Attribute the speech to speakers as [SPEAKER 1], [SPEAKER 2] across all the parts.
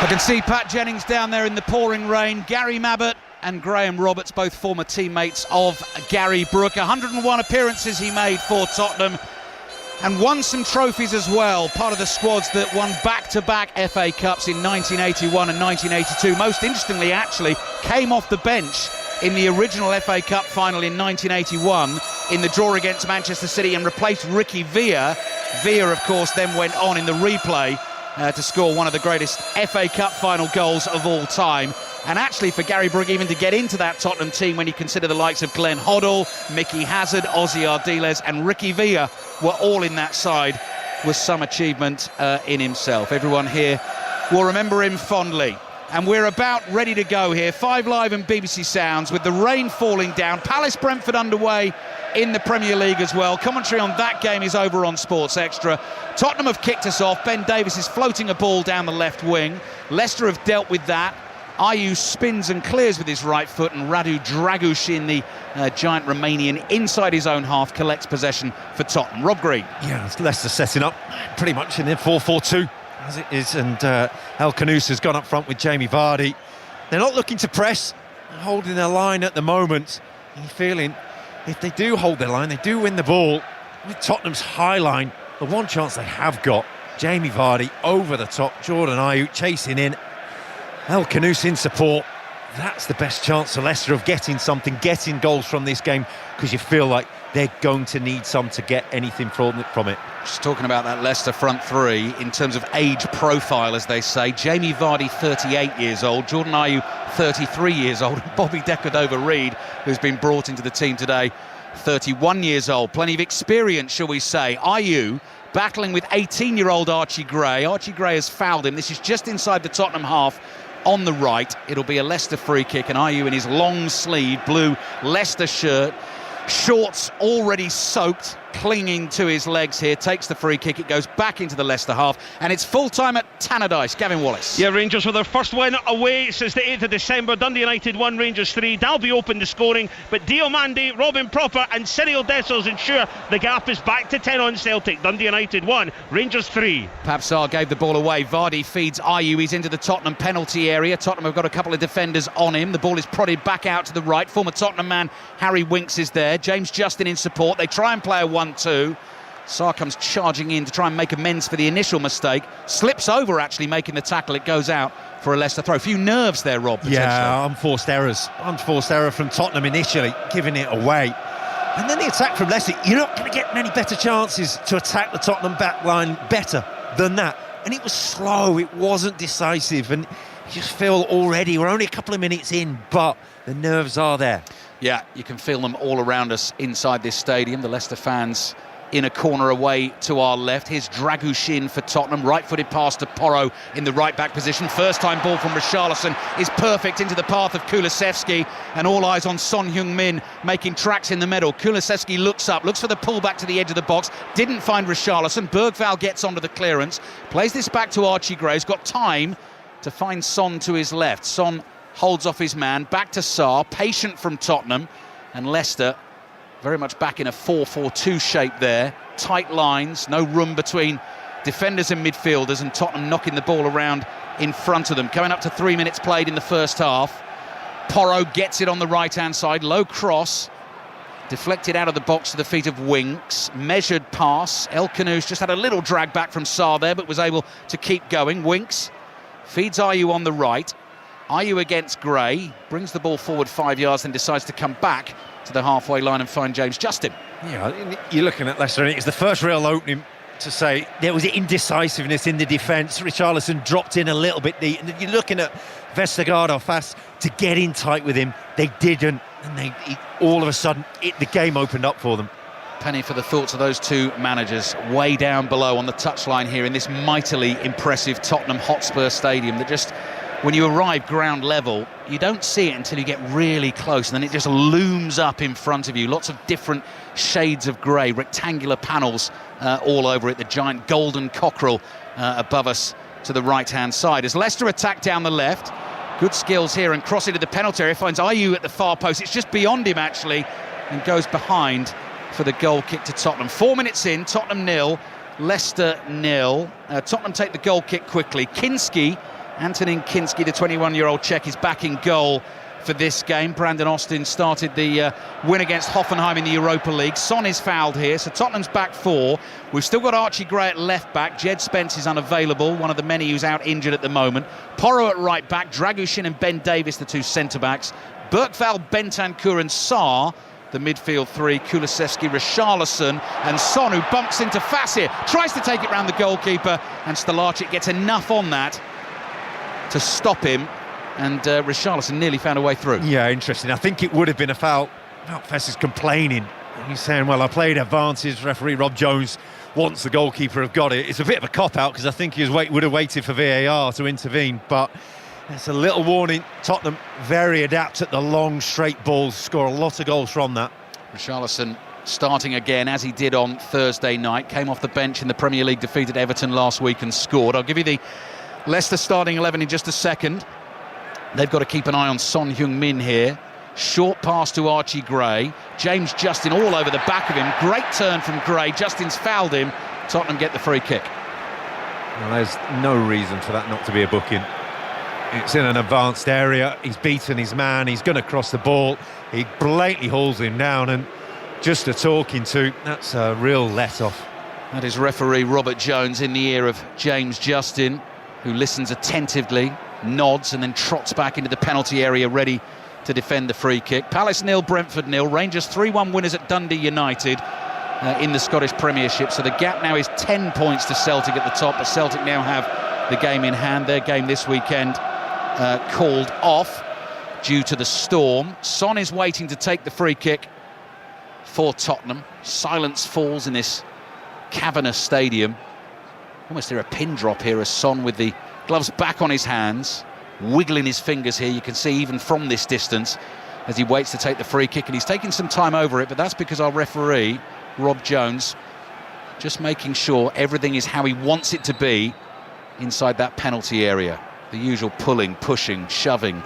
[SPEAKER 1] I can see Pat Jennings down there in the pouring rain. Gary Mabbott and Graham Roberts, both former teammates of Gary Brooke. 101 appearances he made for Tottenham and won some trophies as well. Part of the squads that won back-to-back FA Cups in 1981 and 1982. Most interestingly, actually, came off the bench in the original FA Cup final in 1981 in the draw against Manchester City and replaced Ricky Villa. Villa, of course, then went on in the replay to score one of the greatest FA Cup final goals of all time. And actually for Gary Brooke even to get into that Tottenham team, when you consider the likes of Glenn Hoddle, Mickey Hazard, Ozzy Ardiles and Ricky Villa were all in that side, was some achievement in himself. Everyone here will remember him fondly. And we're about ready to go here. 5 Live and BBC Sounds with the rain falling down. Palace Brentford underway in the Premier League as well. Commentary on that game is over on Sports Extra. Tottenham have kicked us off. Ben Davies is floating a ball down the left wing. Leicester have dealt with that. Ayew spins and clears with his right foot, and Radu Dragushin, the giant Romanian, inside his own half, collects possession for Tottenham. Rob Green.
[SPEAKER 2] Yeah, it's Leicester setting up pretty much in their 4-4-2 as it is, and El Khanous has gone up front with Jamie Vardy. They're not looking to press, holding their line at the moment. You're feeling if they do hold their line, they do win the ball. With Tottenham's high line, the one chance they have got, Jamie Vardy over the top, Jordan Ayew chasing in, El Khanous in support. That's the best chance for Leicester of getting something, getting goals from this game, because you feel like they're going to need some to get anything from it.
[SPEAKER 1] Just talking about that Leicester front three in terms of age profile, as they say. Jamie Vardy, 38 years old. Jordan Ayew, 33 years old. Bobby Decordova-Reid, who's been brought into the team today, 31 years old. Plenty of experience, shall we say. Ayew battling with 18-year-old Archie Gray. Archie Gray has fouled him. This is just inside the Tottenham half on the right. It'll be a Leicester free kick, and Ayew in his long sleeve blue Leicester shirt, shorts already soaked, clinging to his legs here, takes the free kick. It goes back into the Leicester half, and it's full time at Tannadice. Gavin Wallace.
[SPEAKER 3] Yeah, Rangers with their first win away since the 8th of December. Dundee United 1, Rangers 3. Dalby opened the scoring, but Diomande, Robin Proper and Cyril Dessers ensure the gap is back to 10 on Celtic. Dundee United 1, Rangers 3.
[SPEAKER 1] Papsar gave the ball away. Vardy feeds Ayew. He's into the Tottenham penalty area. Tottenham have got a couple of defenders on him. The ball is prodded back out to the right. Former Tottenham man Harry Winks is there. James Justin in support. They try and play a 1-2. Sarr comes charging in to try and make amends for the initial mistake. Slips over, actually, making the tackle. It goes out for a Leicester throw. A few nerves there, Rob, potentially.
[SPEAKER 2] Yeah, unforced errors. Unforced error from Tottenham initially, giving it away. And then the attack from Leicester. You're not going to get many better chances to attack the Tottenham back line better than that. And it was slow. It wasn't decisive. And you just feel already, we're only a couple of minutes in, but the nerves are there.
[SPEAKER 1] Yeah, you can feel them all around us inside this stadium. The Leicester fans in a corner away to our left. Here's Dragushin for Tottenham. Right-footed pass to Porro in the right-back position. First-time ball from Richarlison is perfect into the path of Kulusevski, and all eyes on Son Heung-min making tracks in the middle. Kulusevski looks up, looks for the pull-back to the edge of the box. Didn't find Richarlison. Bergvall gets onto the clearance. Plays this back to Archie Gray. He's got time to find Son to his left. Son holds off his man. Back to Sarr. Patient from Tottenham. And Leicester very much back in a 4-4-2 shape there. Tight lines, no room between defenders and midfielders, and Tottenham knocking the ball around in front of them. Coming up to 3 minutes played in the first half. Porro gets it on the right-hand side. Low cross. Deflected out of the box to the feet of Winks. Measured pass. El Khanous just had a little drag back from Sarr there, but was able to keep going. Winks feeds Ayew on the right. Ayew against Gray. Brings the ball forward 5 yards, then decides to come back to the halfway line and find James Justin.
[SPEAKER 2] Yeah, you're looking at Leicester, and it's the first real opening to say there was indecisiveness in the defence. Richarlison dropped in a little bit deep, and you're looking at Vestergaard or Fast to get in tight with him. They didn't, and all of a sudden the game opened up for them.
[SPEAKER 1] Penny for the thoughts of those two managers way down below on the touchline here in this mightily impressive Tottenham Hotspur Stadium that just, when you arrive ground level, you don't see it until you get really close, and then it just looms up in front of you. Lots of different shades of grey, rectangular panels all over it. The giant golden cockerel above us to the right-hand side. As Leicester attack down the left, good skills here and cross into the penalty area. Finds Ayew at the far post. It's just beyond him, actually, and goes behind for the goal kick to Tottenham. 4 minutes in, Tottenham 0, Leicester 0. Tottenham take the goal kick quickly. Kinski Antonin Kinski, the 21-year-old Czech, is back in goal for this game. Brandon Austin started the win against Hoffenheim in the Europa League. Son is fouled here, so Tottenham's back 4. We've still got Archie Gray at left back. Jed Spence is unavailable, one of the many who's out injured at the moment. Porro at right back, Dragushin and Ben Davis, the 2 centre-backs. Bergvall, Bentancur and Sarr, the midfield 3, Kulusevski, Richarlison and Son, who bumps into Fassi, tries to take it round the goalkeeper, and Stalacic gets enough on that to stop him, and Richarlison nearly found a way through.
[SPEAKER 2] Yeah, interesting. I think it would have been a foul. Fassi's complaining. He's saying, well, I played advantage. Referee Rob Jones wants the goalkeeper have got it. It's a bit of a cop-out because I think he would have waited for VAR to intervene, but it's a little warning. Tottenham very adept at the long, straight balls, score a lot of goals from that.
[SPEAKER 1] Richarlison starting again, as he did on Thursday night. Came off the bench in the Premier League, defeated Everton last week and scored. I'll give you the Leicester starting 11 in just a second. They've got to keep an eye on Son Heung-min here. Short pass to Archie Gray. James Justin all over the back of him. Great turn from Gray. Justin's fouled him. Tottenham get the free kick.
[SPEAKER 2] Well, there's no reason for that not to be a booking. It's in an advanced area. He's beaten his man. He's going to cross the ball. He blatantly hauls him down, and just a talking to. That's a real let-off.
[SPEAKER 1] That is referee Robert Jones in the ear of James Justin, who listens attentively, nods and then trots back into the penalty area ready to defend the free kick. Palace 0, Brentford 0. Rangers 3-1 winners at Dundee United in the Scottish Premiership. So the gap now is 10 points to Celtic at the top, but Celtic now have the game in hand. Their game this weekend called off due to the storm. Son is waiting to take the free kick for Tottenham. Silence falls in this cavernous stadium. Almost hear a pin drop here as Son, with the gloves back on his hands, wiggling his fingers here. You can see even from this distance as he waits to take the free kick, and he's taking some time over it, but that's because our referee Rob Jones just making sure everything is how he wants it to be inside that penalty area. The usual pulling, pushing, shoving,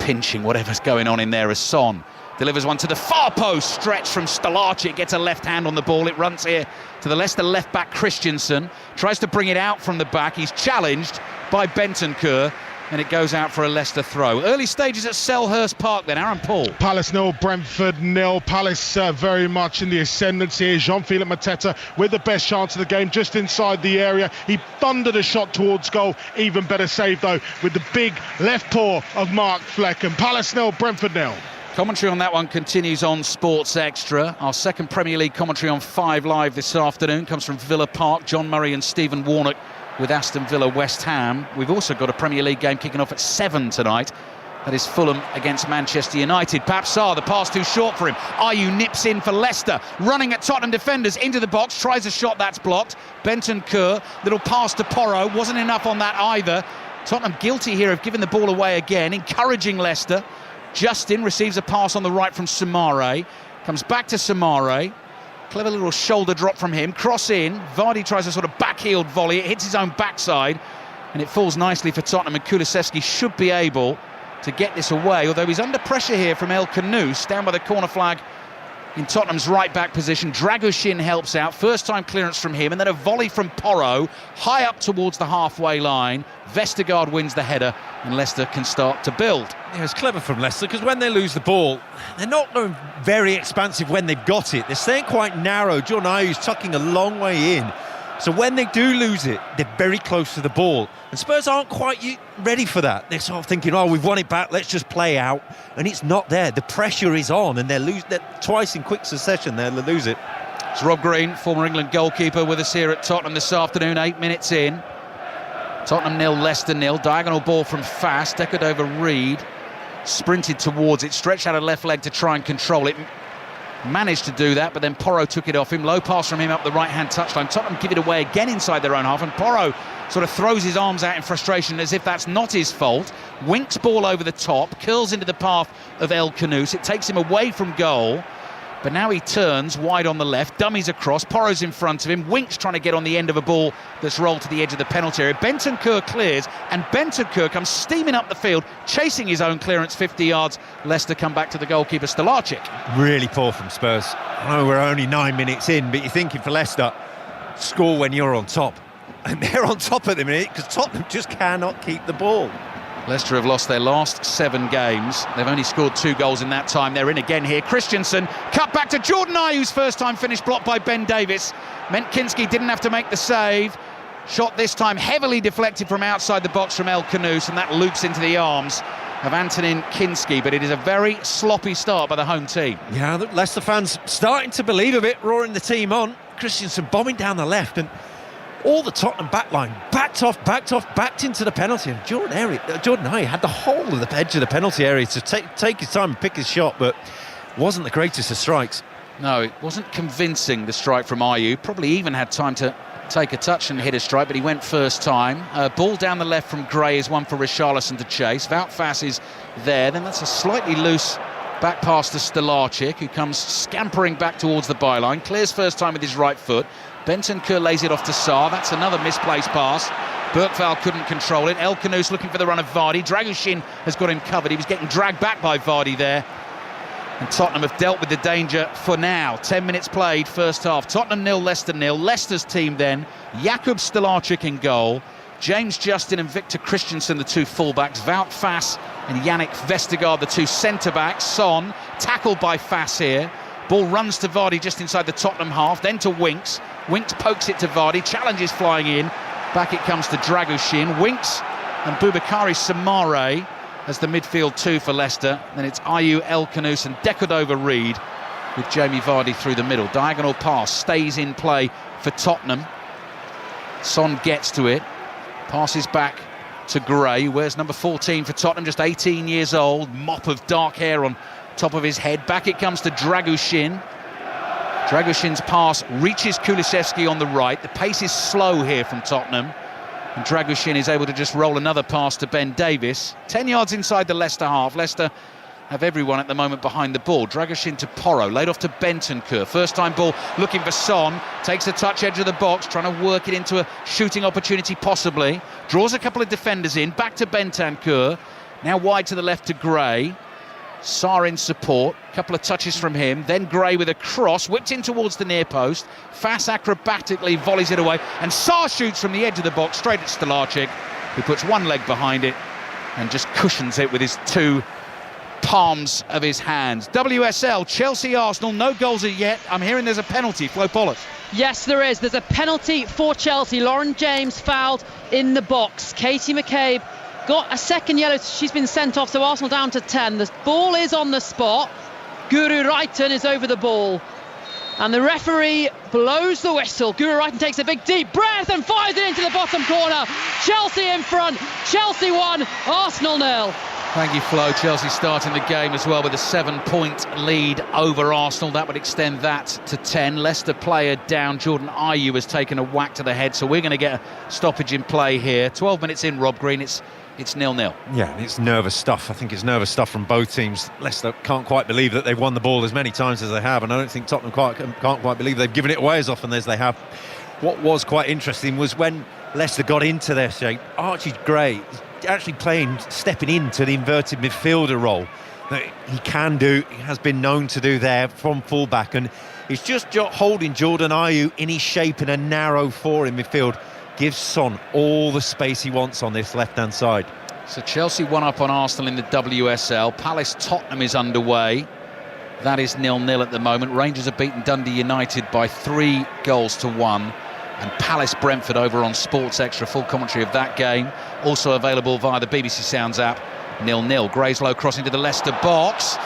[SPEAKER 1] pinching, whatever's going on in there, as Son delivers one to the far post, stretch from Stalacic, gets a left hand on the ball. It runs here to the Leicester left back Christensen, tries to bring it out from the back. He's challenged by Bentancur, and it goes out for a Leicester throw. Early stages at Selhurst Park then, Aaron Paul.
[SPEAKER 4] Palace 0, Brentford 0. Palace very much in the ascendancy here. Jean-Philippe Mateta with the best chance of the game, just inside the area. He thundered a shot towards goal. Even better save though with the big left paw of Mark Flecken. Palace 0, Brentford 0.
[SPEAKER 1] Commentary on that one continues on Sports Extra. Our second Premier League commentary on 5 Live this afternoon comes from Villa Park. John Murray and Stephen Warnock with Aston Villa West Ham. We've also got a Premier League game kicking off at 7 tonight. That is Fulham against Manchester United. Papsar, the pass too short for him. Ayew nips in for Leicester, running at Tottenham defenders, into the box, tries a shot that's blocked. Bentancur, little pass to Porro, wasn't enough on that either. Tottenham guilty here of giving the ball away again, encouraging Leicester. Justin receives a pass on the right from Samare, comes back to Samare. Clever little shoulder drop from him, cross in. Vardy tries a sort of back-heeled volley. It hits his own backside, and it falls nicely for Tottenham, and Kulusevski should be able to get this away, although he's under pressure here from El Kanous, down by the corner flag in Tottenham's right-back position. Dragushin helps out, first-time clearance from him, and then a volley from Porro, high up towards the halfway line. Vestergaard wins the header, and Leicester can start to build.
[SPEAKER 2] Yeah, it's clever from Leicester, because when they lose the ball, they're not going very expansive when they've got it. They're staying quite narrow. John Ayew's tucking a long way in. So when they do lose it, they're very close to the ball. And Spurs aren't quite ready for that. They're sort of thinking, oh, we've won it back, let's just play out. And it's not there. The pressure is on, and they're twice in quick succession, they'll lose it.
[SPEAKER 1] It's Rob Green, former England goalkeeper, with us here at Tottenham this afternoon, 8 minutes in. Tottenham 0, Leicester 0. Diagonal ball from Fast, deckered over Reed. Sprinted towards it, stretched out a left leg to try and control it. Managed to do that, but then Porro took it off him. Low pass from him up the right-hand touchline. Tottenham give it away again inside their own half, and Porro sort of throws his arms out in frustration as if that's not his fault. Winks ball over the top, curls into the path of El Kanous. It takes him away from goal, but now he turns wide on the left, dummies across, Porro's in front of him, Winks trying to get on the end of a ball that's rolled to the edge of the penalty area. Bentancur clears, and Bentancur comes steaming up the field, chasing his own clearance 50 yards. Leicester come back to the goalkeeper, Stalacic.
[SPEAKER 2] Really poor from Spurs. I know we're only 9 minutes in, but you're thinking for Leicester, score when you're on top. And they're on top at the minute because Tottenham just cannot keep the ball.
[SPEAKER 1] Leicester have lost their last 7 games. They've only scored 2 goals in that time. They're in again here. Christensen cut back to Jordan Ayew's first time finish, blocked by Ben Davies. Meant Kinski didn't have to make the save. Shot this time heavily deflected from outside the box from El Khanous, and that loops into the arms of Antonin Kinski. But it is a very sloppy start by the home team.
[SPEAKER 2] Yeah, the Leicester fans starting to believe a bit, roaring the team on. Christensen bombing down the left, and all the Tottenham backline backed into the penalty. And Jordan Ayew had the whole of the edge of the penalty area to take his time and pick his shot, but wasn't the greatest of strikes.
[SPEAKER 1] No, it wasn't convincing, the strike from Ayew. Probably even had time to take a touch and hit a strike, but he went first time. Ball down the left from Gray is one for Richarlison to chase. Wout Faes is there. Then that's a slightly loose back pass to Stelarczyk, who comes scampering back towards the byline. Clears first time with his right foot. Bentancur lays it off to Sarr. That's another misplaced pass. Bergvall couldn't control it. El Khanous looking for the run of Vardy. Dragushin has got him covered. He was getting dragged back by Vardy there. And Tottenham have dealt with the danger for now. 10 minutes played, first half. Tottenham 0, Leicester 0. Leicester's team then, Jakub Stelarczyk in goal. James Justin and Victor Christensen, the 2 fullbacks. Wout Faes and Yannick Vestergaard, the 2 centre-backs. Son, tackled by Faes here. Ball runs to Vardy just inside the Tottenham half, then to Winks. Winks pokes it to Vardy, challenges flying in. Back it comes to Dragushin. Winks and Boubakary Samare as the midfield 2 for Leicester. Then it's Ayew, El Khanous and Decordova-Reid with Jamie Vardy through the middle. Diagonal pass stays in play for Tottenham. Son gets to it, passes back to Gray, who wears number 14 for Tottenham, just 18 years old, mop of dark hair on top of his head. Back it comes to Dragushin. Dragushin's pass reaches Kulusevski on the right. The pace is slow here from Tottenham, and Dragushin is able to just roll another pass to Ben Davies. 10 yards inside the Leicester half. Leicester have everyone at the moment behind the ball. Dragushin to Porro, laid off to Bentancur. First time ball looking for Son. Takes a touch edge of the box, trying to work it into a shooting opportunity possibly. Draws a couple of defenders in. Back to Bentancur. Now wide to the left to Gray. Sarr in support, a couple of touches from him, then Gray with a cross, whipped in towards the near post. Faes acrobatically volleys it away, and Sarr shoots from the edge of the box straight at Stelarczyk, who puts one leg behind it and just cushions it with his 2 palms of his hands. WSL, Chelsea-Arsenal, no goals yet. I'm hearing there's a penalty. Flo Pollard.
[SPEAKER 5] Yes, there is. There's a penalty for Chelsea. Lauren James fouled in the box. Katie McCabe got a second yellow. She's been sent off, so Arsenal down to 10. The ball is on the spot. Guru Reiten is over the ball, and the referee blows the whistle. Guru Reiten takes a big deep breath and fires it into the bottom corner. Chelsea in front. Chelsea 1, Arsenal 0.
[SPEAKER 1] Thank you, Flo. Chelsea starting the game as well with a 7-point lead over Arsenal. That would extend that to 10. Leicester player down. Jordan Ayew has taken a whack to the head, so we're going to get a stoppage in play here. 12 minutes in, Rob Green. It's 0-0.
[SPEAKER 2] Yeah, it's nervous stuff. I think it's nervous stuff from both teams. Leicester can't quite believe that they've won the ball as many times as they have, and I don't think Tottenham can't quite believe they've given it away as often as they have. What was quite interesting was when Leicester got into their shape, Archie Gray actually stepping into the inverted midfielder role that he can do, he has been known to do there from fullback, and he's just holding Jordan Ayew in his shape in a narrow 4 in midfield. Gives Son all the space he wants on this left-hand side.
[SPEAKER 1] So Chelsea 1 up on Arsenal in the WSL. Palace-Tottenham is underway. That is 0-0 at the moment. Rangers have beaten Dundee United by 3 goals to 1. And Palace-Brentford over on Sports Extra. Full commentary of that game. Also available via the BBC Sounds app. 0-0. Gray's low cross into the Leicester box.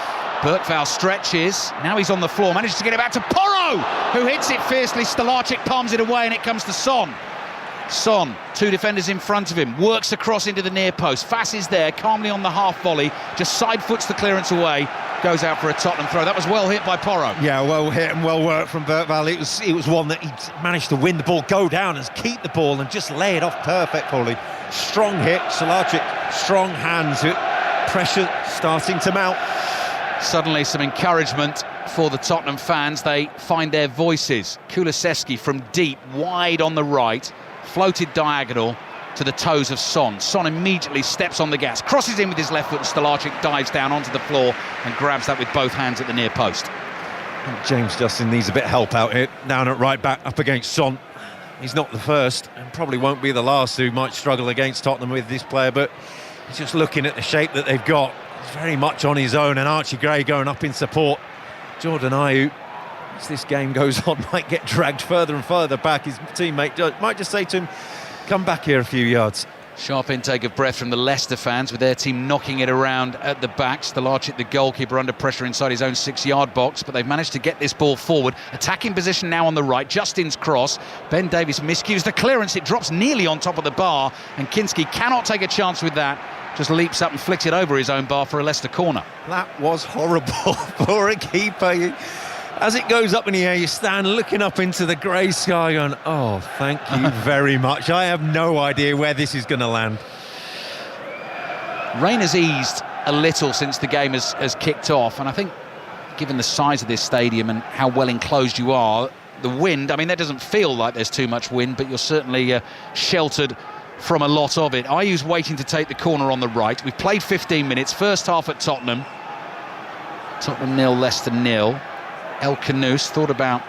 [SPEAKER 1] Bergvall stretches. Now he's on the floor. Manages to get it back to Porro, who hits it fiercely. Stelarczyk palms it away, and it comes to Son. Son, 2 defenders in front of him, works across into the near post. Faes is there, calmly on the half volley, just side foots the clearance away, goes out for a Tottenham throw. That was well hit by Porro.
[SPEAKER 2] Yeah, well hit and well worked from Bergvall. It was one that he managed to win the ball, go down and keep the ball and just lay it off perfectly. Strong hit, Stelarczyk, strong hands, pressure starting to mount.
[SPEAKER 1] Suddenly some encouragement for the Tottenham fans. They find their voices. Kulusevski from deep, wide on the right, floated diagonal to the toes of Son. Son immediately steps on the gas, crosses in with his left foot, and Stelarczyk dives down onto the floor and grabs that with both hands at the near post.
[SPEAKER 2] And James Justin needs a bit of help out here, down at right back, up against Son. he's not the first and probably won't be the last who might struggle against Tottenham with this player, but he's just looking at the shape that they've got. He's very much on his own, and Archie Gray going up in support. Jordan Ayew, as this game goes on, might get dragged further and further back. His teammate might just say to him, come back here a few yards.
[SPEAKER 1] Sharp intake of breath from the Leicester fans with their team knocking it around at the back. Stolarczyk, the goalkeeper, under pressure inside his own 6-yard box, but they've managed to get this ball forward. Attacking position now on the right. Justin's cross. Ben Davies miscues the clearance. It drops nearly on top of the bar, and Kinski cannot take a chance with that. Just leaps up and flicks it over his own bar for a Leicester corner.
[SPEAKER 2] That was horrible for a keeper. As it goes up in the air, you stand looking up into the grey sky going, oh, thank you very much. I have no idea where this is going to land.
[SPEAKER 1] Rain has eased a little since the game has kicked off, and I think given the size of this stadium and how well enclosed you are, the wind, I mean, that doesn't feel like there's too much wind, but you're certainly sheltered from a lot of it. Ayew's waiting to take the corner on the right. We've played 15 minutes, first half at Tottenham. Tottenham 0, Leicester 0. El Khanous thought about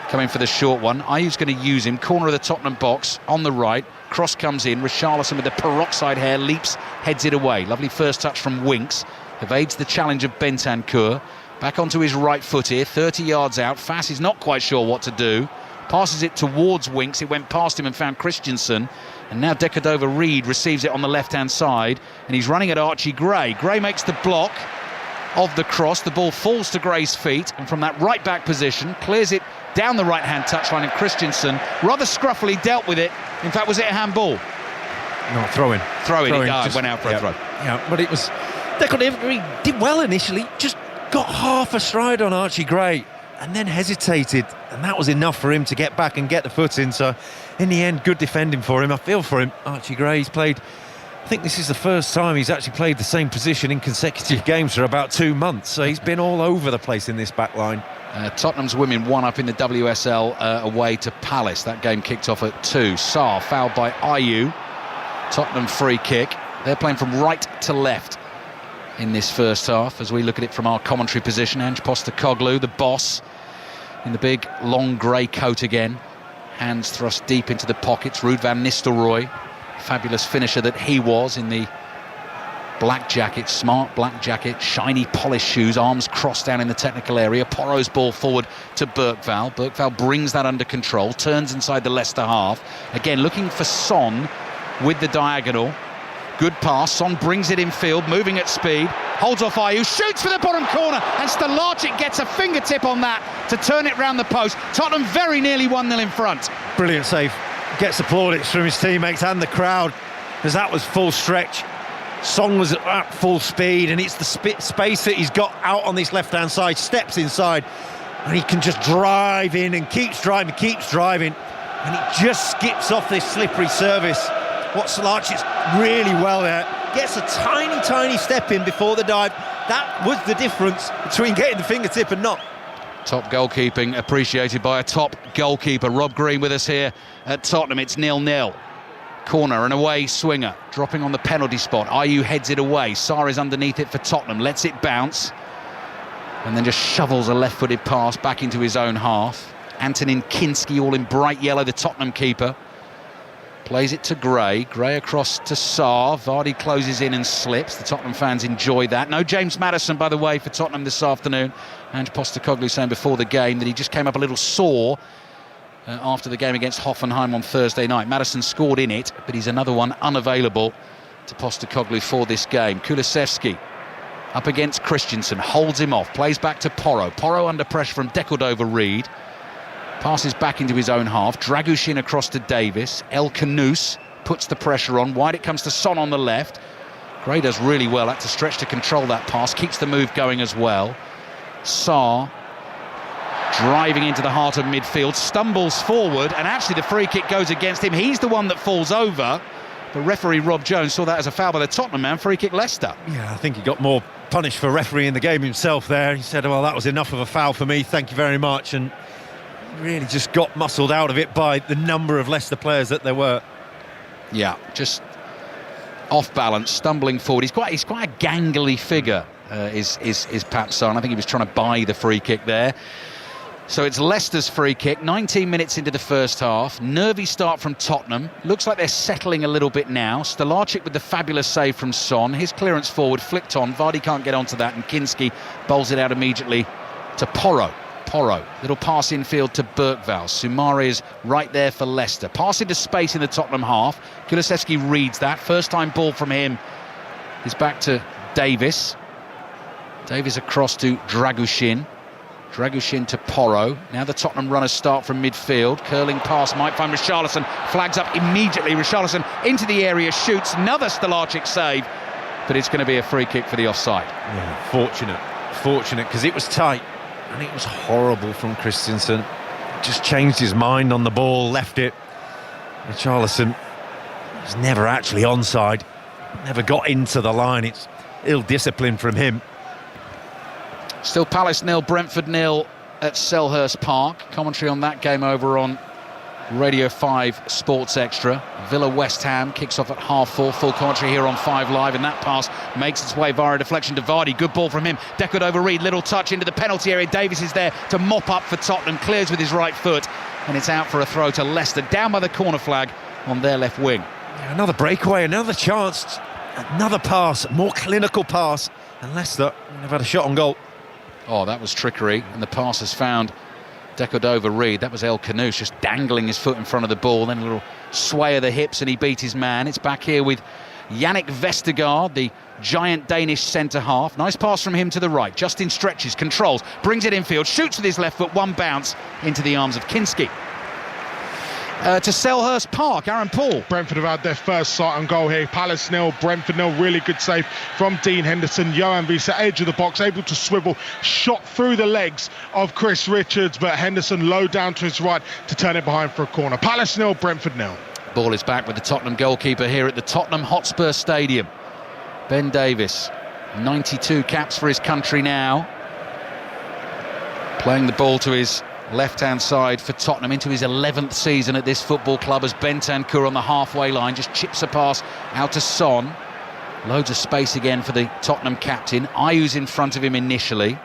[SPEAKER 1] coming for the short one. Ayew's going to use him. Corner of the Tottenham box on the right. Cross comes in. Richarlison with the peroxide hair leaps, heads it away. Lovely first touch from Winks. Evades the challenge of Bentancur. Back onto his right foot here. 30 yards out. Fass is not quite sure what to do. Passes it towards Winks. It went past him and found Christensen. And now Decordova-Reid receives it on the left-hand side. And he's running at Archie Gray. Gray makes the block of the cross. The ball falls to Gray's feet, and from that right back position clears it down the right hand touchline, and Christensen rather scruffily dealt with it. In fact, was it a handball?
[SPEAKER 2] No, throw-in.
[SPEAKER 1] It went out for a throw.
[SPEAKER 2] Yeah, but it was Decordova-Reid did well initially, just got half a stride on Archie Gray and then hesitated, and that was enough for him to get back and get the foot in. So in the end, good defending for him. I feel for him. Archie Gray, he's played, I think this is the first time he's actually played the same position in consecutive games for about 2 months. So he's been all over the place in this back line.
[SPEAKER 1] Tottenham's women won up in the WSL away to Palace. That game kicked off at 2. Sarr fouled by Ayew. Tottenham free kick. They're playing from right to left in this first half. As we look at it from our commentary position, Ange Postecoglou, the boss, in the big long grey coat again. Hands thrust deep into the pockets. Ruud van Nistelrooy, fabulous finisher that he was, in the black jacket, smart black jacket, shiny polished shoes, arms crossed down in the technical area. Porro's ball forward to Bergvall. Bergvall brings that under control, turns inside the Leicester half. Again, looking for Son with the diagonal. Good pass, Son brings it in field, moving at speed, holds off Ayew, shoots for the bottom corner, and Stolarczyk gets a fingertip on that to turn it round the post. Tottenham very nearly 1-0 in front.
[SPEAKER 2] Brilliant save. Gets the plaudits from his teammates and the crowd, as that was full stretch. Son was at full speed, and it's the space that he's got out on this left-hand side, steps inside, and he can just drive in and keeps driving, and it just skips off this slippery surface. What Stolarczyk's really well there, gets a tiny step in before the dive. That was the difference between getting the fingertip and not.
[SPEAKER 1] Top goalkeeping appreciated by a top goalkeeper. Rob Green with us here at Tottenham. It's 0-0. Corner and away swinger, dropping on the penalty spot. Ayew heads it away. Sarr is underneath it for Tottenham, lets it bounce, and then just shovels a left-footed pass back into his own half. Antonin Kinski, all in bright yellow, the Tottenham keeper, plays it to Gray. Gray across to Sarr. Vardy closes in and slips. The Tottenham fans enjoy that. No James Maddison, by the way, for Tottenham this afternoon. Ange Postecoglou saying before the game that he just came up a little sore after the game against Hoffenheim on Thursday night. Maddison scored in it, but he's another one unavailable to Postecoglou for this game. Kulusevski up against Christensen, holds him off, plays back to Porro. Porro under pressure from Decordova-Reid. Passes back into his own half. Dragushin across to Davis. El Khanous puts the pressure on. Wide it comes to Son on the left. Gray does really well. Had to stretch to control that pass. Keeps the move going as well. Sarr driving into the heart of midfield. Stumbles forward, and actually the free kick goes against him. He's the one that falls over. But referee Rob Jones saw that as a foul by the Tottenham man. Free kick Leicester.
[SPEAKER 2] Yeah, I think he got more punished for refereeing the game himself there. He said, well, that was enough of a foul for me. Thank you very much. And really just got muscled out of it by the number of Leicester players that there were. Yeah,
[SPEAKER 1] just off balance, stumbling forward. He's quite a gangly figure, is Pat Son. I think he was trying to buy the free kick there. So it's Leicester's free kick, 19 minutes into the first half. Nervy start from Tottenham. Looks like they're settling a little bit now. Stalacic with the fabulous save from Son. His clearance forward flicked on. Vardy can't get onto that, and Kinski bowls it out immediately to Porro. Little pass infield to Bergvall. Soumare is right there for Leicester. Pass into space in the Tottenham half. Kulusevski reads that. First time ball from him is back to Davis. Davis across to Dragushin to Porro. Now the Tottenham runners start from midfield. Curling pass might find Richarlison. Flags up immediately. Richarlison into the area, shoots. Another Stalacic save, but it's going to be a free kick for the offside.
[SPEAKER 2] Yeah, fortunate, because it was tight and it was horrible from Christensen. Just changed his mind on the ball, left it. Richarlison was never actually onside, never got into the line. It's ill discipline from him.
[SPEAKER 1] Still Palace 0, Brentford 0 at Selhurst Park. Commentary on that game over on Radio 5 Sports Extra. Villa West Ham kicks off at 4:30. Full commentary here on 5 Live, and that pass makes its way via a deflection to Vardy. Good ball from him. Deckard over Reed. Little touch into the penalty area. Davis is there to mop up for Tottenham. Clears with his right foot, and it's out for a throw to Leicester, down by the corner flag on their left wing.
[SPEAKER 2] Yeah, another breakaway, another chance, another pass, more clinical pass, and Leicester have had a shot on goal.
[SPEAKER 1] Oh, that was trickery, and the pass has found Deckard over Reed. That was El Kanouche just dangling his foot in front of the ball, then a little sway of the hips, and he beat his man. It's back here with Yannick Vestergaard, the giant Danish centre-half. Nice pass from him to the right. Justin stretches, controls, brings it infield, shoots with his left foot, one bounce into the arms of Kinski. To Selhurst Park, Aaron Paul.
[SPEAKER 4] Brentford have had their first sight on goal here. Palace 0, Brentford 0. Really good save from Dean Henderson. Johan Visa, edge of the box, able to swivel, shot through the legs of Chris Richards, but Henderson low down to his right to turn it behind for a corner. Palace 0, Brentford 0.
[SPEAKER 1] Ball is back with the Tottenham goalkeeper here at the Tottenham Hotspur Stadium. Ben Davis, 92 caps for his country now. Playing the ball to his left-hand side for Tottenham into his 11th season at this football club, as Bentancur on the halfway line just chips a pass out to Son. Loads of space again for the Tottenham captain. Ayew's in front of him initially.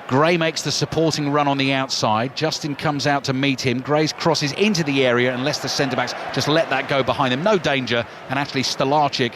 [SPEAKER 1] Gray makes the supporting run on the outside. Justin comes out to meet him. Gray's crosses into the area, and Leicester centre-backs just let that go behind them. No danger, and actually Stalacic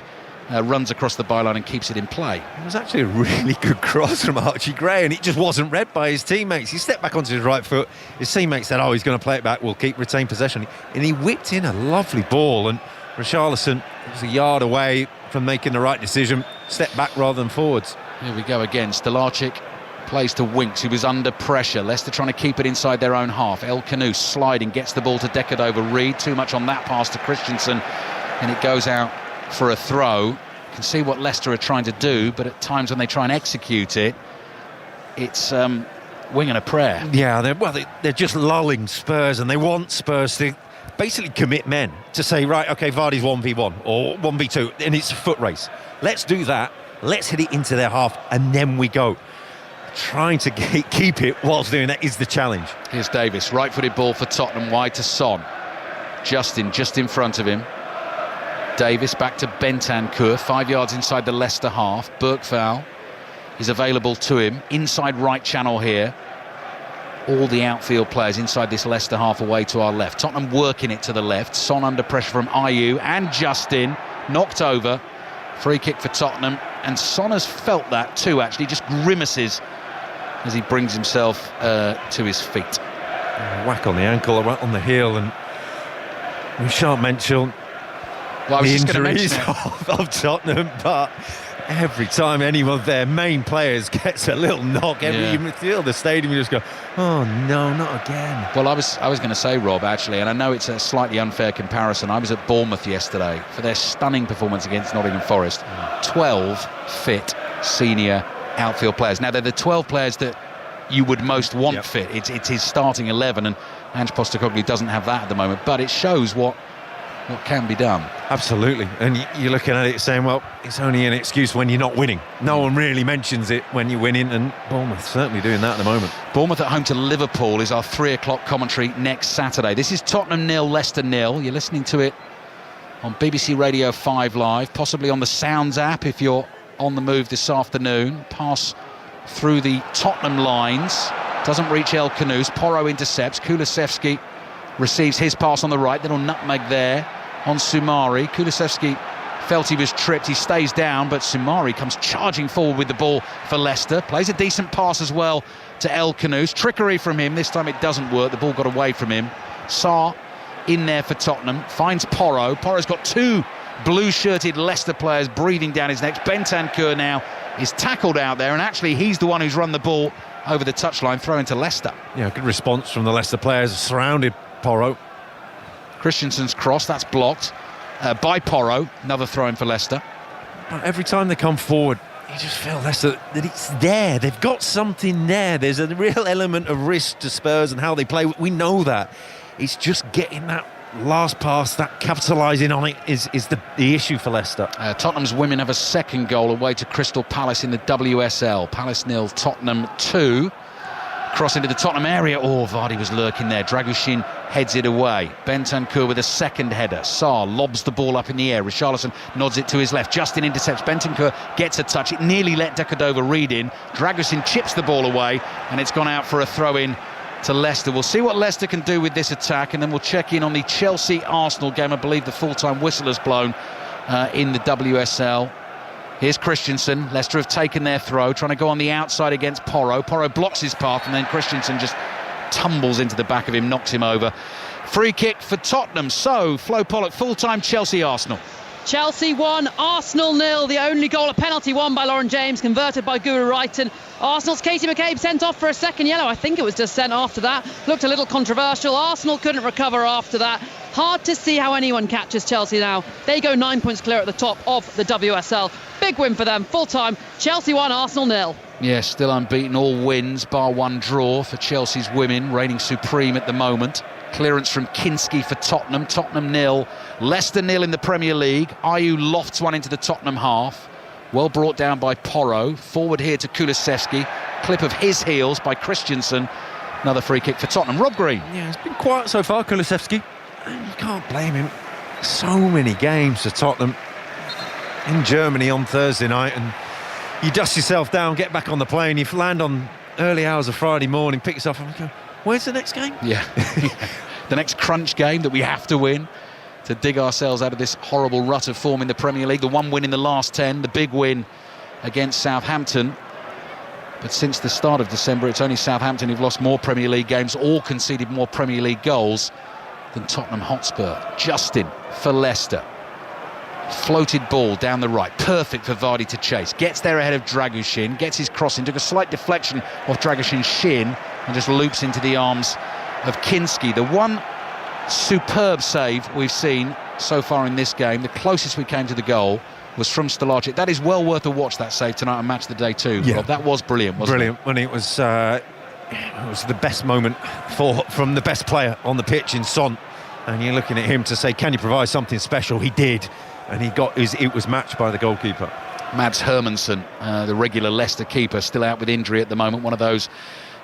[SPEAKER 1] runs across the byline and keeps it in play.
[SPEAKER 2] It was actually a really good cross from Archie Gray, and it just wasn't read by his teammates. He stepped back onto his right foot. His teammates said, he's going to play it back, we'll retain possession. And he whipped in a lovely ball, and Richarlison was a yard away from making the right decision. Stepped back rather than forwards.
[SPEAKER 1] Here we go again. Stalacic plays to Winks, who was under pressure. Leicester trying to keep it inside their own half. El Kanouche sliding, gets the ball to Deckard over Reed. Too much on that pass to Christensen, and it goes out for a throw. You can see what Leicester are trying to do, but at times when they try and execute it, it's wing and a prayer.
[SPEAKER 2] Yeah, they're just lulling Spurs, and they want Spurs to basically commit men to say, right, okay, Vardy's 1v1 or 1v2, and it's a foot race. Let's do that. Let's hit it into their half, and then we go. Trying to keep it whilst doing that is the challenge.
[SPEAKER 1] Here's Davis, right-footed ball for Tottenham, wide to Son. Justin just in front of him. Davis back to Bentancur, 5 yards inside the Leicester half. Bergvall is available to him, inside right channel here. All the outfield players inside this Leicester half away to our left. Tottenham working it to the left. Son under pressure from Ayew and Justin, knocked over. Free kick for Tottenham, and Son has felt that too, actually, just grimaces as he brings himself to his feet.
[SPEAKER 2] Whack on the ankle, a whack on the heel, and we shan't mention the injuries of Tottenham, but every time any of their main players gets a little knock, you feel the stadium, you just go, oh no, not again.
[SPEAKER 1] Well, I was going to say, Rob, actually, and I know it's a slightly unfair comparison, I was at Bournemouth yesterday for their stunning performance against Nottingham Forest. 12 fit senior outfield players. Now, they're the 12 players that you would most want fit. It's his starting 11, and Ange Postecoglou doesn't have that at the moment, but it shows what can be done.
[SPEAKER 2] Absolutely, and you're looking at it saying, well, it's only an excuse when you're not winning. No one really mentions it when you're winning, and Bournemouth certainly doing that at the moment.
[SPEAKER 1] Bournemouth at home to Liverpool is our 3 o'clock commentary next Saturday. This is Tottenham 0, Leicester 0. You're listening to it on BBC Radio 5 Live, possibly on the Sounds app if you're on the move this afternoon. Pass through the Tottenham lines. Doesn't reach El Khanous. Porro intercepts. Kulusevski receives his pass on the right. Little nutmeg there on Soumare. Kulusevski felt he was tripped. He stays down, but Soumare comes charging forward with the ball for Leicester. Plays a decent pass as well to El Khanous. Trickery from him. This time it doesn't work. The ball got away from him. Sarr in there for Tottenham. Finds Porro. Porro's got two blue-shirted Leicester players breathing down his neck. Bentancur now is tackled out there, and actually he's the one who's run the ball over the touchline, throw into Leicester.
[SPEAKER 2] Yeah, good response from the Leicester players, surrounded Porro.
[SPEAKER 1] Christensen's cross, that's blocked by Porro. Another throw in for Leicester.
[SPEAKER 2] But every time they come forward, you just feel Leicester that it's there. They've got something there. There's a real element of risk to Spurs and how they play. We know that. It's just getting that last pass, that capitalising on it is the issue for Leicester.
[SPEAKER 1] Tottenham's women have a second goal away to Crystal Palace in the WSL. Palace 0, Tottenham 2. Cross into the Tottenham area. Oh, Vardy was lurking there. Dragushin heads it away. Bentancur with a second header. Sarr lobs the ball up in the air. Richarlison nods it to his left. Justin intercepts. Bentancur gets a touch. It nearly let Decordova read in. Dragushin chips the ball away, and it's gone out for a throw-in to Leicester. We'll see what Leicester can do with this attack, and then we'll check in on the Chelsea-Arsenal game. I believe the full-time whistle has blown in the WSL. Here's Christensen. Leicester have taken their throw, trying to go on the outside against Porro. Porro blocks his path, and then Christensen just tumbles into the back of him, knocks him over. Free kick for Tottenham. So, Flo Pollock, full-time Chelsea-Arsenal.
[SPEAKER 5] Chelsea 1, Arsenal 0. The only goal, a penalty won by Lauren James, converted by Guru Wrighton. Arsenal's Katie McCabe sent off for a second yellow. I think it was just sent after that. Looked a little controversial. Arsenal couldn't recover after that. Hard to see how anyone catches Chelsea now. They go 9 points clear at the top of the WSL. Big win for them, full time. Chelsea 1, Arsenal 0.
[SPEAKER 1] Yeah, still unbeaten, all wins, bar one draw for Chelsea's women, reigning supreme at the moment. Clearance from Kinski for Tottenham. Tottenham 0, Leicester 0 in the Premier League. Ayew lofts one into the Tottenham half. Well brought down by Porro. Forward here to Kulusevski. Clip of his heels by Christensen. Another free kick for Tottenham. Rob Green.
[SPEAKER 2] Yeah, it's been quiet so far, Kulusevski. You can't blame him. So many games for Tottenham in Germany on Thursday night, and you dust yourself down, get back on the plane, you land on early hours of Friday morning, pick yourself up and go, where's the next game?
[SPEAKER 1] Yeah. The next crunch game that we have to win to dig ourselves out of this horrible rut of form in the Premier League. The one win in the last 10, the big win against Southampton. But since the start of December, it's only Southampton who've lost more Premier League games, or conceded more Premier League goals than Tottenham Hotspur. Justin for Leicester. Floated ball down the right, perfect for Vardy to chase. Gets there ahead of Dragushin, gets his cross in, took a slight deflection off Dragushin's shin and just loops into the arms of Kinski. The one superb save we've seen so far in this game, the closest we came to the goal, was from Stolacic. That is well worth a watch, that save tonight on Match of the Day too.
[SPEAKER 2] Yeah.
[SPEAKER 1] Rob, that was brilliant, wasn't
[SPEAKER 2] it? When it was the best moment from the best player on the pitch in Son, and you're looking at him to say, can you provide something special? He did, and it was matched by the goalkeeper.
[SPEAKER 1] Mads Hermansson, the regular Leicester keeper, still out with injury at the moment, one of those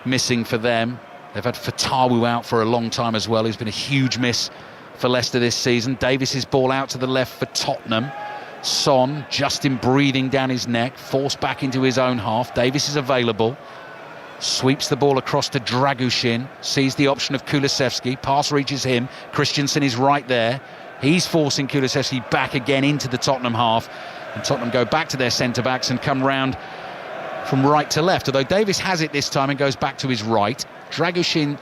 [SPEAKER 1] missing for them. They've had Fatawu out for a long time as well, who's been a huge miss for Leicester this season. Davis's ball out to the left for Tottenham. Son, Justin breathing down his neck, forced back into his own half. Davis is available, sweeps the ball across to Dragushin, sees the option of Kulusevski, pass reaches him, Christensen is right there, he's forcing Kulusevski back again into the Tottenham half, and Tottenham go back to their centre-backs and come round from right to left, although Davis has it this time and goes back to his right. Dragushin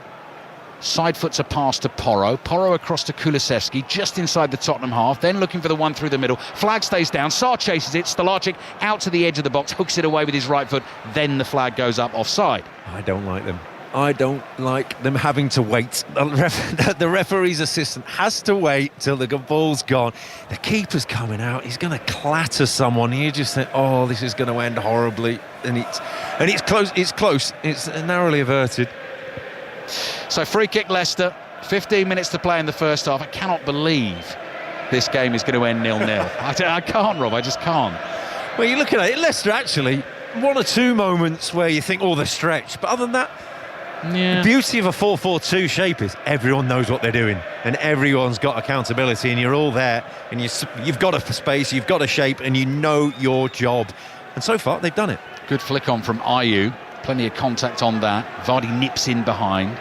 [SPEAKER 1] side foots a pass to Porro. Porro across to Kulusevski, just inside the Tottenham half, then looking for the one through the middle. Flag stays down, Sarr chases it, Stolacic out to the edge of the box, hooks it away with his right foot, then the flag goes up offside.
[SPEAKER 2] I don't like them. I don't like them having to wait. The referee's assistant has to wait till the ball's gone. The keeper's coming out, he's going to clatter someone. You just think, oh, this is going to end horribly. And it's close, it's narrowly averted.
[SPEAKER 1] So free kick Leicester, 15 minutes to play in the first half. I cannot believe this game is going to end 0-0. I can't, Rob, I just can't.
[SPEAKER 2] Well, you're looking at it, Leicester actually, one or two moments where you think, oh, they're stretched. But other than that, the beauty of a 4-4-2 shape is everyone knows what they're doing and everyone's got accountability, and you're all there, and you've got a space, you've got a shape, and you know your job. And so far, they've done it.
[SPEAKER 1] Good flick on from Ayew. Plenty of contact on that. Vardy nips in behind.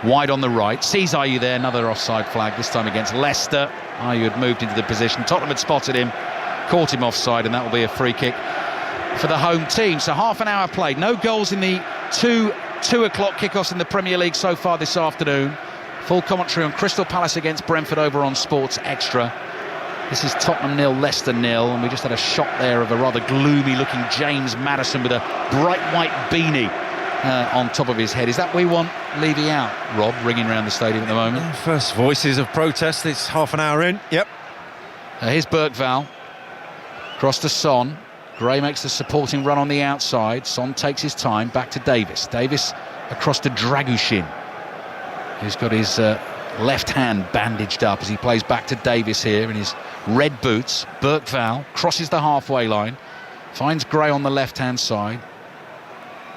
[SPEAKER 1] Wide on the right. Sees Ayew there. Another offside flag, this time against Leicester. Ayew had moved into the position. Tottenham had spotted him, caught him offside, and that will be a free kick for the home team. So half an hour played. No goals in the 2 o'clock kickoffs in the Premier League so far this afternoon. Full commentary on Crystal Palace against Brentford over on Sports Extra. This is Tottenham 0, Leicester 0, and we just had a shot there of a rather gloomy looking James Maddison with a bright white beanie on top of his head. Is that we want Levy out, Rob, ringing around the stadium at the moment?
[SPEAKER 2] First voices of protest. It's half an hour in. Yep.
[SPEAKER 1] Here's Bergvall. Cross to Son. Gray makes the supporting run on the outside. Son takes his time. Back to Davis. Davis across to Dragushin, who's got his left hand bandaged up as he plays back to Davis here in his red boots. Bergvall crosses the halfway line. Finds Gray on the left-hand side.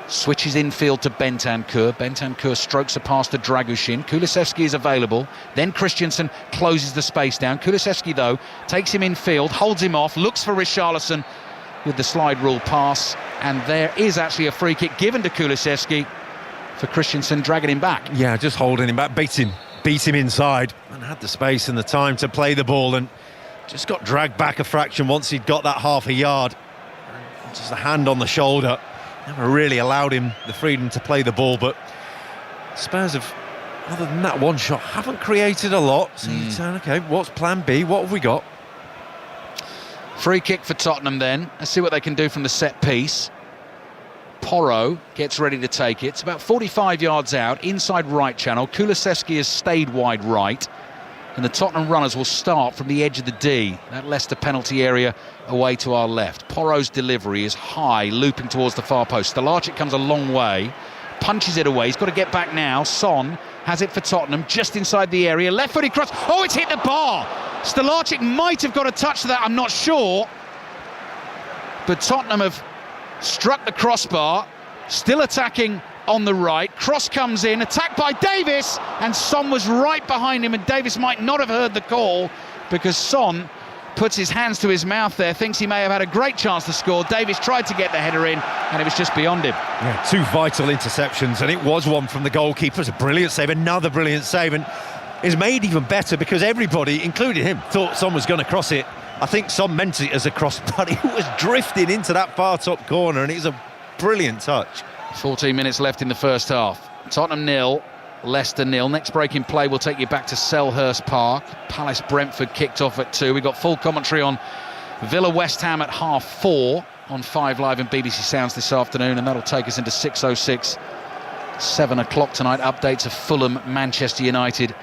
[SPEAKER 1] Switches infield to Bentancur. Bentancur strokes a pass to Dragushin. Kulusevski is available. Then Christensen closes the space down. Kulusevski, though, takes him infield, holds him off, looks for Richarlison with the slide rule pass. And there is actually a free kick given to Kulusevski for Christensen dragging him back.
[SPEAKER 2] Yeah, just holding him back, beat him inside, and had the space and the time to play the ball, and just got dragged back a fraction once he'd got that half a yard. Just a hand on the shoulder. Never really allowed him the freedom to play the ball, but Spurs have, other than that one shot, haven't created a lot. So you're saying, OK, what's plan B? What have we got?
[SPEAKER 1] Free kick for Tottenham then. Let's see what they can do from the set piece. Porro gets ready to take it. It's about 45 yards out, inside right channel. Kulusevski has stayed wide right, and the Tottenham runners will start from the edge of the D, that Leicester penalty area away to our left. Porro's delivery is high, looping towards the far post. Stelarczyk comes a long way, punches it away. He's got to get back now. Son has it for Tottenham, just inside the area. Left-footed cross. Oh, it's hit the bar. Stelarczyk might have got a touch to that, I'm not sure. But Tottenham have struck the crossbar, still attacking on the right. Cross comes in, attacked by Davis, and Son was right behind him, and Davis might not have heard the call because Son puts his hands to his mouth there, thinks he may have had a great chance to score. Davis tried to get the header in, and it was just beyond him.
[SPEAKER 2] Yeah, two vital interceptions, and it was one from the goalkeeper. It was a brilliant save, another brilliant save, and it's made even better because everybody, including him, thought Son was going to cross it. I think Son meant it as a cross, but he was drifting into that far top corner, and it was a brilliant touch.
[SPEAKER 1] 14 minutes left in the first half. Tottenham 0, Leicester 0. Next break in play will take you back to Selhurst Park. Palace Brentford kicked off at 2. We've got full commentary on Villa West Ham at 4:30 on 5 Live and BBC Sounds this afternoon, and that'll take us into 6:06, 7 o'clock tonight. Updates of Fulham, Manchester United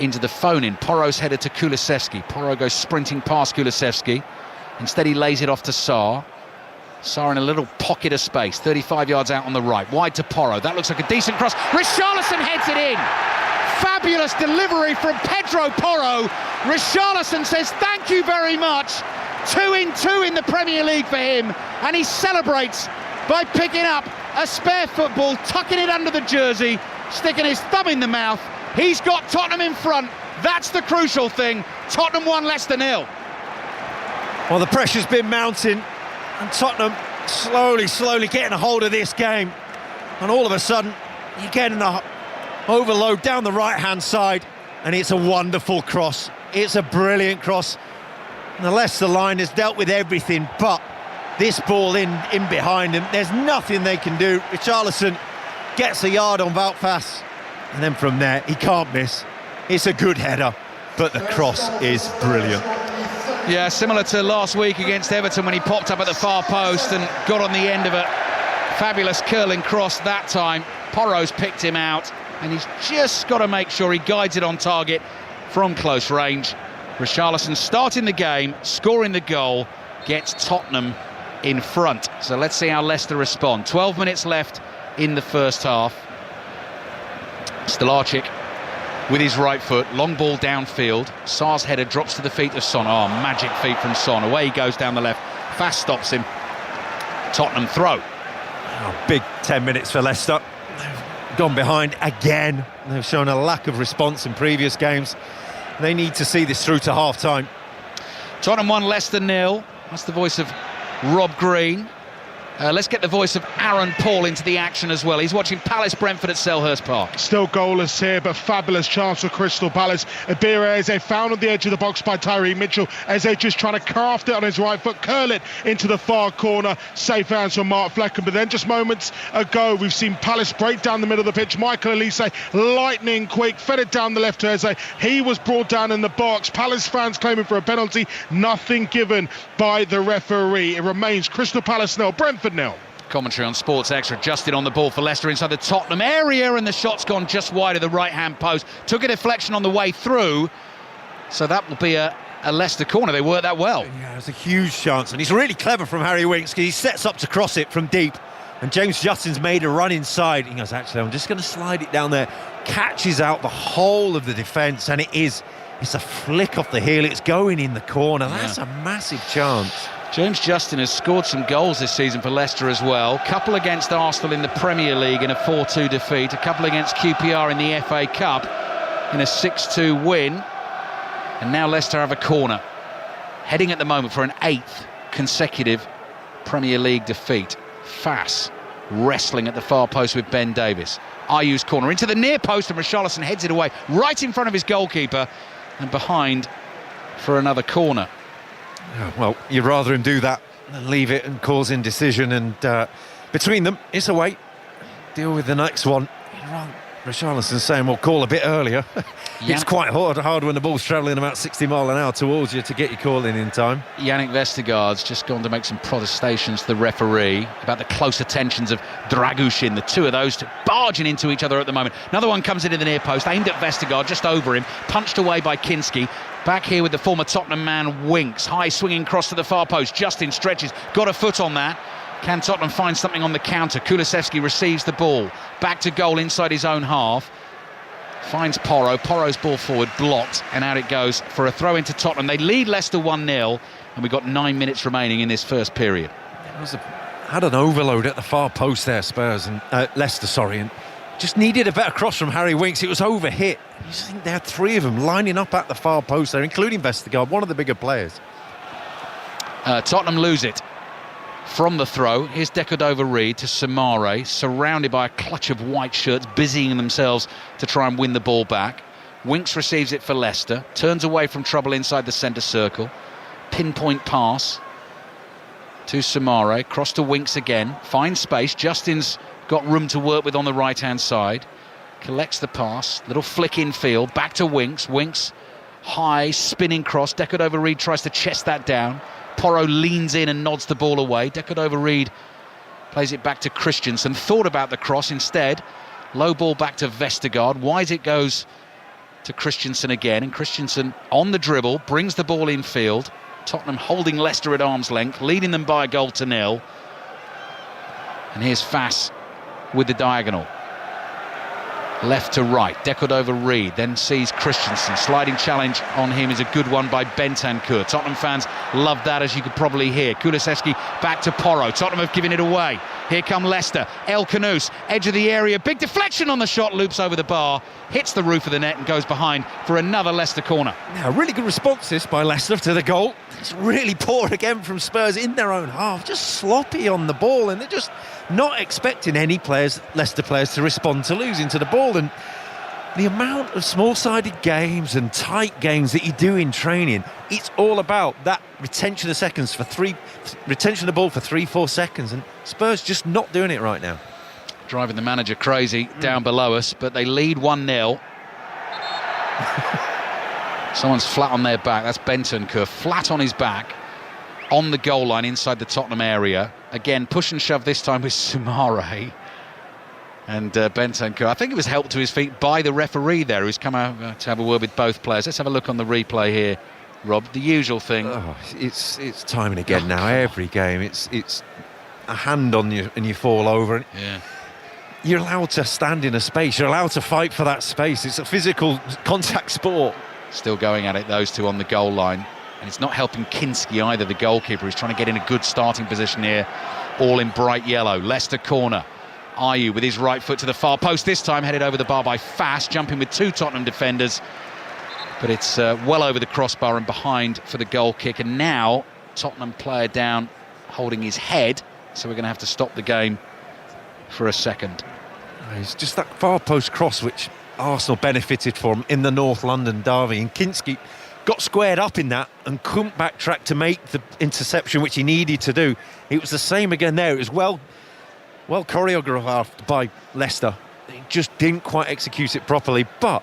[SPEAKER 1] into the phone-in. Porro's headed to Kulusevski. Porro goes sprinting past Kulusevski. Instead he lays it off to Sarr. Sarr in a little pocket of space, 35 yards out on the right, wide to Porro. That looks like a decent cross. Richarlison heads it in. Fabulous delivery from Pedro Porro. Richarlison says thank you very much. 2 in the Premier League for him, and he celebrates by picking up a spare football, tucking it under the jersey, sticking his thumb in the mouth. He's got Tottenham in front. That's the crucial thing. Tottenham 1, Leicester 0.
[SPEAKER 2] Well, the pressure's been mounting, and Tottenham slowly getting a hold of this game, and all of a sudden you're getting an overload down the right hand side, and it's a wonderful cross. It's a brilliant cross, and the Leicester line has dealt with everything but this ball in behind them. There's nothing they can do. Richarlison gets a yard on Wout-Faes, and then from there he can't miss. It's a good header, but the cross is brilliant.
[SPEAKER 1] Yeah, similar to last week against Everton when he popped up at the far post and got on the end of a fabulous curling cross that time. Porro's picked him out, and he's just got to make sure he guides it on target from close range. Richarlison starting the game, scoring the goal, gets Tottenham in front. So let's see how Leicester respond. 12 minutes left in the first half. Stelarczyk with his right foot, long ball downfield. Sarr's header drops to the feet of Son. Oh, magic feet from Son. Away he goes down the left. Fast stops him. Tottenham throw.
[SPEAKER 2] Oh, big 10 minutes for Leicester. They've gone behind again. They've shown a lack of response in previous games. They need to see this through to half-time.
[SPEAKER 1] Tottenham 1, Leicester 0. That's the voice of Rob Green. Let's get the voice of Aaron Paul into the action as well. He's watching Palace Brentford at Selhurst Park.
[SPEAKER 4] Still goalless here, but fabulous chance for Crystal Palace. Abira Eze found on the edge of the box by Tyree Mitchell. Eze just trying to craft it on his right foot, curl it into the far corner. Safe hands from Mark Flecken. But then just moments ago, we've seen Palace break down the middle of the pitch. Michael Elise, lightning quick, fed it down the left to Eze. He was brought down in the box. Palace fans claiming for a penalty. Nothing given by the referee. It remains Crystal Palace 0, Brentford 0.
[SPEAKER 1] Commentary on Sports Extra. Justin on the ball for Leicester inside the Tottenham area, and the shot's gone just wide of the right-hand post. Took a deflection on the way through, so that will be a Leicester corner. They worked that well.
[SPEAKER 2] Yeah, it was a huge chance, and he's really clever from Harry Winks because he sets up to cross it from deep, and James Justin's made a run inside. He goes, actually, I'm just going to slide it down there. Catches out the whole of the defence, and it's a flick off the heel. It's going in the corner. That's a massive chance.
[SPEAKER 1] James Justin has scored some goals this season for Leicester as well. Couple against Arsenal in the Premier League in a 4-2 defeat. A couple against QPR in the FA Cup in a 6-2 win. And now Leicester have a corner. Heading at the moment for an 8th consecutive Premier League defeat. Fass wrestling at the far post with Ben Davis. Ayew's corner into the near post, and Richarlison heads it away right in front of his goalkeeper and behind for another corner.
[SPEAKER 2] Well, you'd rather him do that than leave it and cause indecision, and between them, it's a wait. Deal with the next one. Richarlison saying we'll call a bit earlier. It's quite hard when the ball's travelling about 60 mile an hour towards you to get your call in time.
[SPEAKER 1] Yannick Vestergaard's just gone to make some protestations to the referee about the close attentions of Dragushin. The two of those barging into each other at the moment. Another one comes into the near post, aimed at Vestergaard, just over him, punched away by Kinski. Back here with the former Tottenham man Winks. High swinging cross to the far post. Justin stretches, got a foot on that. Can Tottenham find something on the counter? Kulusevski receives the ball. Back to goal inside his own half. Finds Porro. Porro's ball forward, blocked, and out it goes for a throw into Tottenham. They lead Leicester 1-0, and we've got 9 minutes remaining in this first period.
[SPEAKER 2] Had an overload at the far post there, Spurs, and Leicester, and just needed a better cross from Harry Winks. It was overhit. You just think they had three of them lining up at the far post there, including Vestergaard, one of the bigger players.
[SPEAKER 1] Tottenham lose it. From the throw, here's Decordova-Reid to Samare, surrounded by a clutch of white shirts, busying themselves to try and win the ball back. Winks receives it for Leicester, turns away from trouble inside the centre circle. Pinpoint pass to Samare, cross to Winks again, finds space. Justin's got room to work with on the right-hand side. Collects the pass, little flick infield, back to Winks. Winks, high, spinning cross. Decordova-Reid tries to chest that down. Porro leans in and nods the ball away. Decordova-Reid plays it back to Christensen. Thought about the cross instead. Low ball back to Vestergaard. Wise it goes to Christensen again. And Christensen on the dribble brings the ball in field. Tottenham holding Leicester at arm's length, leading them by a goal to nil. And here's Fass with the diagonal. Left to right, Decordova-Reid then sees Christensen. Sliding challenge on him is a good one by Bentancur. Tottenham fans love that, as you could probably hear. Kulusevski back to Porro. Tottenham have given it away. Here come Leicester. El Khanous, edge of the area. Big deflection on the shot, loops over the bar, hits the roof of the net and goes behind for another Leicester corner.
[SPEAKER 2] Now, really good response this by Leicester to the goal. It's really poor again from Spurs in their own half. Just sloppy on the ball, and they're just not expecting any Leicester players to respond to losing to the ball. And the amount of small-sided games and tight games that you do in training, it's all about that retention of seconds retention of the ball for 3-4 seconds, and Spurs just not doing it right now.
[SPEAKER 1] Driving the manager crazy down below us, but they lead 1-0. Someone's flat on their back. That's Bentancur, flat on his back on the goal line inside the Tottenham area. Again, push and shove this time with Soumaré. And Bentancur, I think it was helped to his feet by the referee there, who's come out to have a word with both players. Let's have a look on the replay here, Rob. The usual thing.
[SPEAKER 2] Oh, it's time and again now. Every game, it's a hand on you and you fall over.
[SPEAKER 1] Yeah.
[SPEAKER 2] You're allowed to stand in a space. You're allowed to fight for that space. It's a physical contact sport.
[SPEAKER 1] Still going at it, those two on the goal line. And it's not helping Kinski either, the goalkeeper. He's trying to get in a good starting position here, all in bright yellow. Leicester corner. Ayew with his right foot to the far post, this time headed over the bar by Fass, jumping with two Tottenham defenders. But it's well over the crossbar and behind for the goal kick. And now, Tottenham player down, holding his head. so we're going to have to stop the game for a second.
[SPEAKER 2] It's just that far post cross which Arsenal benefited from in the North London derby, and Kinski got squared up in that and couldn't backtrack to make the interception which he needed to do. It was the same again there. It was well choreographed by Leicester. They just didn't quite execute it properly, but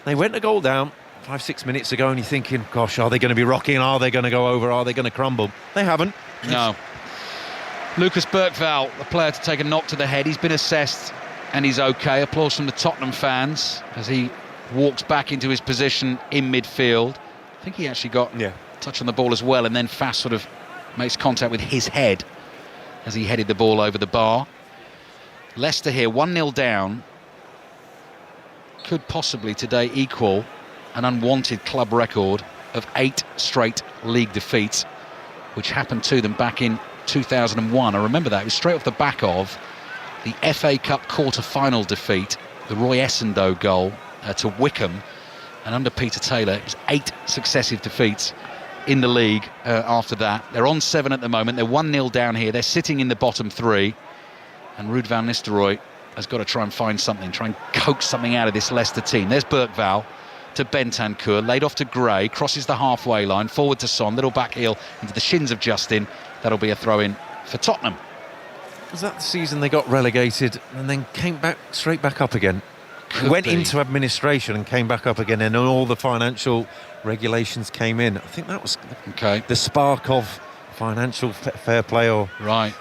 [SPEAKER 2] they went a goal down 5-6 minutes ago, and you're thinking, gosh, are they going to be rocking? Are they going to go over? Are they going to crumble? They haven't.
[SPEAKER 1] No. Lucas Bergvall, the player to take a knock to the head. He's been assessed and he's okay. Applause from the Tottenham fans as he walks back into his position in midfield. I think he actually got a touch on the ball as well, and then Fast sort of makes contact with his head as he headed the ball over the bar. Leicester here 1-0 down, could possibly today equal an unwanted club record of 8 straight league defeats, which happened to them back in 2001. I remember that. It was straight off the back of the FA Cup quarter-final defeat, the Roy Essendon goal to Wickham, and under Peter Taylor it was 8 successive defeats in the league after that. They're on 7 at the moment. They're 1-0 down here. They're sitting in the bottom 3, and Ruud van Nistelrooy has got to try and find something, try and coax something out of this Leicester team. There's Bergvall to Bentancur, laid off to Gray, crosses the halfway line, forward to Son, little back heel into the shins of Justin. That'll be a throw-in for Tottenham.
[SPEAKER 2] Was that the season they got relegated and then came back straight back up again? Went into administration and came back up again, and all the financial regulations came in. I think that was the spark of financial fair play, or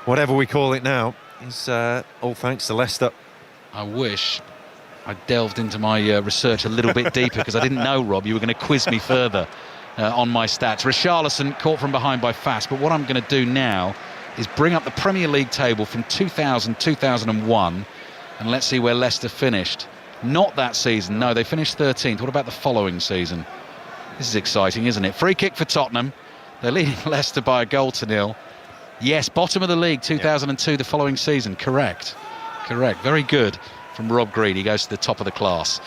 [SPEAKER 2] whatever we call it now, is all thanks to Leicester.
[SPEAKER 1] I wish I delved into my research a little bit deeper, because I didn't know, Rob, you were going to quiz me further on my stats. Richarlison caught from behind by Fast, but what I'm going to do now is bring up the Premier League table from 2000-2001, and let's see where Leicester finished. Not that season, no, they finished 13th. What about the following season? This is exciting, isn't it? Free kick for Tottenham. They're leading Leicester by 1-0. Yes, bottom of the league, 2002, the following season. Correct. Very good from Rob Green. He goes to the top of the class.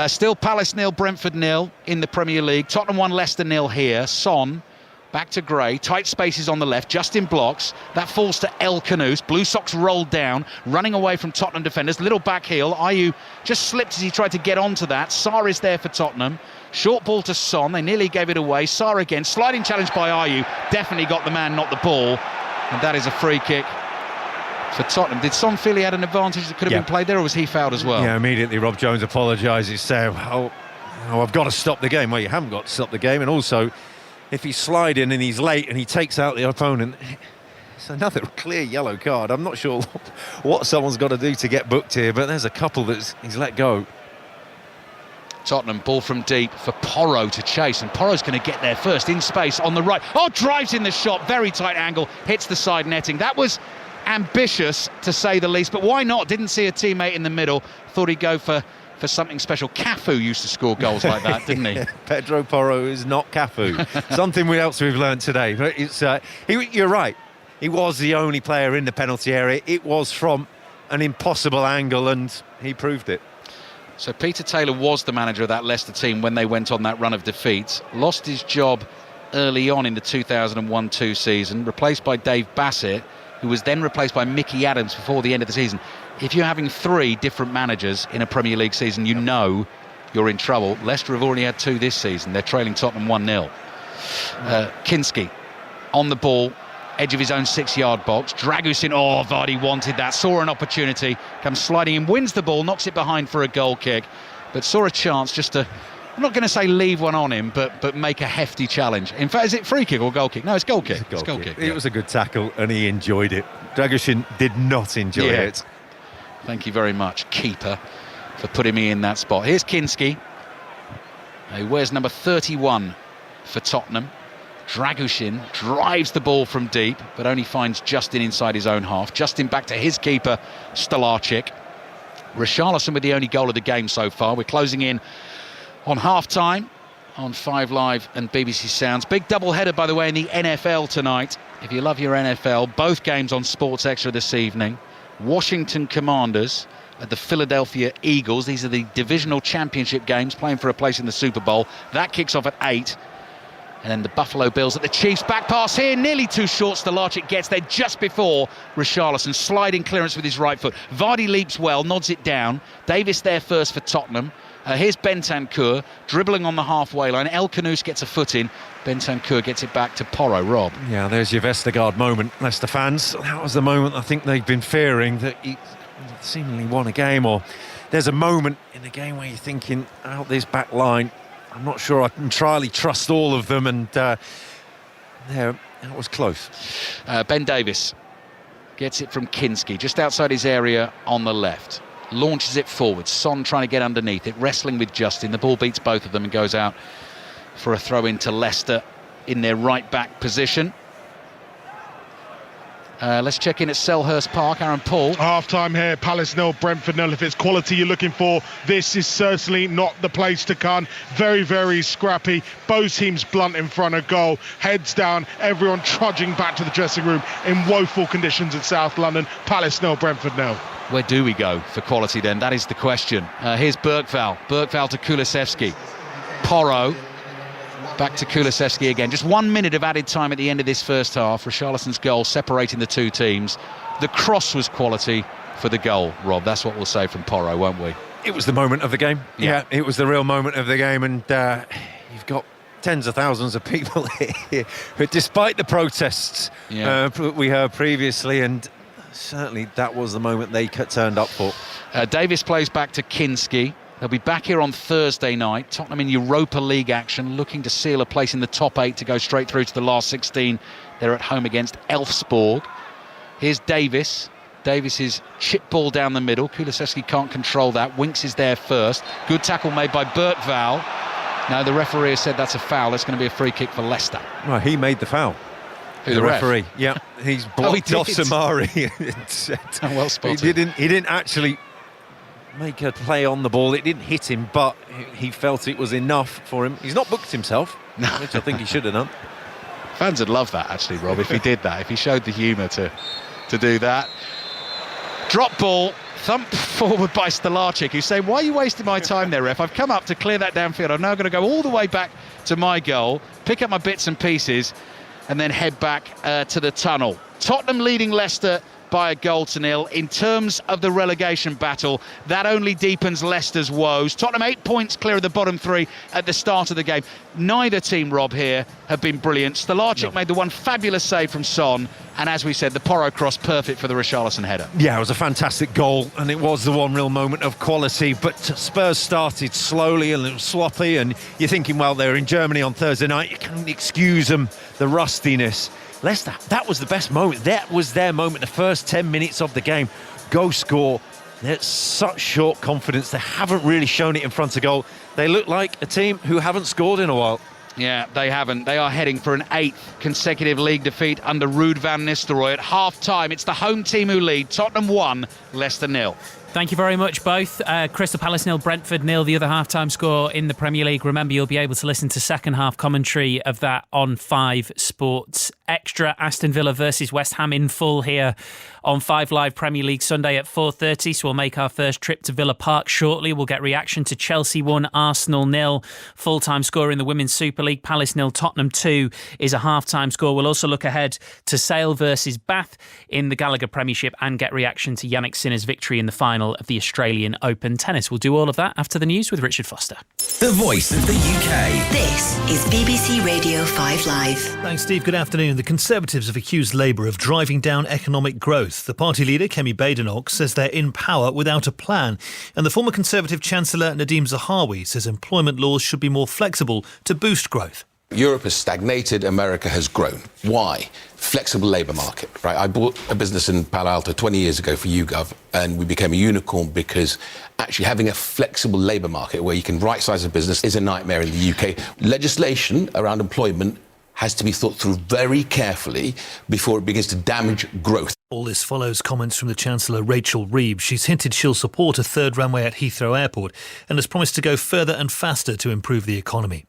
[SPEAKER 1] Still Palace 0, Brentford 0 in the Premier League. Tottenham 1, Leicester 0 here. Son back to Gray, tight spaces on the left, Justin blocks, that falls to El Khanous, Blue Sox rolled down, running away from Tottenham defenders, little back heel, Ayew just slipped as he tried to get onto that. Sarr is there for Tottenham, short ball to Son, they nearly gave it away, Sarr again, sliding challenge by Ayew, definitely got the man, not the ball, and that is a free kick for Tottenham. Did Son feel he had an advantage that could have been played there, or was he fouled as well?
[SPEAKER 2] Yeah, immediately Rob Jones apologises, saying, I've got to stop the game. Well, you haven't got to stop the game, and also if he's sliding and he's late and he takes out the opponent, it's another clear yellow card. I'm not sure what someone's got to do to get booked here, but there's a couple that he's let go.
[SPEAKER 1] Tottenham, ball from deep for Porro to chase, and Porro's going to get there first, in space, on the right. Oh, drives in the shot, very tight angle, hits the side netting. That was ambitious, to say the least, but why not? Didn't see a teammate in the middle, thought he'd go for something special. Cafu used to score goals like that, didn't he?
[SPEAKER 2] Pedro Porro is not Cafu. Something else we've learned today. But it's you're right. He was the only player in the penalty area. It was from an impossible angle, and he proved it.
[SPEAKER 1] So Peter Taylor was the manager of that Leicester team when they went on that run of defeats. Lost his job early on in the 2001-2 season, replaced by Dave Bassett, who was then replaced by Mickey Adams before the end of the season. If you're having 3 different managers in a Premier League season, you know you're in trouble. Leicester have already had 2 this season. They're trailing Tottenham 1-0. Kinski on the ball, edge of his own 6-yard box. Dragusin, Vardy wanted that, saw an opportunity, comes sliding in, wins the ball, knocks it behind for a goal kick, but saw a chance just to, I'm not going to say leave one on him, but make a hefty challenge. In fact, is it free kick or goal kick? No, it's goal kick. It's goal kick.
[SPEAKER 2] It was a good tackle and he enjoyed it. Dragusin did not enjoy it.
[SPEAKER 1] Thank you very much, keeper, for putting me in that spot. Here's Kinski. He wears number 31 for Tottenham. Dragusin drives the ball from deep, but only finds Justin inside his own half. Justin back to his keeper, Stolarczyk. Richarlison with the only goal of the game so far. We're closing in on half-time on 5 Live and BBC Sounds. Big double-header, by the way, in the NFL tonight. If you love your NFL, both games on Sports Extra this evening. Washington Commanders at the Philadelphia Eagles. These are the divisional championship games, playing for a place in the Super Bowl. That kicks off at 8. And then the Buffalo Bills at the Chiefs. Back pass here, nearly too short. Stolarczyk gets there just before Richarlison. Sliding clearance with his right foot. Vardy leaps well, nods it down. Davis there first for Tottenham. Here's Bentancur dribbling on the halfway line. El Khanous gets a foot in. Bentancur gets it back to Porro. Rob.
[SPEAKER 2] Yeah, there's your Vestergaard moment, Leicester fans. That was the moment I think they've been fearing, that he seemingly won a game, or there's a moment in the game where you're thinking, out this back line, I'm not sure I can entirely trust all of them, and that was close.
[SPEAKER 1] Ben Davis gets it from Kinski, just outside his area on the left. Launches it forward. Son trying to get underneath it, wrestling with Justin. The ball beats both of them and goes out for a throw into Leicester in their right back position. Let's check in at Selhurst Park. Aaron Paul.
[SPEAKER 4] Half-time here, Palace 0, Brentford 0. If it's quality you're looking for, this is certainly not the place to come. Very, very scrappy. Both teams blunt in front of goal. Heads down, everyone trudging back to the dressing room in woeful conditions in South London. Palace 0, Brentford 0.
[SPEAKER 1] Where do we go for quality then? That is the question. Here's Bergvall. Bergvall to Kulusevski. Porro. Back to Kulusevski again. Just 1 minute of added time at the end of this first half. Richarlison's goal separating the two teams. The cross was quality for the goal, Rob. That's what we'll say from Porro, won't we?
[SPEAKER 2] It was the moment of the game. Yeah, it was the real moment of the game. And you've got tens of thousands of people here. But despite the protests we heard previously, and certainly that was the moment they turned up for.
[SPEAKER 1] Davis plays back to Kinski. They'll be back here on Thursday night. Tottenham in Europa League action, looking to seal a place in the top 8 to go straight through to the last 16. They're at home against Elfsborg. Here's Davis. Davis's chip ball down the middle. Kulusevski can't control that. Winks is there first. Good tackle made by Bergvall. Now the referee has said that's a foul. It's going to be a free kick for Leicester.
[SPEAKER 2] Well, he made the foul.
[SPEAKER 1] Who, the
[SPEAKER 2] referee? Yeah, he's blocked off Samari.
[SPEAKER 1] Well spotted.
[SPEAKER 2] He didn't actually make a play on the ball. It didn't hit him, but he felt it was enough for him. He's not booked himself, which I think he should have done.
[SPEAKER 1] Fans would love that, actually, Rob, if he did that, if he showed the humour to do that. Drop ball, thumped forward by Stolarczyk, who's saying, why are you wasting my time there, ref? I've come up to clear that downfield. I'm now going to go all the way back to my goal, pick up my bits and pieces, and then head back to the tunnel. Tottenham leading Leicester by 1-0. In terms of the relegation battle, that only deepens Leicester's woes. Tottenham 8 points clear of the bottom 3 at the start of the game. Neither team, Rob, here have been brilliant. Stolarczyk made the one fabulous save from Son, and as we said, the Porro cross perfect for the Richarlison header.
[SPEAKER 2] Yeah, it was a fantastic goal, and it was the one real moment of quality, but Spurs started slowly and a little sloppy, and you're thinking, well, they're in Germany on Thursday night, you can't excuse them, the rustiness. Leicester, that was the best moment. That was their moment, the first 10 minutes of the game. Go score. They're such short confidence. They haven't really shown it in front of goal. They look like a team who haven't scored in a while.
[SPEAKER 1] Yeah, they haven't. They are heading for an 8th consecutive league defeat under Ruud van Nistelrooy. At half-time, it's the home team who lead. Tottenham 1, Leicester 0.
[SPEAKER 6] Thank you very much, both. Crystal Palace 0, Brentford 0, the other half-time score in the Premier League. Remember, you'll be able to listen to second-half commentary of that on 5 Sports Extra. Aston Villa versus West Ham in full here on 5 Live Premier League Sunday at 4:30. So we'll make our first trip to Villa Park shortly. We'll get reaction to Chelsea 1, Arsenal 0. Full-time score in the Women's Super League. Palace 0, Tottenham 2 is a half-time score. We'll also look ahead to Sale versus Bath in the Gallagher Premiership and get reaction to Yannick Sinner's victory in the final of the Australian Open Tennis. We'll do all of that after the news with Richard Foster.
[SPEAKER 7] The voice of the UK.
[SPEAKER 8] This is BBC Radio 5 Live.
[SPEAKER 9] Thanks, Steve. Good afternoon. The Conservatives have accused Labour of driving down economic growth. The party leader, Kemi Badenoch, says they're in power without a plan. And the former Conservative Chancellor, Nadhim Zahawi, says employment laws should be more flexible to boost growth.
[SPEAKER 10] Europe has stagnated, America has grown. Why? Flexible labour market, right? I bought a business in Palo Alto 20 years ago for YouGov, and we became a unicorn because actually having a flexible labour market where you can right-size a business is a nightmare in the UK. Legislation around employment has to be thought through very carefully before it begins to damage growth.
[SPEAKER 9] All this follows comments from the Chancellor, Rachel Reeves. She's hinted she'll support a third runway at Heathrow Airport and has promised to go further and faster to improve the economy.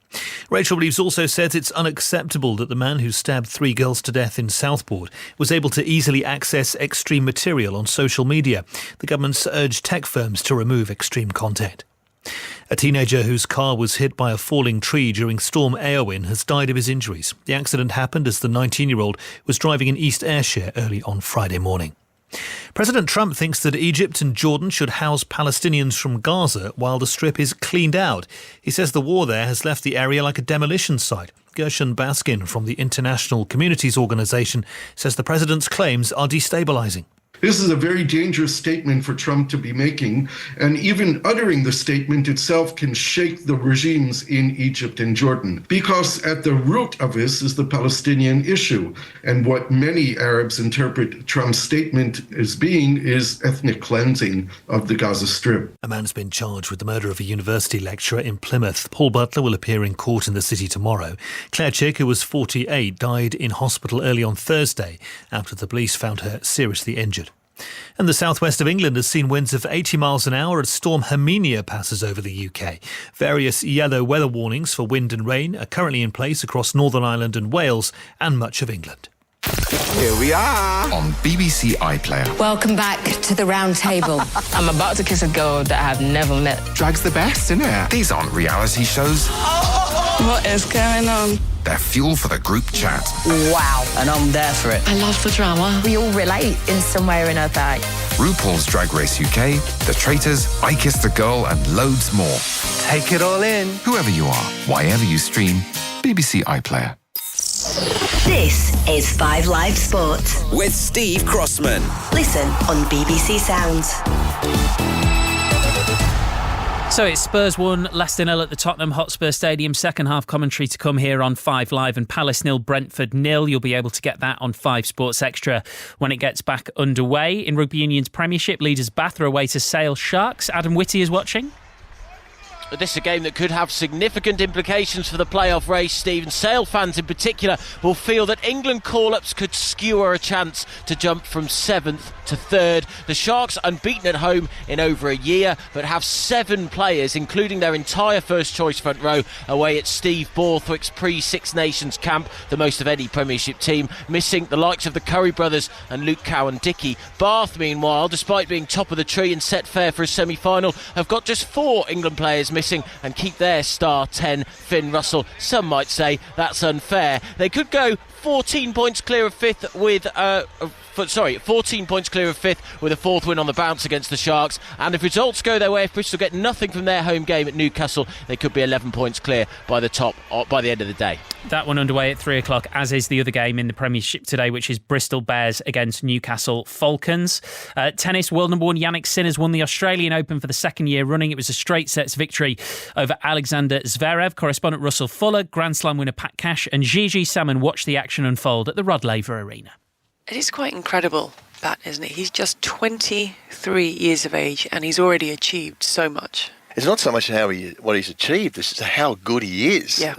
[SPEAKER 9] Rachel Reeves also says it's unacceptable that the man who stabbed 3 girls to death in Southport was able to easily access extreme material on social media. The government's urged tech firms to remove extreme content. A teenager whose car was hit by a falling tree during Storm Eowyn has died of his injuries. The accident happened as the 19-year-old was driving in East Ayrshire early on Friday morning. President Trump thinks that Egypt and Jordan should house Palestinians from Gaza while the Strip is cleaned out. He says the war there has left the area like a demolition site. Gershon Baskin from the International Communities Organization says the president's claims are destabilizing.
[SPEAKER 11] This is a very dangerous statement for Trump to be making, and even uttering the statement itself can shake the regimes in Egypt and Jordan, because at the root of this is the Palestinian issue, and what many Arabs interpret Trump's statement as being is ethnic cleansing of the Gaza Strip.
[SPEAKER 9] A man's been charged with the murder of a university lecturer in Plymouth. Paul Butler will appear in court in the city tomorrow. Claire Chick, who was 48, died in hospital early on Thursday after the police found her seriously injured. And the southwest of England has seen winds of 80 miles an hour as Storm Hermine passes over the UK. Various yellow weather warnings for wind and rain are currently in place across Northern Ireland and Wales and much of England.
[SPEAKER 7] Here we are on BBC iPlayer.
[SPEAKER 12] Welcome back to the round table. I'm about to kiss a girl that I have never met.
[SPEAKER 7] Drag's the best, isn't it? These aren't reality shows.
[SPEAKER 12] What is going on?
[SPEAKER 7] They're fuel for the group chat.
[SPEAKER 12] Wow, and I'm there for it. I love the drama. We all relate in some way or another.
[SPEAKER 7] RuPaul's Drag Race UK, The Traitors, I Kissed a Girl, and loads more.
[SPEAKER 13] Take it all in.
[SPEAKER 7] Whoever you are, wherever you stream, BBC iPlayer.
[SPEAKER 8] This is 5 Live Sport
[SPEAKER 14] with Steve Crossman.
[SPEAKER 8] Listen on BBC Sounds.
[SPEAKER 6] So it's Spurs 1, Leicester 0 at the Tottenham Hotspur Stadium. Second half commentary to come here on 5 Live, and Palace 0, Brentford 0. You'll be able to get that on 5 Sports Extra when it gets back underway. In Rugby Union's Premiership, leaders Bath are away to Sale Sharks. Adam Whitty is watching.
[SPEAKER 15] This is a game that could have significant implications for the playoff race, Steve, and Sale fans in particular will feel that England call-ups could skewer a chance to jump from 7th to 3rd. The Sharks unbeaten at home in over a year, but have 7 players, including their entire first-choice front row, away at Steve Borthwick's pre-Six Nations camp, the most of any Premiership team, missing the likes of the Curry brothers and Luke Cowan-Dickie. Bath, meanwhile, despite being top of the tree and set fair for a semi-final, have got just 4 England players missing and keep their star 10, Finn Russell. Some might say that's unfair. They could go 14 points clear of 5th with 14 points clear of 5th with a 4th win on the bounce against the Sharks, and if results go their way, if Bristol get nothing from their home game at Newcastle, they could be 11 points clear by the end of the day.
[SPEAKER 6] That one underway at 3 o'clock, as is the other game in the Premiership today, which is Bristol Bears against Newcastle Falcons. Tennis, world number 1 Yannick Sinner's won the Australian Open for the second year running. It was a straight sets victory over Alexander Zverev. Correspondent Russell Fuller, Grand Slam winner Pat Cash and Gigi Salmon watched the action unfold at the Rod Laver Arena.
[SPEAKER 16] It is quite incredible, Pat, isn't it? He's just 23 years of age and he's already achieved so much.
[SPEAKER 17] It's not so much what he's achieved; it's how good he is.
[SPEAKER 16] Yeah.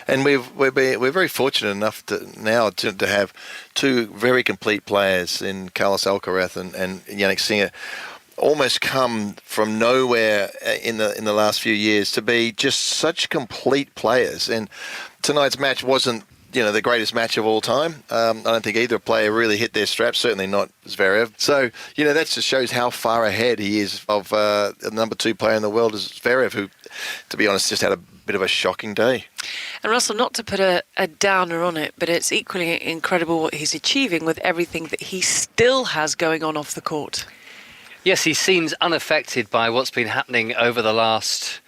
[SPEAKER 17] And we're very fortunate enough to have 2 very complete players in Carlos Alcaraz and Yannick Sinner, almost come from nowhere in the last few years to be just such complete players. And tonight's match wasn't the greatest match of all time. I don't think either player really hit their straps, certainly not Zverev. So, that just shows how far ahead he is of the number 2 player in the world is Zverev, who, to be honest, just had a bit of a shocking day.
[SPEAKER 16] And Russell, not to put a downer on it, but it's equally incredible what he's achieving with everything that he still has going on off the court.
[SPEAKER 18] Yes, he seems unaffected by what's been happening over the last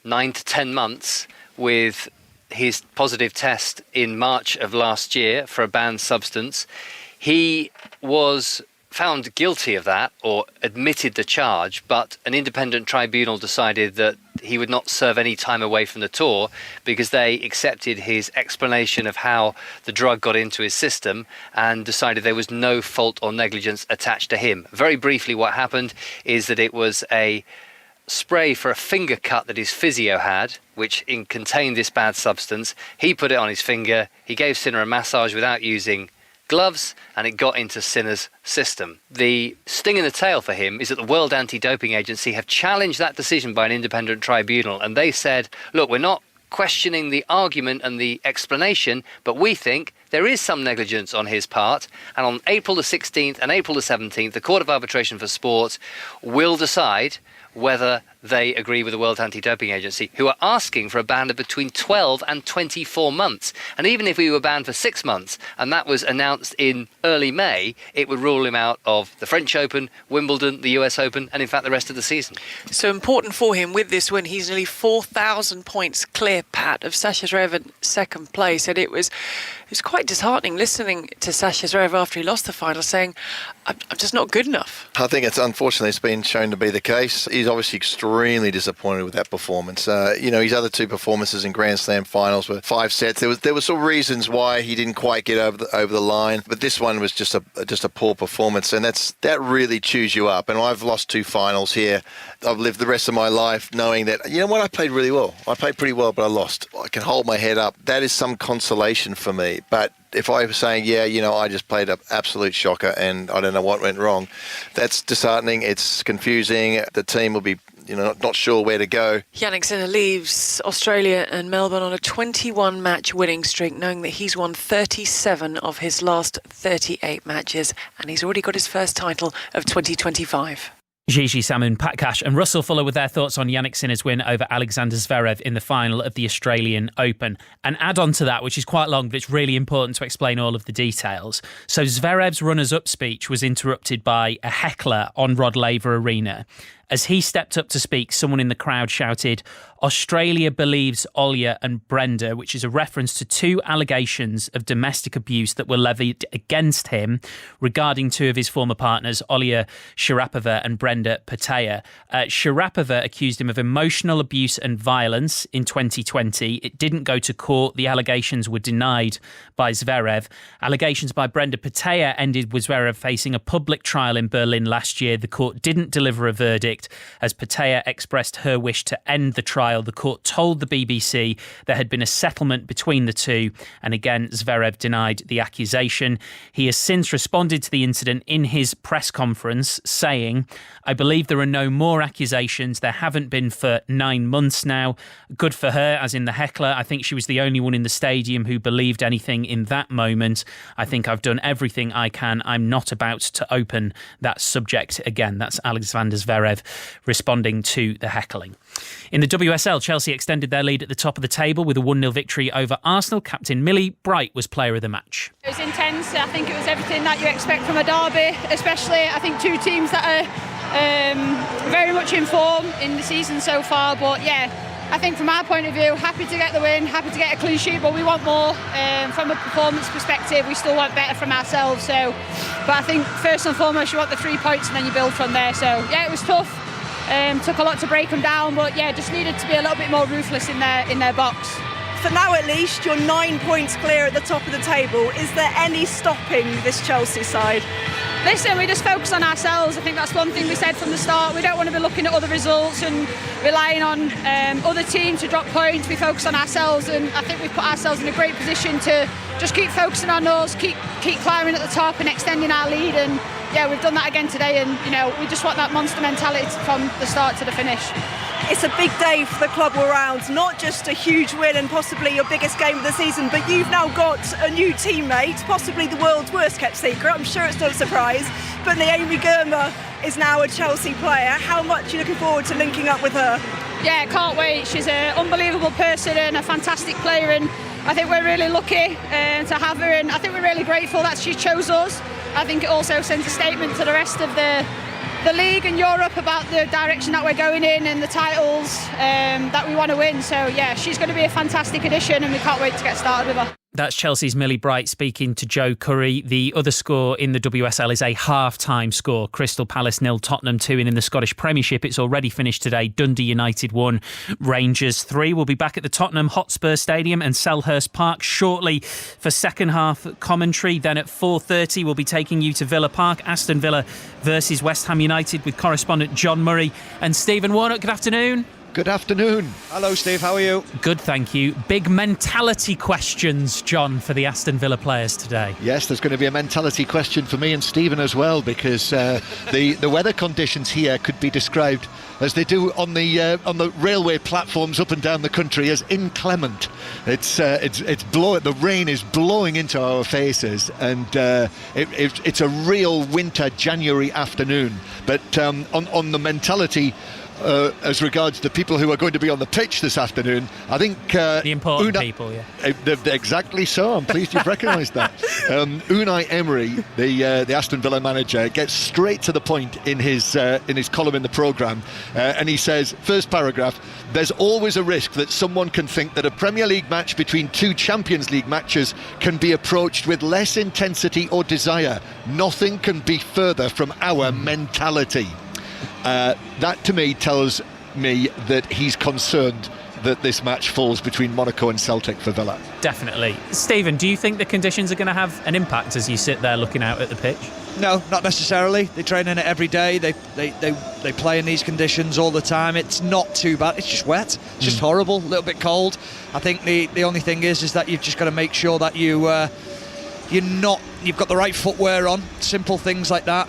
[SPEAKER 18] 9 to 10 months with his positive test in March of last year for a banned substance. He was found guilty of that, or admitted the charge, but an independent tribunal decided that he would not serve any time away from the tour because they accepted his explanation of how the drug got into his system and decided there was no fault or negligence attached to him. Very briefly, what happened is that it was a spray for a finger cut that his physio had, which contained this bad substance. He put it on his finger. He gave Sinner a massage without using gloves, and it got into Sinner's system. The sting in the tail for him is that the World Anti-Doping Agency have challenged that decision by an independent tribunal, and they said, look, we're not questioning the argument and the explanation, but we think there is some negligence on his part, and on April the 16th and April the 17th, the Court of Arbitration for Sport will decide whether they agree with the World Anti-Doping Agency, who are asking for a ban of between 12 and 24 months. And even if we were banned for 6 months, and that was announced in early May, it would rule him out of the French Open, Wimbledon, the US Open, and in fact the rest of the season.
[SPEAKER 16] So important for him with this win. He's nearly 4,000 points clear, Pat, of Sasha Zverev in second place. And it was quite disheartening listening to Sasha Zverev after he lost the final, saying, I'm just not good enough.
[SPEAKER 17] I think it's been shown to be the case. He's obviously extremely disappointed with that performance. His other two performances in Grand Slam finals were 5 sets. There were some reasons why he didn't quite get over the line, but this one was just a poor performance, and that really chews you up. And I've lost 2 finals here. I've lived the rest of my life knowing that, I played really well. I played pretty well, but I lost. I can hold my head up. That is some consolation for me. But if I was saying, I just played an absolute shocker and I don't know what went wrong, that's disheartening. It's confusing. The team will be not sure where to go.
[SPEAKER 16] Jannik Sinner leaves Australia and Melbourne on a 21-match winning streak, knowing that he's won 37 of his last 38 matches, and he's already got his first title of 2025.
[SPEAKER 6] Gigi Salmon, Pat Cash and Russell Fuller with their thoughts on Jannik Sinner's win over Alexander Zverev in the final of the Australian Open. And add on to that, which is quite long, but it's really important to explain all of the details. So Zverev's runners-up speech was interrupted by a heckler on Rod Laver Arena. As he stepped up to speak, someone in the crowd shouted, "Australia believes Olya and Brenda," which is a reference to 2 allegations of domestic abuse that were levied against him regarding 2 of his former partners, Olya Sharapova and Brenda Petea. Sharapova accused him of emotional abuse and violence in 2020. It didn't go to court. The allegations were denied by Zverev. Allegations by Brenda Petea ended with Zverev facing a public trial in Berlin last year. The court didn't deliver a verdict. As Petea expressed her wish to end the trial, the court told the BBC there had been a settlement between the two, and again Zverev denied the accusation. He has since responded to the incident in his press conference, saying, "I believe there are no more accusations. There haven't been for 9 months now." Good for her, as in the heckler. I think she was the only one in the stadium who believed anything in that moment. I think I've done everything I can. I'm not about to open that subject again. That's Alexander Zverev responding to the heckling. In the WSL, Chelsea extended their lead at the top of the table with a 1-0 victory over Arsenal. Captain Millie Bright was player of the match.
[SPEAKER 13] It was intense. I think it was everything that you expect from a derby, especially I think 2 teams that are very much in form in the season so far. But I think from our point of view, happy to get the win, happy to get a clean sheet, but we want more from a performance perspective. We still want better from ourselves. But I think first and foremost, you want the 3 points and then you build from there. So it was tough. Took a lot to break them down, but just needed to be a little bit more ruthless in their box.
[SPEAKER 14] For now at least, you're 9 points clear at the top of the table. Is there any stopping this Chelsea side?
[SPEAKER 13] Listen, we just focus on ourselves. I think that's one thing we said from the start. We don't want to be looking at other results and relying on other teams to drop points. We focus on ourselves, and I think we've put ourselves in a great position to just keep focusing on us, keep climbing at the top and extending our lead. And we've done that again today, and we just want that monster mentality from the start to the finish.
[SPEAKER 14] It's a big day for the club all round, not just a huge win and possibly your biggest game of the season, but you've now got a new teammate, possibly the world's worst kept secret. I'm sure it's not a surprise, but Naomi Girma is now a Chelsea player. How much are you looking forward to linking up with her?
[SPEAKER 13] Yeah, can't wait. She's an unbelievable person and a fantastic player, and I think we're really lucky to have her, and I think we're really grateful that she chose us. I think it also sends a statement to the rest of the league and Europe about the direction that we're going in and the titles that we want to win. So she's going to be a fantastic addition, and we can't wait to get started with her.
[SPEAKER 6] That's Chelsea's Millie Bright speaking to Joe Curry. The other score in the WSL is a half-time score. Crystal Palace 0, Tottenham 2. And in the Scottish Premiership, it's already finished today. Dundee United 1, Rangers 3. We'll be back at the Tottenham Hotspur Stadium and Selhurst Park shortly for second half commentary. Then at 4:30, we'll be taking you to Villa Park. Aston Villa versus West Ham United with correspondent John Murray and Stephen Warnock. Good afternoon.
[SPEAKER 19] Good afternoon. Hello, Steve. How are you?
[SPEAKER 6] Good, thank you. Big mentality questions, John, for the Aston Villa players today.
[SPEAKER 19] Yes, there's going to be a mentality question for me and Stephen as well, because the weather conditions here could be described as they do on the railway platforms up and down the country as inclement. It's blowing. The rain is blowing into our faces, and it's a real winter January afternoon. But on the mentality as regards the people who are going to be on the pitch this afternoon, I think
[SPEAKER 6] the important people, yeah.
[SPEAKER 19] Exactly so. I'm pleased you've recognised that. Unai Emery, the Aston Villa manager, gets straight to the point in his column in the programme, and he says, first paragraph, there's always a risk that someone can think that a Premier League match between two Champions League matches can be approached with less intensity or desire. Nothing can be further from our mentality. That to me tells me that he's concerned that this match falls between Monaco and Celtic for Villa.
[SPEAKER 6] Definitely. Stephen, do you think the conditions are going to have an impact as you sit there looking out at the pitch?
[SPEAKER 1] No, not necessarily. They train in it every day. They play in these conditions all the time. It's not too bad. It's just wet. It's just horrible. A little bit cold. I think the only thing is that you've just got to make sure that you've got the right footwear on. Simple things like that.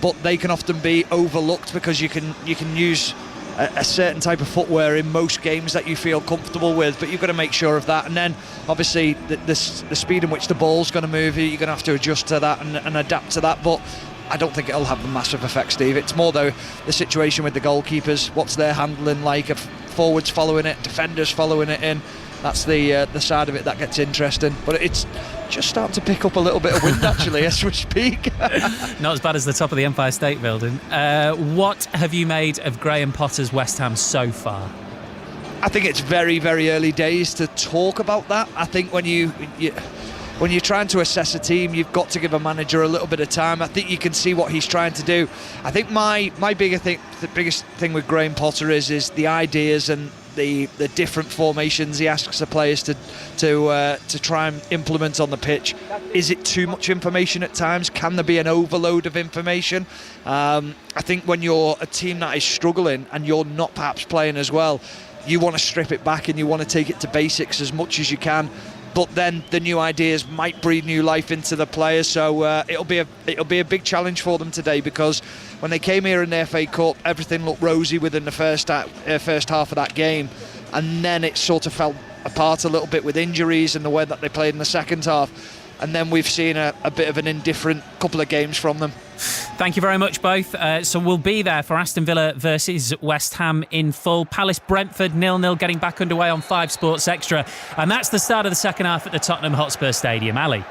[SPEAKER 1] But they can often be overlooked because you can use a certain type of footwear in most games that you feel comfortable with, but you've got to make sure of that. And then obviously the speed in which the ball's going to move, you're going to have to adjust to that and adapt to that. But I don't think it'll have a massive effect, Steve. It's more though the situation with the goalkeepers, what's their handling like, if forwards following it, defenders following it in. That's the side of it that gets interesting. But it's just starting to pick up a little bit of wind actually as we speak.
[SPEAKER 6] Not as bad as the top of the Empire State Building. What have you made of Graham Potter's West Ham so far?
[SPEAKER 1] I think it's very, very early days to talk about that. I think when you're trying to assess a team, you've got to give a manager a little bit of time. I think you can see what he's trying to do. I think my biggest thing with Graham Potter is the ideas and the different formations he asks the players to try and implement on the pitch. Is it too much information at times? Can there be an overload of information? I think when you're a team that is struggling and you're not perhaps playing as well, you want to strip it back and you want to take it to basics as much as you can. But then the new ideas might breathe new life into the players, so it'll be a big challenge for them today, because when they came here in the FA Cup, everything looked rosy within the first half of that game, and then it sort of fell apart a little bit with injuries and the way that they played in the second half. And then we've seen a bit of an indifferent couple of games from them.
[SPEAKER 6] Thank you very much, both. So we'll be there for Aston Villa versus West Ham in full. Palace Brentford 0-0, getting back underway on 5 Sports Extra. And that's the start of the second half at the Tottenham Hotspur Stadium. Ali.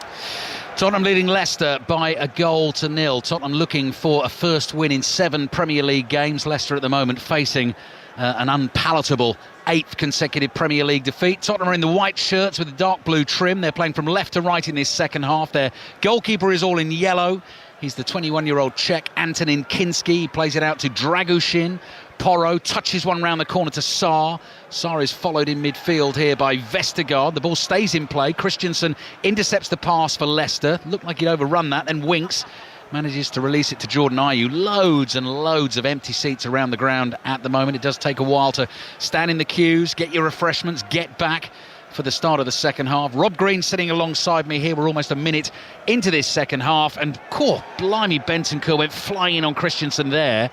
[SPEAKER 1] Tottenham leading Leicester by 1-0. Tottenham looking for a first win in 7 Premier League games. Leicester at the moment facing an unpalatable 8th consecutive Premier League defeat. Tottenham are in the white shirts with the dark blue trim. They're playing from left to right in this second half. Their goalkeeper is all in yellow. He's the 21-year-old Czech Antonin Kinski. He plays it out to Dragushin. Porro touches one round the corner to Sarr. Sarr is followed in midfield here by Vestergaard. The ball stays in play. Christensen intercepts the pass for Leicester. Looked like he'd overrun that, then Winks manages to release it to Jordan Ayew. Loads and loads of empty seats around the ground at the moment. It does take a while to stand in the queues, get your refreshments, get back for the start of the second half. Rob Green sitting alongside me here. We're almost a minute into this second half, and blimey, Bentancur went flying in on Christensen there.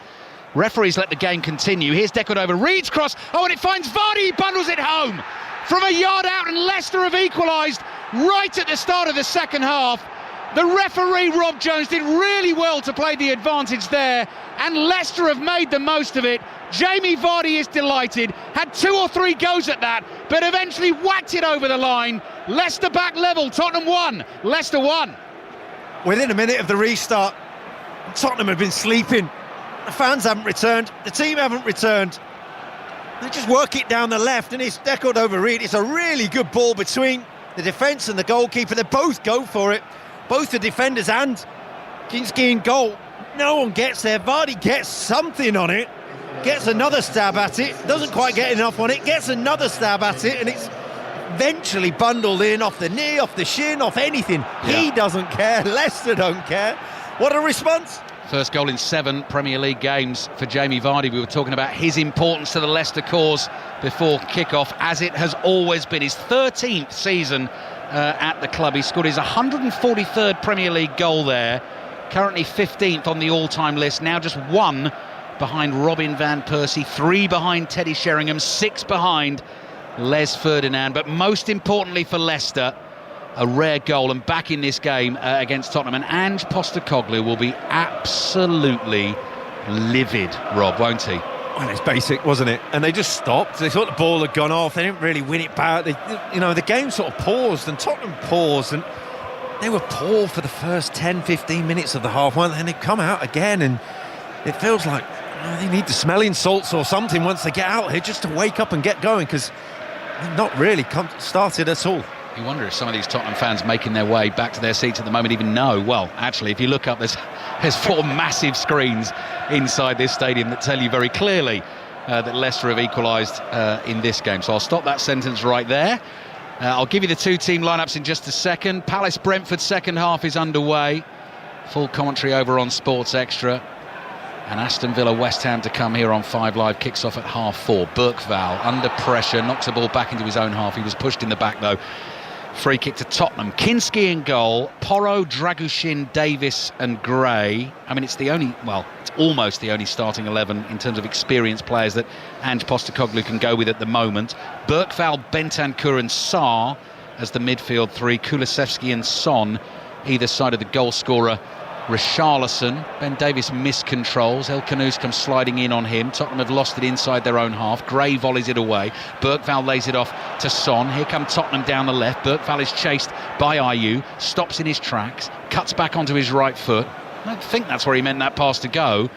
[SPEAKER 1] Referees let the game continue. Here's Declan over Reed's cross. Oh, and it finds Vardy. He bundles it home from a yard out, and Leicester have equalised right at the start of the second half. The referee, Rob Jones, did really well to play the advantage there, and Leicester have made the most of it. Jamie Vardy is delighted, had 2 or 3 goes at that, but eventually whacked it over the line. Leicester back level, Tottenham 1, Leicester 1.
[SPEAKER 2] Within a minute of the restart, Tottenham have been sleeping. The fans haven't returned, the team haven't returned. They just work it down the left, and it's deckled over Reed. It's a really good ball between the defence and the goalkeeper. They both go for it. Both the defenders and Kinski in goal. No one gets there. Vardy gets something on it, gets another stab at it, doesn't quite get enough on it, gets another stab at it, and it's eventually bundled in off the knee, off the shin, off anything. Yeah. He doesn't care. Leicester don't care. What a response.
[SPEAKER 1] First goal in 7 Premier League games for Jamie Vardy. We were talking about his importance to the Leicester cause before kick-off, as it has always been. His 13th season at the club. He scored his 143rd Premier League goal there. Currently 15th on the all-time list. Now just 1 behind Robin van Persie, 3 behind Teddy Sheringham, 6 behind Les Ferdinand. But most importantly for Leicester, a rare goal, and back in this game against Tottenham. And Ange Postecoglou will be absolutely livid, Rob, won't he?
[SPEAKER 2] Well, it's basic, wasn't it? And they just stopped. They thought the ball had gone off. They didn't really win it back. The game sort of paused, and Tottenham paused, and they were poor for the first 10-15 minutes of the half, weren't they? And they've come out again, and it feels like they need the smelling salts or something once they get out here just to wake up and get going, because they've not really started at all.
[SPEAKER 1] You wonder if some of these Tottenham fans making their way back to their seats at the moment even know. Well, actually, if you look up, there's 4 massive screens inside this stadium that tell you very clearly that Leicester have equalised in this game. So I'll stop that sentence right there. I'll give you the 2 team lineups in just a second. Palace-Brentford second half is underway. Full commentary over on Sports Extra. And Aston Villa West Ham to come here on 5 Live. Kicks off at 4:30. Bergvall under pressure, knocks the ball back into his own half. He was pushed in the back though. Free kick to Tottenham. Kinski in goal. Porro, Dragushin, Davis and Gray. I mean, it's almost the only starting 11 in terms of experienced players that Ange Postecoglou can go with at the moment. Bergvall, Bentancur and Sarr as the midfield 3. Kulusevski and Son either side of the goal scorer Richarlison. Ben Davis miscontrols. El Khanous comes sliding in on him. Tottenham have lost it inside their own half. Gray volleys it away. Bergvall lays it off to Son. Here come Tottenham down the left. Bergvall is chased by Ayew. Stops in his tracks. Cuts back onto his right foot. I don't think that's where he meant that pass to go.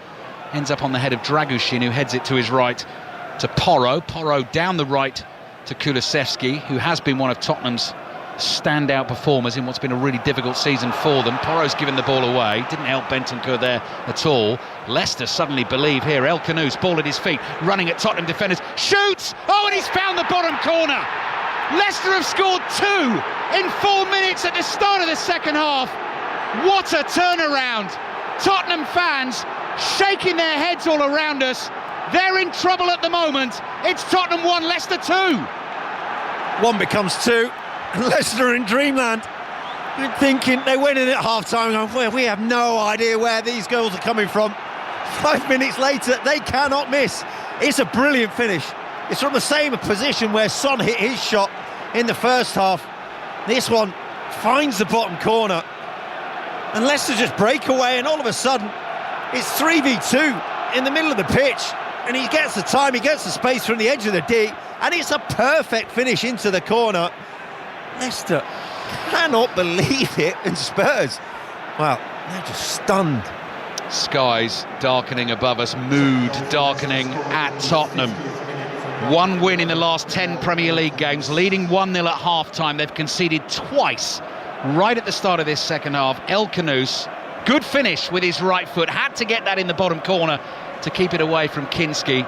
[SPEAKER 1] Ends up on the head of Dragushin, who heads it to his right to Porro. Porro down the right to Kulusevski, who has been one of Tottenham's standout performers in what's been a really difficult season for them. Porro's given the ball away. Didn't help Bentancur there at all. Leicester suddenly believe here. El Khanous, ball at his feet, running at Tottenham defenders. Shoots! Oh, and he's found the bottom corner. Leicester have scored 2 in 4 minutes at the start of the second half. What a turnaround. Tottenham fans shaking their heads all around us. They're in trouble at the moment. It's Tottenham 1, Leicester 2.
[SPEAKER 2] 1 becomes 2. Leicester in dreamland. You're thinking they went in at half-time going, well, we have no idea where these goals are coming from. 5 minutes later, they cannot miss. It's a brilliant finish. It's from the same position where Son hit his shot in the first half. This one finds the bottom corner. And Leicester just break away, and all of a sudden, it's 3v2 in the middle of the pitch. And he gets the time, he gets the space from the edge of the D, and it's a perfect finish into the corner. Leicester cannot believe it, and Spurs, well, they're just stunned.
[SPEAKER 1] Skies darkening above us, mood darkening at Tottenham. 1 win in the last 10 Premier League games, leading 1-0 at half-time. They've conceded twice right at the start of this second half. El Khanous, good finish with his right foot, had to get that in the bottom corner to keep it away from Kinski.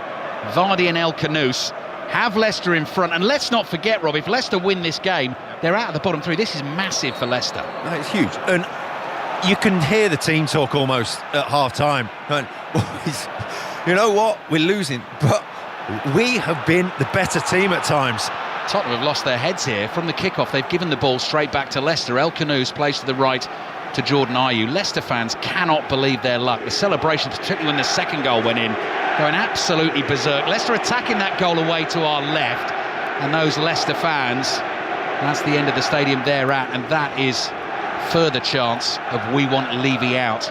[SPEAKER 1] Vardy and El Khanous have Leicester in front, and let's not forget, Rob, if Leicester win this game, they're out of the bottom 3. This is massive for Leicester.
[SPEAKER 2] No, it's huge, and you can hear the team talk almost at half-time. You know what, we're losing, but we have been the better team at times.
[SPEAKER 1] Tottenham have lost their heads here. From the kickoff, they've given the ball straight back to Leicester. El Khanous plays to the right to Jordan Ayew. Leicester fans cannot believe their luck. The celebrations, particularly when the second goal went in, going absolutely berserk. Leicester attacking that goal away to our left, and those Leicester fans, that's the end of the stadium they're at, and that is further chance of we want Levy out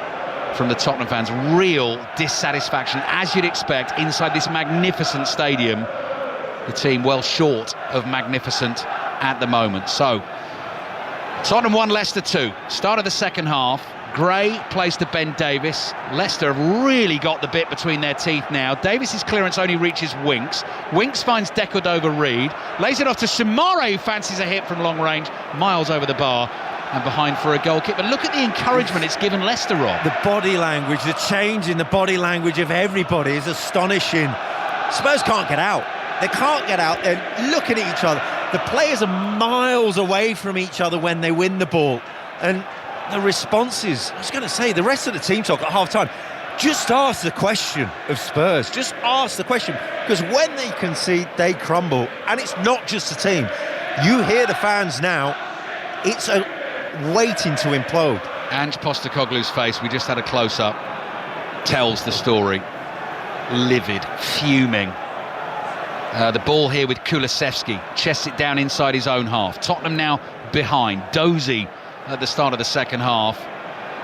[SPEAKER 1] from the Tottenham fans. Real dissatisfaction, as you'd expect, inside this magnificent stadium. The team well short of magnificent at the moment. So Tottenham 1, Leicester 2. Start of the second half. Gray plays to Ben Davis. Leicester have really got the bit between their teeth now. Davis's clearance only reaches Winks. Winks finds Decordova-Reid. Lays it off to Soumare, who fancies a hit from long range. Miles over the bar and behind for a goal kick. But look at the encouragement it's given Leicester, Rob.
[SPEAKER 2] The body language, the change in the body language of everybody is astonishing. Spurs can't get out. They can't get out. They're looking at each other. The players are miles away from each other when they win the ball. And the responses, I was going to say, the rest of the team talk at half-time, just ask the question of Spurs. Just ask the question. Because when they concede, they crumble. And it's not just the team. You hear the fans now. It's waiting to implode.
[SPEAKER 1] Ange Postecoglou's face, we just had a close-up, tells the story. Livid, fuming. The ball here with Kulusevski, chests it down inside his own half. Tottenham now behind, dozy at the start of the second half,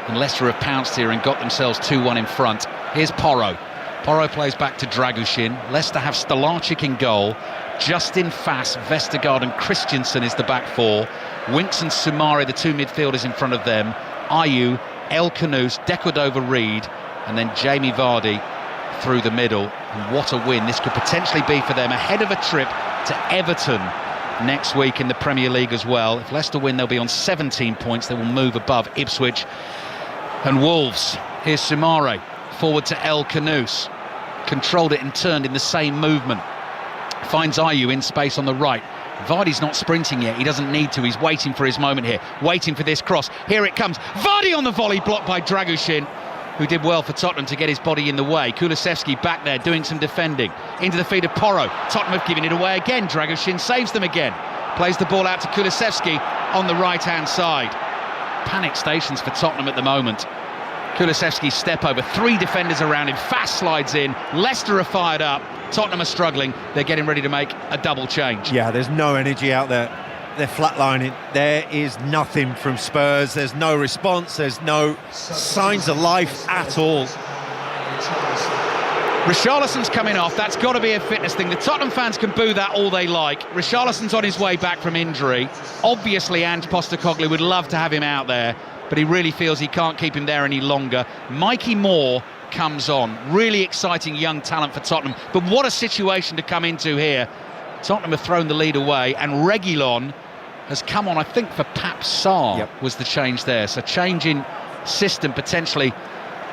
[SPEAKER 1] and Leicester have pounced here and got themselves 2-1 in front. Here's Porro, Porro plays back to Dragushin. Leicester have Stolarczyk in goal. Justin, Fass, Vestergaard and Christensen is the back four. Winks and Soumare, the two midfielders in front of them. Ayew, El Khanous, Decordova-Reid, and then Jamie Vardy through the middle. And what a win this could potentially be for them, ahead of a trip to Everton next week in the Premier League as well. If Leicester win, they'll be on 17 points. They will move above Ipswich and Wolves. Here's Soumare, forward to El Khanous. Controlled it and turned in the same movement. Finds Ayew in space on the right. Vardy's not sprinting yet, he doesn't need to, he's waiting for his moment here, waiting for this cross. Here it comes, Vardy on the volley, blocked by Dragushin, who did well for Tottenham to get his body in the way. Kulusevski back there doing some defending, into the feet of Porro. Tottenham have given it away again, Dragushin saves them again, plays the ball out to Kulusevski on the right hand side. Panic stations for Tottenham at the moment. Kulusevski's step over, three defenders around him, Fast slides in, Leicester are fired up, Tottenham are struggling, they're getting ready to make a double change.
[SPEAKER 2] Yeah, there's no energy out there, they're flatlining, there is nothing from Spurs, there's no response, there's no signs of life at all.
[SPEAKER 1] Richarlison's coming off, that's got to be a fitness thing. The Tottenham fans can boo that all they like. Richarlison's on his way back from injury. Obviously Ange Postecoglou would love to have him out there, but he really feels he can't keep him there any longer. Mikey Moore comes on, really exciting young talent for Tottenham, but what a situation to come into here. Tottenham have thrown the lead away and Reguilon has come on, I think for Pap Sarr was the change there, so change in system potentially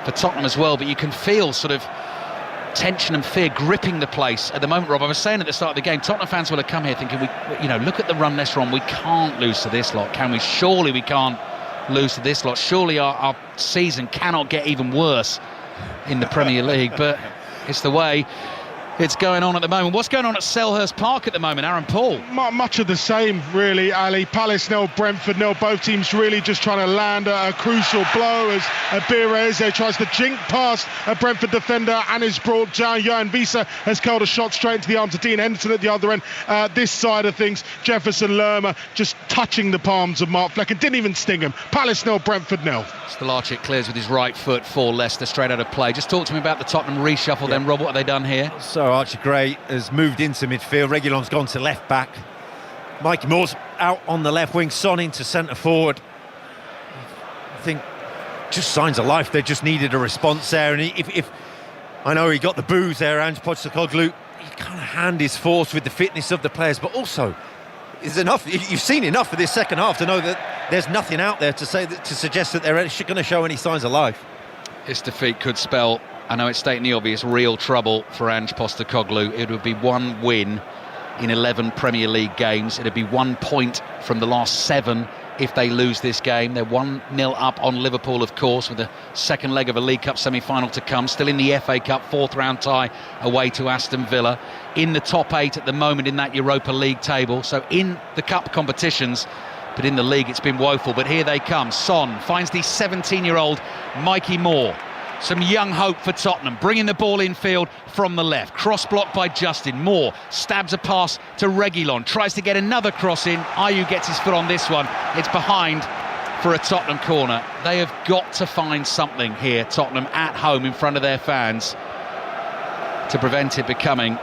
[SPEAKER 1] for Tottenham as well, but you can feel sort of tension and fear gripping the place at the moment. Rob, I was saying at the start of the game, Tottenham fans will have come here thinking, look at the run Leicester on, we can't lose to this lot, can we? Surely we can't lose to this lot, surely our season cannot get even worse in the Premier League, but it's the way it's going on at the moment. What's going on at Selhurst Park at the moment, Aaron Paul?
[SPEAKER 4] Much of the same, really, Ali. Palace 0, Brentford 0. Both teams really just trying to land a crucial blow as Abirez tries to jink past a Brentford defender and is brought down. Johan Visa has curled a shot straight into the arms of Dean Henderson at the other end. This side of things, Jefferson Lerma just touching the palms of Mark Fleck and didn't even sting him. Palace 0, Brentford 0.
[SPEAKER 1] Stolarczyk clears with his right foot for Leicester, straight out of play. Just talk to me about the Tottenham reshuffle then, Rob. What have they done here?
[SPEAKER 2] So Archie Gray has moved into midfield, Reguilon's gone to left back, Mikey Moore's out on the left wing, Son into centre forward. I think just signs of life, they just needed a response there, and if I know he got the boos there, Ange Postecoglou, he kind of hand his force with the fitness of the players, but also is enough. You've seen enough for this second half to know that there's nothing out there to suggest that they're going to show any signs of life.
[SPEAKER 1] This defeat could spell, I know it's stating the obvious, real trouble for Ange Postecoglou. It would be one win in 11 Premier League games. It would be 1 point from the last 7 if they lose this game. They're 1-0 up on Liverpool, of course, with the second leg of a League Cup semi-final to come. Still in the FA Cup, 4th round tie away to Aston Villa. In the top 8 at the moment in that Europa League table. So in the cup competitions, but in the league it's been woeful. But here they come. Son finds the 17-year-old Mikey Moore. Some young hope for Tottenham, bringing the ball infield from the left. Cross blocked by Justin. Moore stabs a pass to Reguilon, tries to get another cross in. Ayew gets his foot on this one. It's behind for a Tottenham corner. They have got to find something here, Tottenham, at home in front of their fans, to prevent it becoming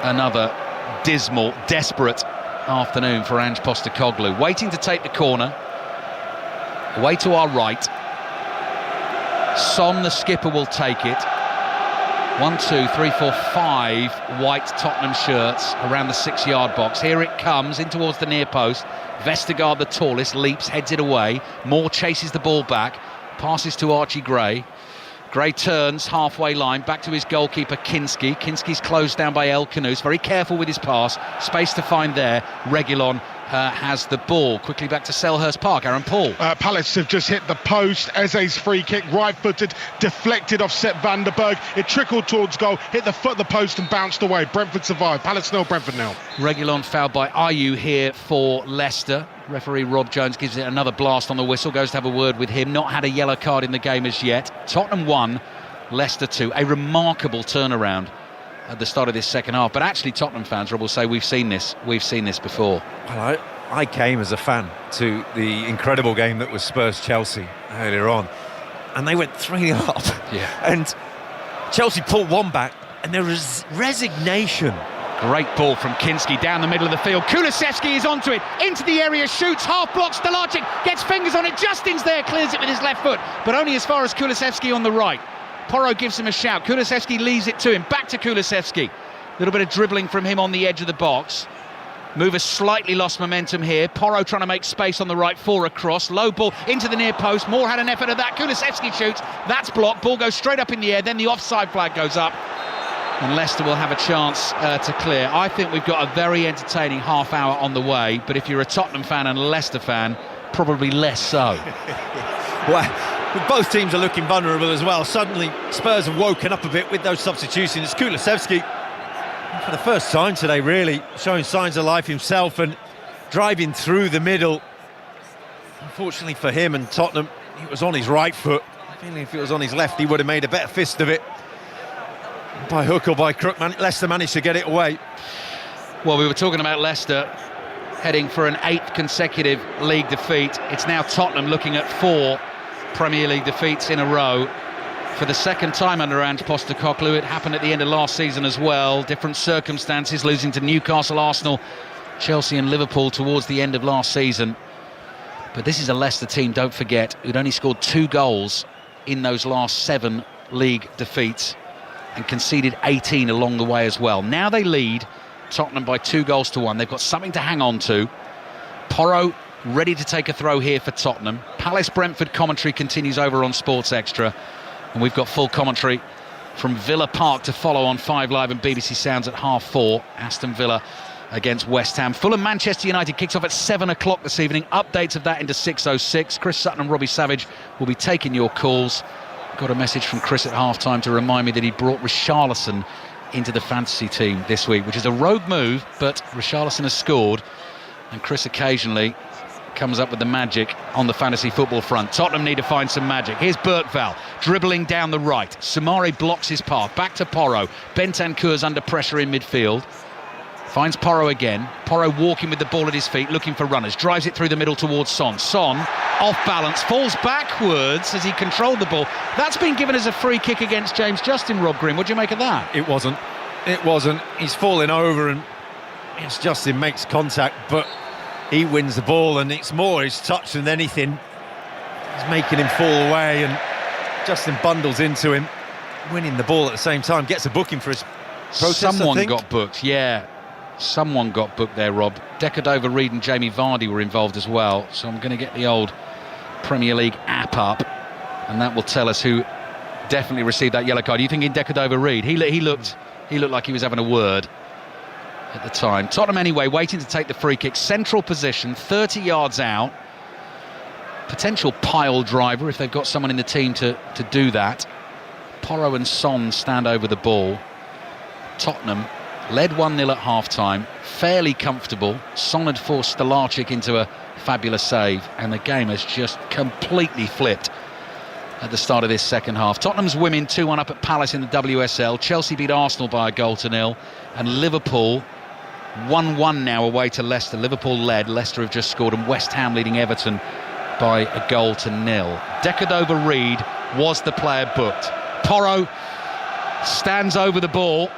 [SPEAKER 1] another dismal, desperate afternoon for Ange Postecoglou. Waiting to take the corner. Away to our right. Son, the skipper, will take it. 1, 2, 3, 4, 5 white Tottenham shirts around the 6-yard box. Here it comes in towards the near post. Vestergaard, the tallest, leaps, heads it away. Moore chases the ball back, passes to Archie Gray. Gray turns halfway line, back to his goalkeeper Kinski. Kinski's closed down by El Khanous, very careful with his pass. Space to find there. Reguilon has the ball. Quickly back to Selhurst Park, Aaron Paul.
[SPEAKER 4] Palace have just hit the post. Eze's free kick, right-footed, deflected off Sepp van der Berg. It trickled towards goal, hit the foot of the post and bounced away. Brentford survived. Palace 0, Brentford 0.
[SPEAKER 1] Reguilon fouled by Ayew here for Leicester. Referee Rob Jones gives it another blast on the whistle, goes to have a word with him. Not had a yellow card in the game as yet. Tottenham 1, Leicester 2. A remarkable turnaround at the start of this second half. But actually, Tottenham fans, Rob, will say we've seen this before.
[SPEAKER 2] Well, I came as a fan to the incredible game that was Spurs-Chelsea earlier on, and they went 3-0 up.
[SPEAKER 1] Yeah.
[SPEAKER 2] And Chelsea pull one back, and there is resignation.
[SPEAKER 1] Great ball from Kinski down the middle of the field. Kulusevski is onto it, into the area, shoots, half blocks. Stalacic gets fingers on it. Justin's there, clears it with his left foot, but only as far as Kulusevski on the right. Porro gives him a shout. Kulusevski leaves it to him. Back to Kulusevski. A little bit of dribbling from him on the edge of the box. Mover slightly lost momentum here. Porro trying to make space on the right, 4 across. Low ball into the near post. Moore had an effort at that. Kulusevski shoots. That's blocked. Ball goes straight up in the air. Then the offside flag goes up. And Leicester will have a chance to clear. I think we've got a very entertaining half hour on the way. But if you're a Tottenham fan and a Leicester fan, probably less so.
[SPEAKER 2] Well, both teams are looking vulnerable as well. Suddenly, Spurs have woken up a bit with those substitutions. Kulusevski, for the first time today, really showing signs of life himself and driving through the middle. Unfortunately for him and Tottenham, he was on his right foot. Feeling if it was on his left, he would have made a better fist of it. By hook or by crook, Leicester managed to get it away.
[SPEAKER 1] Well, we were talking about Leicester heading for an 8th consecutive league defeat. It's now Tottenham looking at 4 Premier League defeats in a row. For the second time under Ange Postecoglou. It happened at the end of last season as well. Different circumstances, losing to Newcastle, Arsenal, Chelsea and Liverpool towards the end of last season. But this is a Leicester team, don't forget, who'd only scored 2 goals in those last 7 league defeats and conceded 18 along the way as well. Now they lead Tottenham by 2-1. They've got something to hang on to. Porro ready to take a throw here for Tottenham. Palace-Brentford commentary continues over on Sports Extra. And we've got full commentary from Villa Park to follow on 5 Live and BBC Sounds at 4:30. Aston Villa against West Ham. Fulham Manchester United kicks off at 7 o'clock this evening. Updates of that into 6:06. Chris Sutton and Robbie Savage will be taking your calls. Got a message from Chris at half-time to remind me that he brought Richarlison into the fantasy team this week, which is a rogue move, but Richarlison has scored. And Chris occasionally comes up with the magic on the fantasy football front. Tottenham need to find some magic. Here's Bergvall dribbling down the right. Soumare blocks his path. Back to Porro. Bentancur's under pressure in midfield. Finds Porro again. Porro walking with the ball at his feet, looking for runners. Drives it through the middle towards Son. Son, off balance, falls backwards as he controlled the ball. That's been given as a free kick against James Justin, Rob Green. What do you make of that?
[SPEAKER 2] It wasn't. He's falling over and yes, Justin makes contact, but he wins the ball, and it's more his touch than anything. He's making him fall away, and Justin bundles into him, winning the ball at the same time. Gets a booking for his protest,
[SPEAKER 1] Someone got booked, yeah. Someone got booked there, Rob. Decordova-Reid and Jamie Vardy were involved as well, so I'm going to get the old Premier League app up, and that will tell us who definitely received that yellow card. Are you thinking Decordova-Reid? He looked like he was having a word at the time. Tottenham anyway waiting to take the free kick. Central position, 30 yards out. Potential pile driver if they've got someone in the team to do that. Porro and Son stand over the ball. Tottenham led 1-0 at half-time, fairly comfortable. Son had forced Stalacic into a fabulous save, and the game has just completely flipped at the start of this second half. Tottenham's women 2-1 up at Palace in the WSL. Chelsea beat Arsenal by 1-0, and Liverpool 1-1 now away to Leicester. Liverpool led, Leicester have just scored, and West Ham leading Everton by 1-0. Decordova-Reid was the player booked. Porro stands over the ball.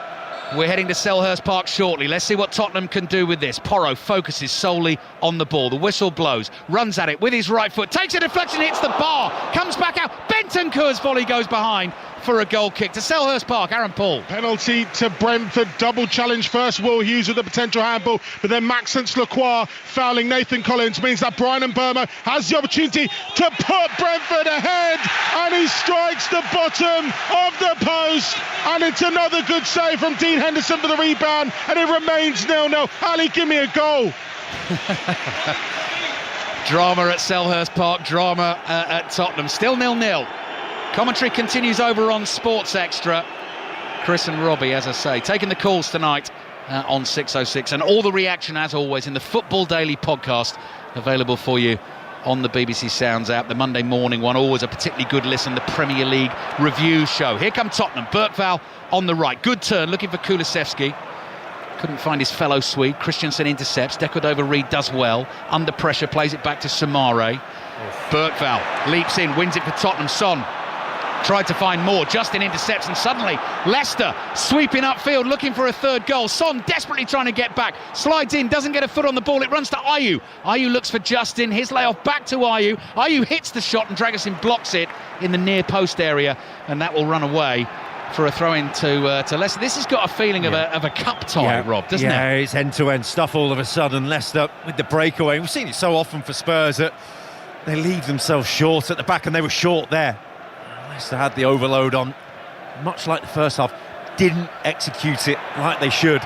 [SPEAKER 1] We're heading to Selhurst Park shortly. Let's see what Tottenham can do with this. Porro focuses solely on the ball. The whistle blows, runs at it with his right foot, takes a deflection, hits the bar, comes back out. Bentancur's volley goes behind for a goal kick to Selhurst Park. Aaron Paul.
[SPEAKER 4] Penalty to Brentford, double challenge first. Will Hughes with a potential handball, but then Maxence Lacroix fouling Nathan Collins means that Brian Mbeumo has the opportunity to put Brentford ahead, and he strikes the bottom of the post, and it's another good save from Dean Henderson for the rebound, and it remains 0-0. Ali, give me a goal.
[SPEAKER 1] Drama at Selhurst Park, drama at Tottenham. Still 0-0. Commentary continues over on Sports Extra. Chris and Robbie, as I say, taking the calls tonight on 6:06, and all the reaction, as always, in the Football Daily podcast, available for you on the BBC Sounds app. The Monday morning one, always a particularly good listen, the Premier League review show. Here come Tottenham. Bergvall on the right. Good turn, looking for Kulusevski. Couldn't find his fellow Swede. Christensen intercepts. Decordova-Reid does well. Under pressure, plays it back to Soumare. Bergvall leaps in, wins it for Tottenham. Son tried to find more. Justin intercepts, and suddenly Leicester sweeping upfield, looking for a third goal. Son desperately trying to get back, slides in, doesn't get a foot on the ball. It runs to Ayew. Ayew looks for Justin. His layoff back to Ayew. Ayew hits the shot, and Dragusin blocks it in the near post area, and that will run away for a throw-in to Leicester. This has got a feeling of a cup tie, Rob, doesn't it?
[SPEAKER 2] Yeah, it's end-to-end stuff all of a sudden. Leicester with the breakaway. We've seen it so often for Spurs that they leave themselves short at the back, and they were short there. Leicester had the overload on, much like the first half, didn't execute it like they should.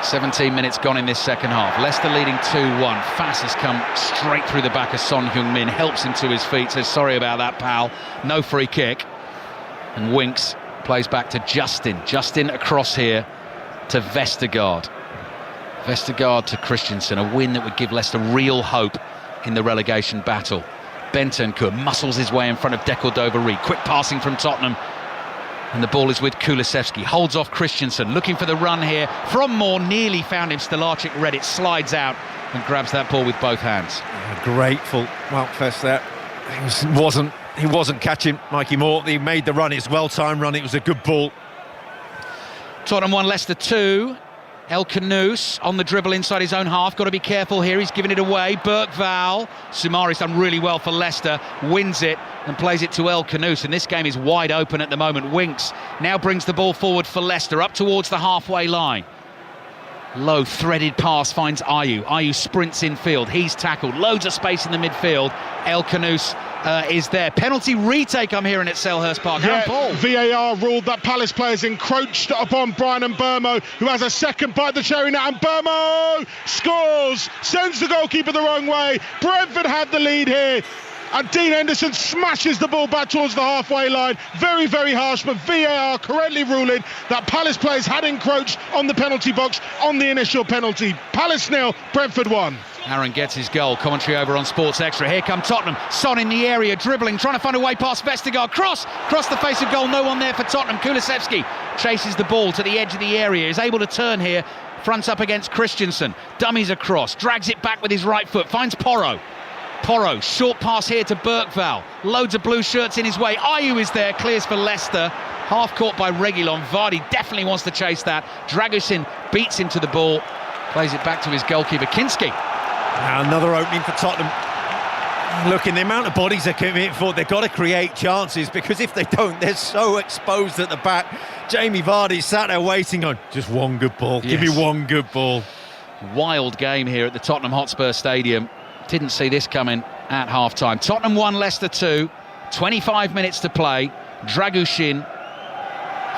[SPEAKER 1] 17 minutes gone in this second half. Leicester leading 2-1. Fass has come straight through the back of Son Heung-min, helps him to his feet, says sorry about that, pal. No free kick. And Winks plays back to Justin. Justin across here to Vestergaard. Vestergaard to Christensen, a win that would give Leicester real hope in the relegation battle. Bentancur muscles his way in front of Decordova-Reid. Quick passing from Tottenham. And the ball is with Kulusevski. Holds off Christensen, looking for the run here from Moore. Nearly found him. Stalacic read it, slides out and grabs that ball with both hands.
[SPEAKER 2] Grateful Woutfest there. He wasn't catching Mikey Moore. He made the run. It's well-timed run. It was a good ball.
[SPEAKER 1] Tottenham 1, Leicester 2. El Khanous on the dribble inside his own half. Got to be careful here. He's giving it away. Bergvall. Soumari's done really well for Leicester. Wins it and plays it to El Khanous. And this game is wide open at the moment. Winks now brings the ball forward for Leicester, up towards the halfway line. Low threaded pass finds Ayew. Ayew sprints infield. He's tackled. Loads of space in the midfield. El Khanous is there. Penalty retake, I'm hearing, at Selhurst Park.
[SPEAKER 4] Yeah, VAR ruled that Palace players encroached upon Brian Mbeumo, who has a second bite the cherry now, and Mbeumo scores, sends the goalkeeper the wrong way. Brentford had the lead here, and Dean Henderson smashes the ball back towards the halfway line. Very, very harsh, but VAR correctly ruling that Palace players had encroached on the penalty box on the initial penalty. Palace 0, Brentford 1.
[SPEAKER 1] Aaron gets his goal. Commentary over on Sports Extra. Here come Tottenham. Son in the area, dribbling, trying to find a way past Vestergaard. Cross the face of goal. No one there for Tottenham. Kulusevski chases the ball to the edge of the area. Is able to turn here. Fronts up against Christensen. Dummies across. Drags it back with his right foot. Finds Porro. Porro, short pass here to Bergvall. Loads of blue shirts in his way. Ayew is there. Clears for Leicester. Half caught by Reguilon. Vardy definitely wants to chase that. Dragusin beats him to the ball. Plays it back to his goalkeeper, Kinski.
[SPEAKER 2] Now another opening for Tottenham. Look, in the amount of bodies they're committing for, they've got to create chances, because if they don't, they're so exposed at the back. Jamie Vardy sat there waiting on just one good ball. Yes. Give me one good ball.
[SPEAKER 1] Wild game here at the Tottenham Hotspur Stadium. Didn't see this coming at half-time. Tottenham 1, Leicester 2. 25 minutes to play. Dragusin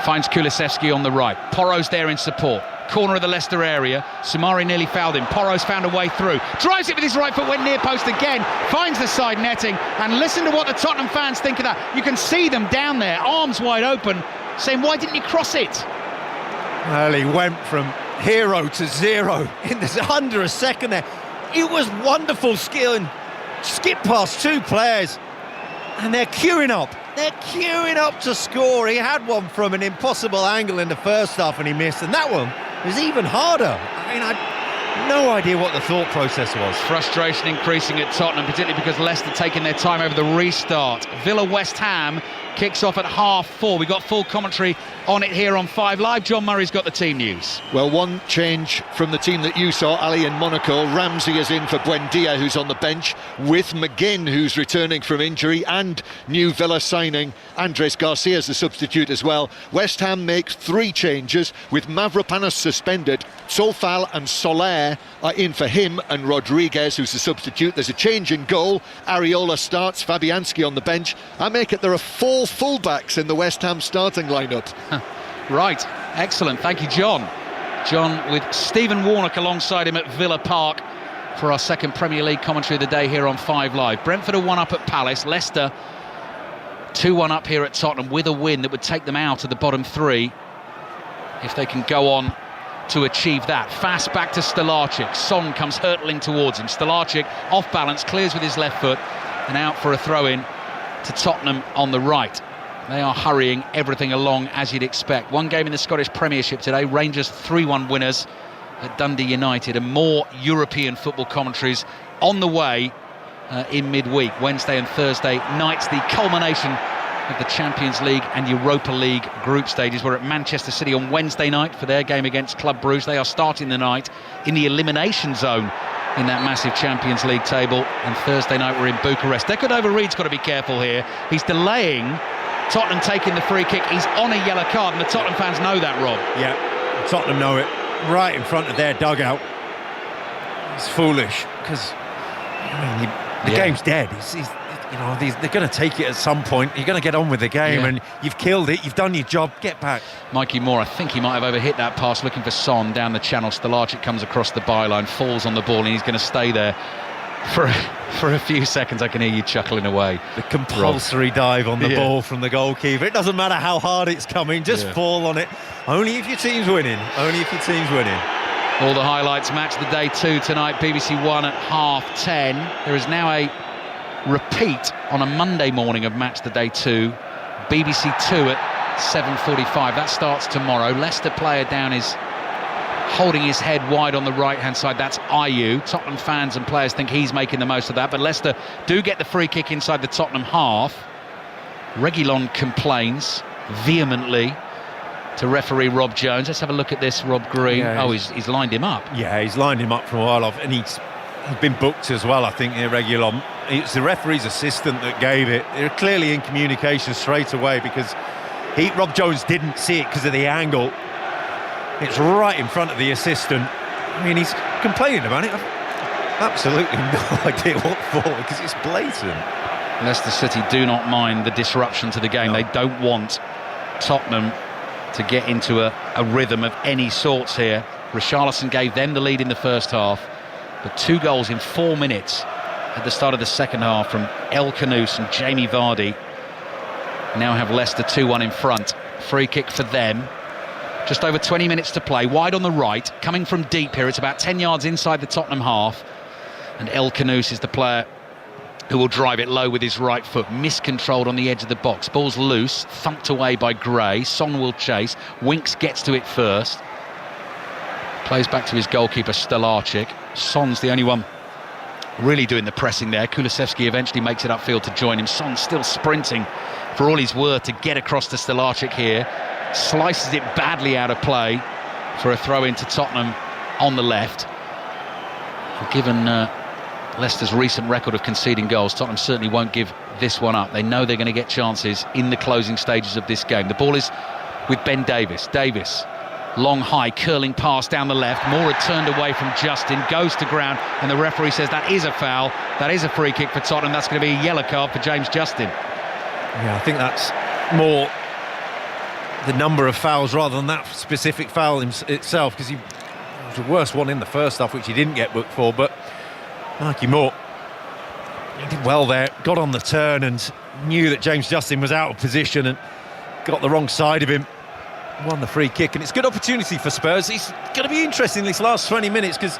[SPEAKER 1] finds Kulusevski on the right. Porro's there in support. Corner of the Leicester area. Soumari nearly fouled him. Porro's found a way through. Drives it with his right foot, went near post again. Finds the side netting. And listen to what the Tottenham fans think of that. You can see them down there, arms wide open, saying, why didn't you cross it?
[SPEAKER 2] Well, he went from hero to zero in this under a second there. It was wonderful skill, and skip past two players. And they're queuing up. They're queuing up to score. He had one from an impossible angle in the first half and he missed. And that one was even harder. I mean, I had no idea what the thought process was.
[SPEAKER 1] Frustration increasing at Tottenham, particularly because Leicester taking their time over the restart. Villa West Ham kicks off at 4:30. We got full commentary on it here on 5 Live. John Murray's got the team news.
[SPEAKER 19] Well, one change from the team that you saw, Ali, in Monaco. Ramsey is in for Buendia, who's on the bench, with McGinn, who's returning from injury, and new Villa signing Andres Garcia as the substitute as well. West Ham makes 3 changes, with Mavropanos suspended. Sofal and Soler are in for him, and Rodriguez, who's the substitute. There's a change in goal. Areola starts, Fabianski on the bench. I make it there are 4 fullbacks in the West Ham starting lineup.
[SPEAKER 1] Right, excellent, thank you, John. John with Stephen Warnock alongside him at Villa Park for our second Premier League commentary of the day here on 5 Live. Brentford are 1 up at Palace. Leicester 2-1 up here at Tottenham with a win that would take them out of the bottom 3 if they can go on to achieve that. Fast back to Stalacic. Son comes hurtling towards him. Stalacic off balance, clears with his left foot and out for a throw-in to Tottenham on the right. They are hurrying everything along as you'd expect. One game in the Scottish Premiership today. Rangers 3-1 winners at Dundee United, and more European football commentaries on the way in midweek, Wednesday and Thursday nights. The culmination of the Champions League and Europa League group stages. We're at Manchester City on Wednesday night for their game against Club Brugge. They are starting the night in the elimination zone in that massive Champions League table, and Thursday night we're in Bucharest. Decordova Reid's got to be careful here. He's delaying Tottenham taking the free kick. He's on a yellow card, and the Tottenham fans know that, Rob.
[SPEAKER 2] Yeah, Tottenham know it. Right in front of their dugout. It's foolish, because the game's dead. They're going to take it at some point. You're going to get on with the game, and you've killed it. You've done your job. Get back. Mikey Moore, I think he might have overhit that pass, looking for Son down the channel. Stolarczyk comes across the byline, falls on the ball, and he's going to stay there for a few seconds. I can hear you chuckling away. The compulsory dive on the ball from the goalkeeper. It doesn't matter how hard it's coming, just fall on it. Only if your team's winning. Only if your team's winning. All the highlights, match the day 2 tonight, BBC 1 at 10:30. There is now a repeat on a Monday morning of match the day 2, BBC 2 at 7:45. That starts tomorrow. Leicester player down is holding his head wide on the right-hand side. That's Ayew. Tottenham fans and players think he's making the most of that, but Leicester do get the free kick inside the Tottenham half. Reguilon complains vehemently to referee Rob Jones. Let's have a look at this, Rob Green. He's lined him up. Yeah, he's lined him up from a while off, and he's been booked as well, I think, Reguilon. It's the referee's assistant that gave it. They're clearly in communication straight away, because Rob Jones didn't see it because of the angle. It's right in front of the assistant. I mean, he's complaining about it. I've absolutely no idea what for, because it's blatant. Leicester City do not mind the disruption to the game. They don't want Tottenham to get into a rhythm of any sorts here. Richarlison gave them the lead in the first half, but 2 goals in 4 minutes at the start of the second half from El Khanous and Jamie Vardy now have Leicester 2-1 in front. Free kick for them. Just over 20 minutes to play, wide on the right, coming from deep here. It's about 10 yards inside the Tottenham half, and El Khanous is the player who will drive it low with his right foot, miscontrolled on the edge of the box. Ball's loose, thumped away by Gray. Son will chase. Winks gets to it first. Plays back to his goalkeeper, Stolarczyk. Son's the only one really doing the pressing there. Kulusevski eventually makes it upfield to join him. Son still sprinting for all he's worth to get across to Stolarczyk here. Slices it badly out of play for a throw into Tottenham on the left. Given Leicester's recent record of conceding goals, Tottenham certainly won't give this one up. They know they're going to get chances in the closing stages of this game. The ball is with Ben Davies. Davies, long high curling pass down the left. Moore had turned away from Justin, goes to ground, and the referee says that is a foul. That is a free kick for Tottenham. That's going to be a yellow card for James Justin. Yeah, I think that's more the number of fouls rather than that specific foul itself, because he was the worst one in the first half, which he didn't get booked for. But Mikey Moore, he did well there, got on the turn and knew that James Justin was out of position and got the wrong side of him, won the free kick. And it's a good opportunity for Spurs. It's going to be interesting this last 20 minutes, because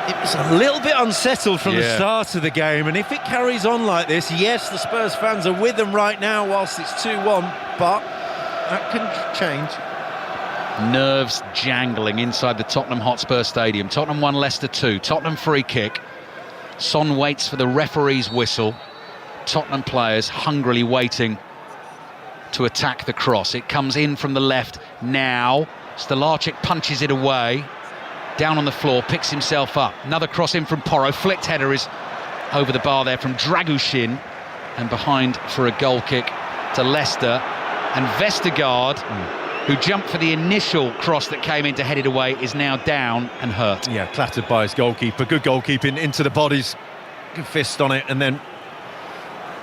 [SPEAKER 2] it was a little bit unsettled from the start of the game, and if it carries on like this, yes, the Spurs fans are with them right now whilst it's 2-1, but that can change. Nerves jangling inside the Tottenham Hotspur Stadium. Tottenham 1, Leicester 2. Tottenham free kick. Son waits for the referee's whistle. Tottenham players hungrily waiting to attack the cross. It comes in from the left now. Stolarczyk punches it away. Down on the floor, picks himself up. Another cross in from Porro. Flicked header is over the bar there from Dragushin. And behind for a goal kick to Leicester. And Vestergaard, who jumped for the initial cross that came in to head it away, is now down and hurt. Yeah, clattered by his goalkeeper. Good goalkeeping into the bodies. Good fist on it. And then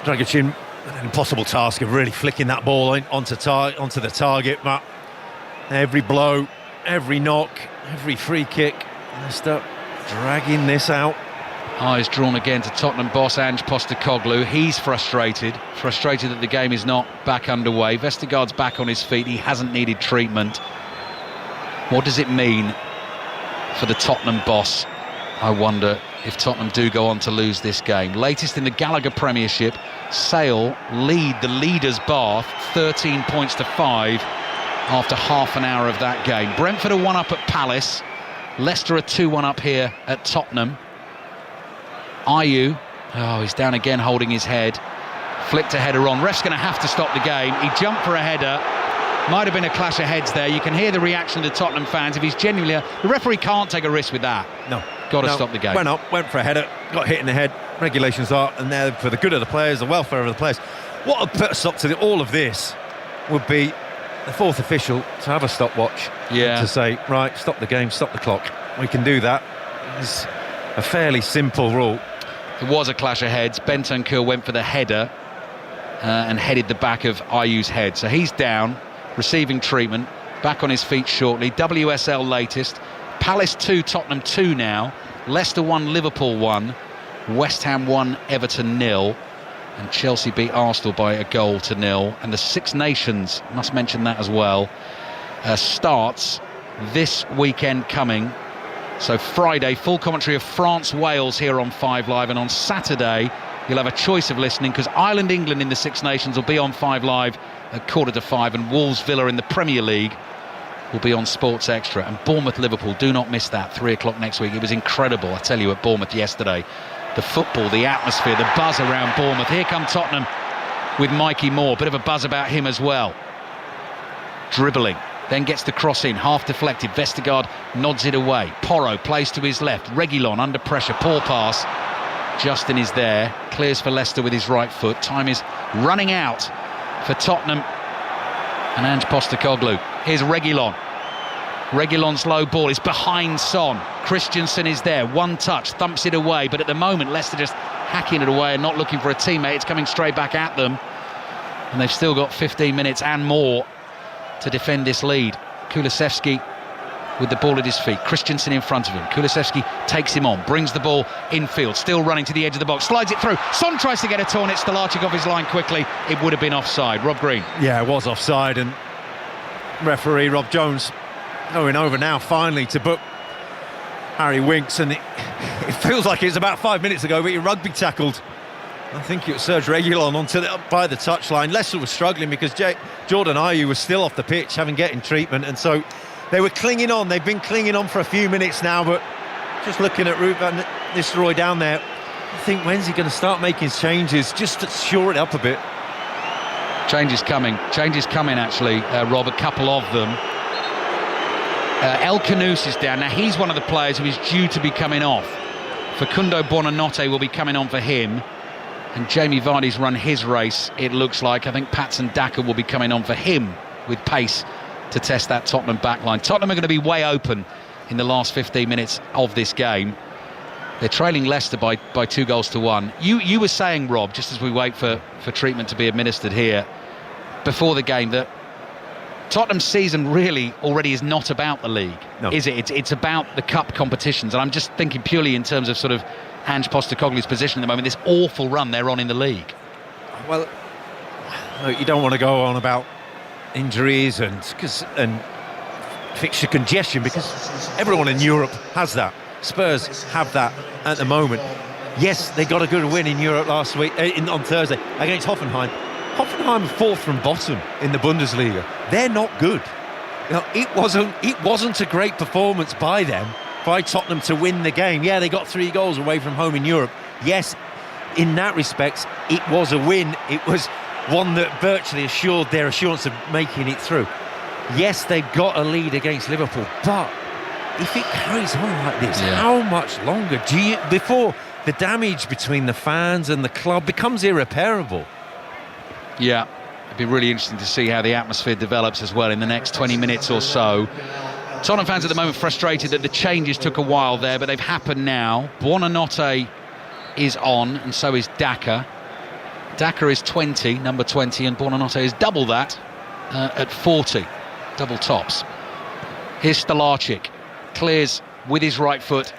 [SPEAKER 2] Dragushin, an impossible task of really flicking that ball onto the target. But every blow, every knock, every free kick, Leicester dragging this out. Eyes drawn again to Tottenham boss Ange Postecoglou. He's frustrated that the game is not back underway. Vestergaard's back on his feet. He hasn't needed treatment. What does it mean for the Tottenham boss? I wonder if Tottenham do go on to lose this game. Latest in the Gallagher Premiership, Sale lead the leaders Bath 13 points to 5 after half an hour of that game. Brentford are 1 up at Palace. Leicester are 2-1 up here at Tottenham. Ayew, he's down again holding his head.
[SPEAKER 1] Flicked a header on. Ref's going to have to stop the game. He jumped for a header. Might have been a clash of heads there. You can hear the reaction of the Tottenham fans. If he's genuinely... The referee can't take a risk with that.
[SPEAKER 2] No.
[SPEAKER 1] Got to stop the game.
[SPEAKER 2] Went for a header, got hit in the head. Regulations are, and they're for the good of the players, the welfare of the players. What would put a stop to all of this would be the fourth official to have a stopwatch.
[SPEAKER 1] Yeah.
[SPEAKER 2] To say, right, stop the game, stop the clock. We can do that. It's a fairly simple rule.
[SPEAKER 1] It was a clash of heads. Bentancur went for the header and headed the back of Ayew's head. So he's down, receiving treatment, back on his feet shortly. WSL latest. Palace 2, Tottenham 2 now. Leicester 1, Liverpool 1. West Ham 1, Everton 0. And Chelsea beat Arsenal by 1-0. And the Six Nations, must mention that as well, starts this weekend coming. So Friday, full commentary of France-Wales here on 5 Live. And on Saturday, you'll have a choice of listening, because Ireland-England in the Six Nations will be on 5 Live at 4:45. And Wolves-Villa in the Premier League will be on Sports Extra. And Bournemouth-Liverpool, do not miss that, 3 o'clock next week. It was incredible, I tell you, at Bournemouth yesterday. The football, the atmosphere, the buzz around Bournemouth. Here come Tottenham with Mikey Moore. Bit of a buzz about him as well. Dribbling, then gets the cross in, half deflected. Vestergaard nods it away. Porro plays to his left. Reguilon under pressure, poor pass. Justin is there, clears for Leicester with his right foot. Time is running out for Tottenham and Ange Postecoglou. Here's Reguilon. Reguilon's low ball is behind Son. Christensen is there, one touch, thumps it away, but at the moment Leicester just hacking it away and not looking for a teammate. It's coming straight back at them, and they've still got 15 minutes and more to defend this lead. Kulusevski with the ball at his feet, Christensen in front of him. Kulusevski takes him on, brings the ball infield, still running to the edge of the box, slides it through. Son tries to get a toe on it, Stolarczyk off his line quickly. It would have been offside. Rob Green.
[SPEAKER 2] Yeah, it was offside, and referee Rob Jones going over now finally to book Harry Winks, and it feels like it's about 5 minutes ago, but he rugby tackled, I think it was Serge Reguilon by the touchline. Leicester was struggling because Jordan Ayew was still off the pitch, having getting treatment, and so they were clinging on. They've been clinging on for a few minutes now, but just looking at Ruud van Nistelrooy down there, I think, when's he going to start making changes just to shore it up a bit?
[SPEAKER 1] Change is coming actually, Rob, a couple of them. El Khanous is down. Now he's one of the players who is due to be coming off. Facundo Buonanotte will be coming on for him, and Jamie Vardy's run his race, it looks like. I think Patson Daka will be coming on for him with pace to test that Tottenham backline. Tottenham are going to be way open in the last 15 minutes of this game. They're trailing Leicester by 2-1. You were saying, Rob, just as we wait for treatment to be administered here before the game, that Tottenham's season really already is not about the league, no. Is it? It's about the cup competitions, and I'm just thinking purely in terms of sort of Ange Postecoglou's position at the moment, this awful run they're on in the league.
[SPEAKER 2] Well, you don't want to go on about injuries and fixture congestion, because everyone in Europe has that. Spurs have that at the moment. Yes, they got a good win in Europe last week on Thursday against Hoffenheim. Hoffenheim are fourth from bottom in the Bundesliga. They're not good. You know, it wasn't a great performance by them, by Tottenham, to win the game. Yeah, they got 3 goals away from home in Europe. Yes, in that respect, it was a win. It was one that virtually assured their assurance of making it through. Yes, they've got a lead against Liverpool, but if it carries on like this, how much longer before the damage between the fans and the club becomes irreparable?
[SPEAKER 1] Yeah, it'd be really interesting to see how the atmosphere develops as well in the next 20 minutes or so. Tottenham fans at the moment frustrated that the changes took a while there, but they've happened now. Buonanotte is on, and so is Daka. Daka is 20, number 20, and Buonanotte is double that at 40, double tops. Here's Stolarczyk, clears with his right foot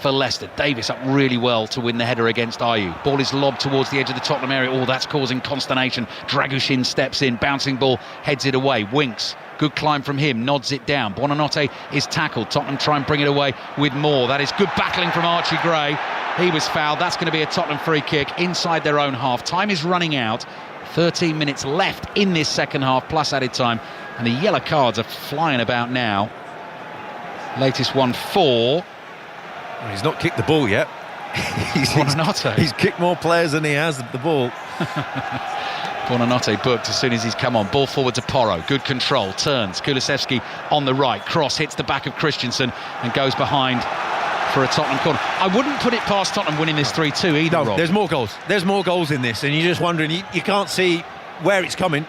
[SPEAKER 1] for Leicester. Davis up really well to win the header against Ayew. Ball is lobbed towards the edge of the Tottenham area. Oh, that's causing consternation. Dragushin steps in, bouncing ball, heads it away. Winks, good climb from him, nods it down. Buonanotte is tackled. Tottenham try and bring it away with Moore. That is good battling from Archie Gray. He was fouled. That's going to be a Tottenham free kick inside their own half. Time is running out. 13 minutes left in this second half, plus added time. And the yellow cards are flying about now. Latest one, 4.
[SPEAKER 2] He's not kicked the ball yet.
[SPEAKER 1] Buonanotte.
[SPEAKER 2] He's kicked more players than he has the ball.
[SPEAKER 1] Buonanotte booked as soon as he's come on. Ball forward to Porro. Good control. Turns. Kulusevski on the right. Cross hits the back of Christensen and goes behind for a Tottenham corner. I wouldn't put it past Tottenham winning this 3-2 either,
[SPEAKER 2] No,
[SPEAKER 1] Rob.
[SPEAKER 2] there's more goals. There's more goals in this, and you're just wondering, you can't see where it's coming.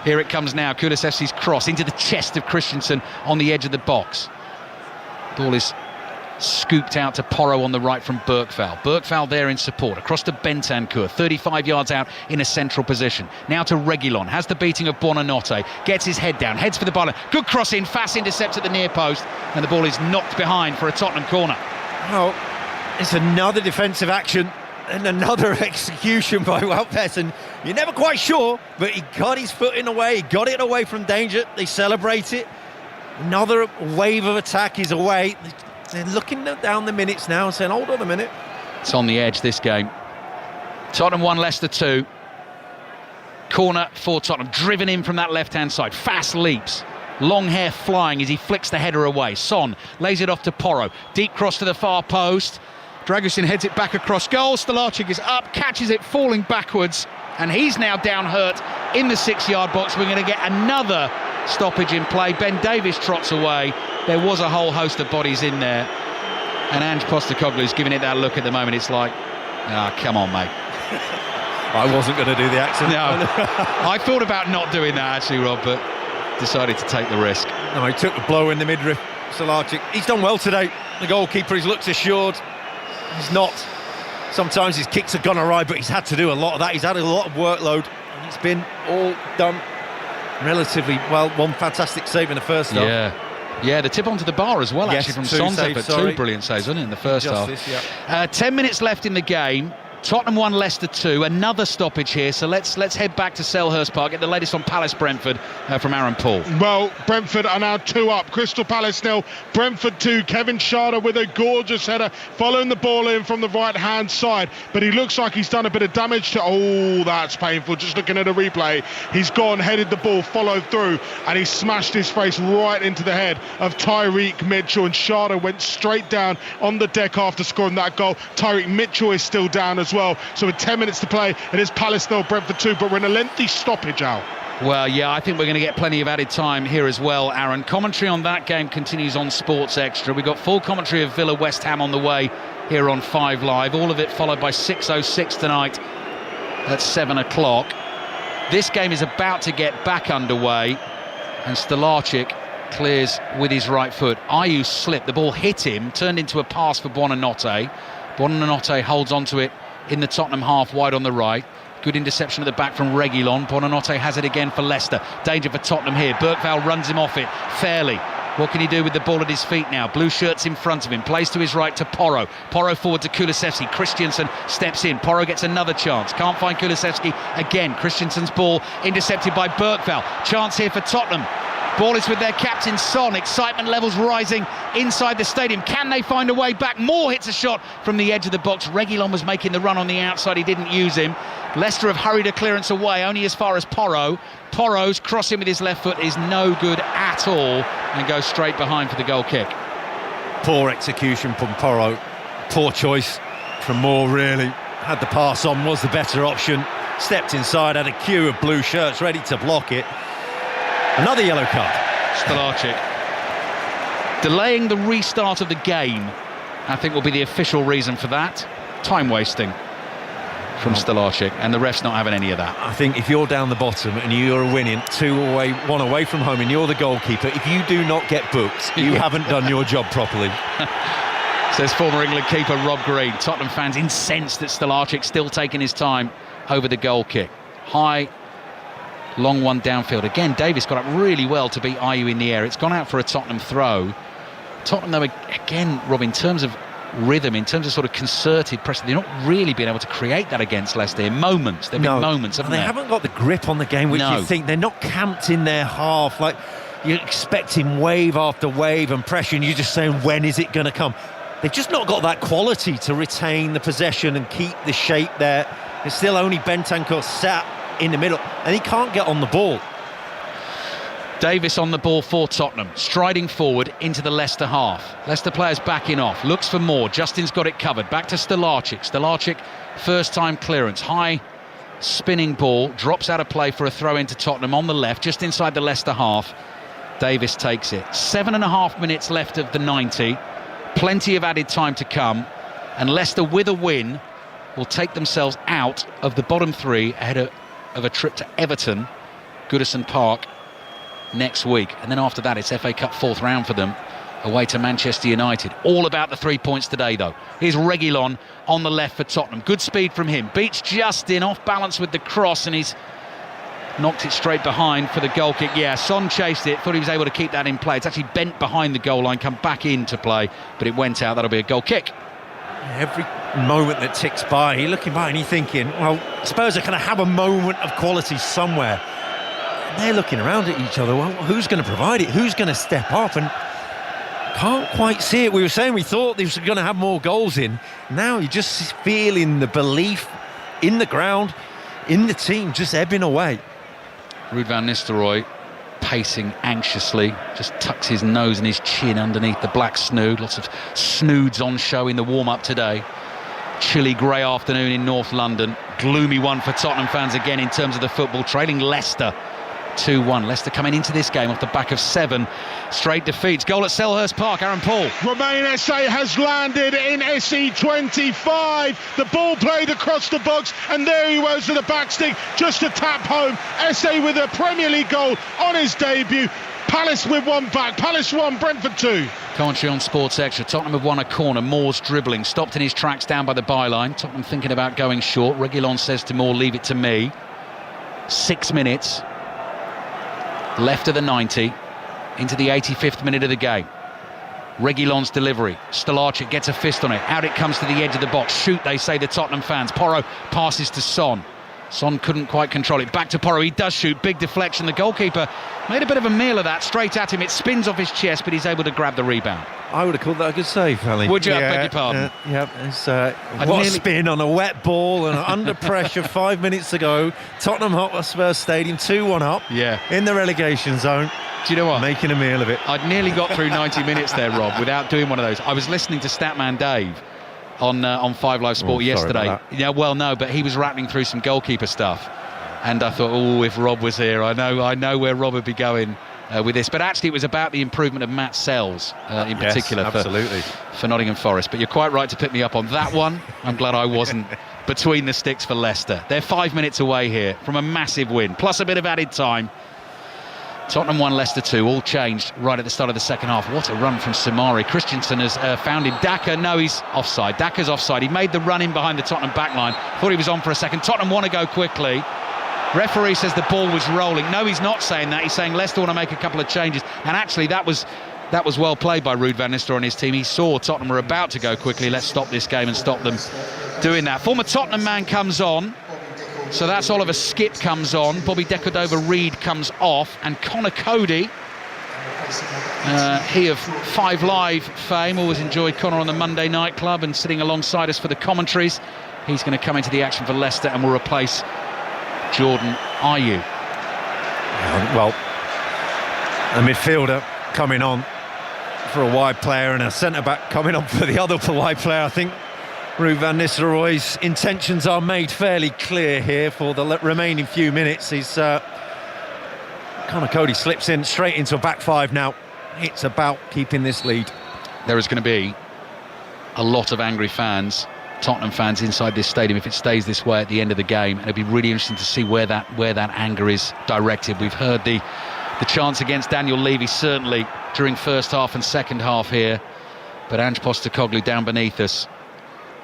[SPEAKER 1] Here it comes now. Kulusevski's cross into the chest of Christensen on the edge of the box. Ball is scooped out to Porro on the right from Bergvall. Bergvall there in support. Across to Bentancur, 35 yards out in a central position. Now to Reguilon. Has the beating of Buonanotte. Gets his head down. Heads for the ball. Good cross in. Fast intercept at the near post. And the ball is knocked behind for a Tottenham corner.
[SPEAKER 2] Oh, it's another defensive action and another execution by Wout and you're never quite sure, but he got his foot in the way. He got it away from danger. They celebrate it. Another wave of attack is away. They're looking down the minutes now and saying, hold on a minute.
[SPEAKER 1] It's on the edge, this game. Tottenham 1, Leicester 2. Corner for Tottenham, driven in from that left-hand side. Fast leaps. Long hair flying as he flicks the header away. Son lays it off to Porro. Deep cross to the far post. Dragusin heads it back across goal. Stolacic is up, catches it falling backwards. And he's now down hurt in the 6-yard box. We're going to get another stoppage in play. Ben Davies trots away. There was a whole host of bodies in there, and Ange Postecoglou's giving it that look at the moment. It's like, come on, mate.
[SPEAKER 2] I wasn't going to do the accent.
[SPEAKER 1] No, I thought about not doing that actually, Rob, but decided to take the risk.
[SPEAKER 2] No, he took the blow in the midriff. Stolacic, he's done well today. The goalkeeper, he looks assured. He's not. Sometimes his kicks have gone awry, but he's had to do a lot of that. He's had a lot of workload, and it's been all done relatively well. One fantastic save in the first half.
[SPEAKER 1] Yeah, the tip onto the bar as well,
[SPEAKER 2] yes,
[SPEAKER 1] actually, from Son's effort. 2 brilliant saves, wasn't it, in the first half. 10 minutes left in the game. Tottenham 1, Leicester 2. Another stoppage here, so let's head back to Selhurst Park, get the latest on Palace Brentford from Aaron Paul.
[SPEAKER 4] Well, Brentford are now 2 up. Crystal Palace 0, Brentford 2. Kevin Schade with a gorgeous header, following the ball in from the right-hand side. But he looks like he's done a bit of damage to... Oh, that's painful. Just looking at a replay. He's gone, headed the ball, followed through, and he smashed his face right into the head of Tyreek Mitchell. And Schade went straight down on the deck after scoring that goal. Tyreek Mitchell is still down as well. So with 10 minutes to play, it is Palace 0, Brentford 2, but we're in a lengthy stoppage out.
[SPEAKER 1] Well, yeah, I think we're going to get plenty of added time here as well, Aaron. Commentary on that game continues on Sports Extra. We've got full commentary of Villa West Ham on the way here on 5 Live. All of it followed by 6:06 tonight at 7 o'clock. This game is about to get back underway, and Stolacic clears with his right foot. Ayew slipped, the ball hit him, turned into a pass for Buonanotte. Buonanotte holds onto it in the Tottenham half, wide on the right. Good interception at the back from Reguilon. Buonanotte has it again for Leicester. Danger for Tottenham here. Bergvall runs him off it fairly. What can he do with the ball at his feet now? Blue shirts in front of him. Plays to his right to Porro. Porro forward to Kulusevski. Christensen steps in. Porro gets another chance. Can't find Kulusevski again. Christensen's ball intercepted by Bergvall. Chance here for Tottenham. Ball is with their captain Son. Excitement levels rising inside the stadium. Can they find a way back? Moore hits a shot from the edge of the box. Reguilon was making the run on the outside. He didn't use him. Leicester have hurried a clearance away, only as far as Porro. Porro's crossing with his left foot is no good at all and goes straight behind for the goal kick.
[SPEAKER 2] Poor execution from Porro. Poor choice from Moore, really. Had the pass on, was the better option. Stepped inside, had a queue of blue shirts ready to block it. Another yellow card.
[SPEAKER 1] Stolacic delaying the restart of the game, I think, will be the official reason for that. Time wasting from Stolacic, and the ref's not having any of that.
[SPEAKER 2] I think if you're down the bottom and you're winning 2 away, 1 away from home, and you're the goalkeeper, if you do not get booked, you haven't done your job properly.
[SPEAKER 1] Says former England keeper Rob Green. Tottenham fans incensed that Stolacic still taking his time over the goal kick. High, long one downfield. Again, Davis got up really well to beat Ayew in the air. It's gone out for a Tottenham throw. Tottenham, though, again, Rob, in terms of rhythm, in terms of sort of concerted pressure, they're not really been able to create that against Leicester in moments. There have been moments, haven't
[SPEAKER 2] they?
[SPEAKER 1] They
[SPEAKER 2] haven't got the grip on the game, which you think. They're not camped in their half. Like, you're expecting wave after wave and pressure, and you're just saying, when is it going to come? They've just not got that quality to retain the possession and keep the shape there. There's still only Bentancur sat in the middle, and he can't get on the ball.
[SPEAKER 1] Davis on the ball for Tottenham, striding forward into the Leicester half. Leicester players backing off, looks for more. Justin's got it covered. Back to Stolarczyk. Stolarczyk, first time clearance. High spinning ball, drops out of play for a throw into Tottenham on the left, just inside the Leicester half. Davis takes it. 7.5 minutes left of the 90. Plenty of added time to come. And Leicester, with a win, will take themselves out of the bottom three ahead of a trip to Everton, Goodison Park, next week. And then after that, it's FA Cup fourth round for them, away to Manchester United. All about the 3 points today, though. Here's Reguilón on the left for Tottenham. Good speed from him. Beats Justin, off balance with the cross, and he's knocked it straight behind for the goal kick. Yeah, Son chased it, thought he was able to keep that in play. It's actually bent behind the goal line, come back into play, but it went out. That'll be a goal kick.
[SPEAKER 2] Every moment that ticks by, you're looking by and you're thinking, well, Spurs are going to have a moment of quality somewhere. And they're looking around at each other. Well, who's going to provide it? Who's going to step up? And can't quite see it. We were saying we thought they were going to have more goals in. Now you're just feeling the belief in the ground, in the team, just ebbing away.
[SPEAKER 1] Ruud van Nistelrooy pacing anxiously, just tucks his nose and his chin underneath the black snood. Lots of snoods on show in the warm-up today. Chilly grey afternoon in North London. Gloomy one for Tottenham fans again in terms of the football, trailing Leicester 2-1. Leicester coming into this game off the back of 7 straight defeats. Goal at Selhurst Park, Aaron Paul.
[SPEAKER 4] Romain Esse has landed in SE 25. The ball played across the box, and there he was to the backstick, just to tap home. Esse with a Premier League goal on his debut. Palace with one back. Palace 1, Brentford 2.
[SPEAKER 1] Commentary on Sports Extra. Tottenham have won a corner. Moore's dribbling, stopped in his tracks down by the byline. Tottenham thinking about going short. Reguilón says to Moore, leave it to me. 6 minutes left of the 90, into the 85th minute of the game. Reguilón's delivery. Stolarczyk gets a fist on it. Out it comes to the edge of the box. Shoot, they say the Tottenham fans. Porro passes to Son. Son couldn't quite control it. Back to Porro. He does shoot. Big deflection. The goalkeeper made a bit of a meal of that. Straight at him. It spins off his chest, but he's able to grab the rebound.
[SPEAKER 2] I would have called that a good save, Ali.
[SPEAKER 1] Would you? I beg your pardon.
[SPEAKER 2] It's what a spin on a wet ball and under pressure 5 minutes ago. Tottenham Hotspur Stadium 2-1 up.
[SPEAKER 1] Yeah.
[SPEAKER 2] In the relegation zone.
[SPEAKER 1] Do you know what?
[SPEAKER 2] Making a meal of it.
[SPEAKER 1] I'd nearly got through 90 minutes there, Rob, without doing one of those. I was listening to Statman Dave on 5 Live Sport yesterday. Yeah, well, no, but he was rattling through some goalkeeper stuff. And I thought, oh, if Rob was here, I know where Rob would be going with this. But actually, it was about the improvement of Matt Sells in particular for Nottingham Forest. But you're quite right to pick me up on that one. I'm glad I wasn't between the sticks for Leicester. They're 5 minutes away here from a massive win, plus a bit of added time. Tottenham 1, Leicester 2, all changed right at the start of the second half. What a run from Samari. Christensen has found him. Daka, no, he's offside. Daka's offside. He made the run in behind the Tottenham backline. Thought he was on for a second. Tottenham want to go quickly. Referee says the ball was rolling. No, he's not saying that. He's saying Leicester want to make a couple of changes. And actually, that was well played by Ruud van Nistelrooy and his team. He saw Tottenham were about to go quickly. Let's stop this game and stop them doing that. Former Tottenham man comes on. So that's Oliver Skipp comes on. Bobby Decordova-Reid comes off. And Connor Cody, he of 5 Live fame, always enjoyed Connor on the Monday Night Club and sitting alongside us for the commentaries. He's going to come into the action for Leicester and will replace Jordan Ayew.
[SPEAKER 2] Well, a midfielder coming on for a wide player and a centre-back coming on for the other wide player. I think Ruud van Nistelrooy's intentions are made fairly clear here for the remaining few minutes. Connor Cody slips in straight into a back 5 now. It's about keeping this lead.
[SPEAKER 1] There is going to be a lot of angry fans, Tottenham fans inside this stadium if it stays this way at the end of the game. It'll be really interesting to see where that anger is directed. We've heard the chants against Daniel Levy certainly during first half and second half here, but Ange Postecoglou down beneath us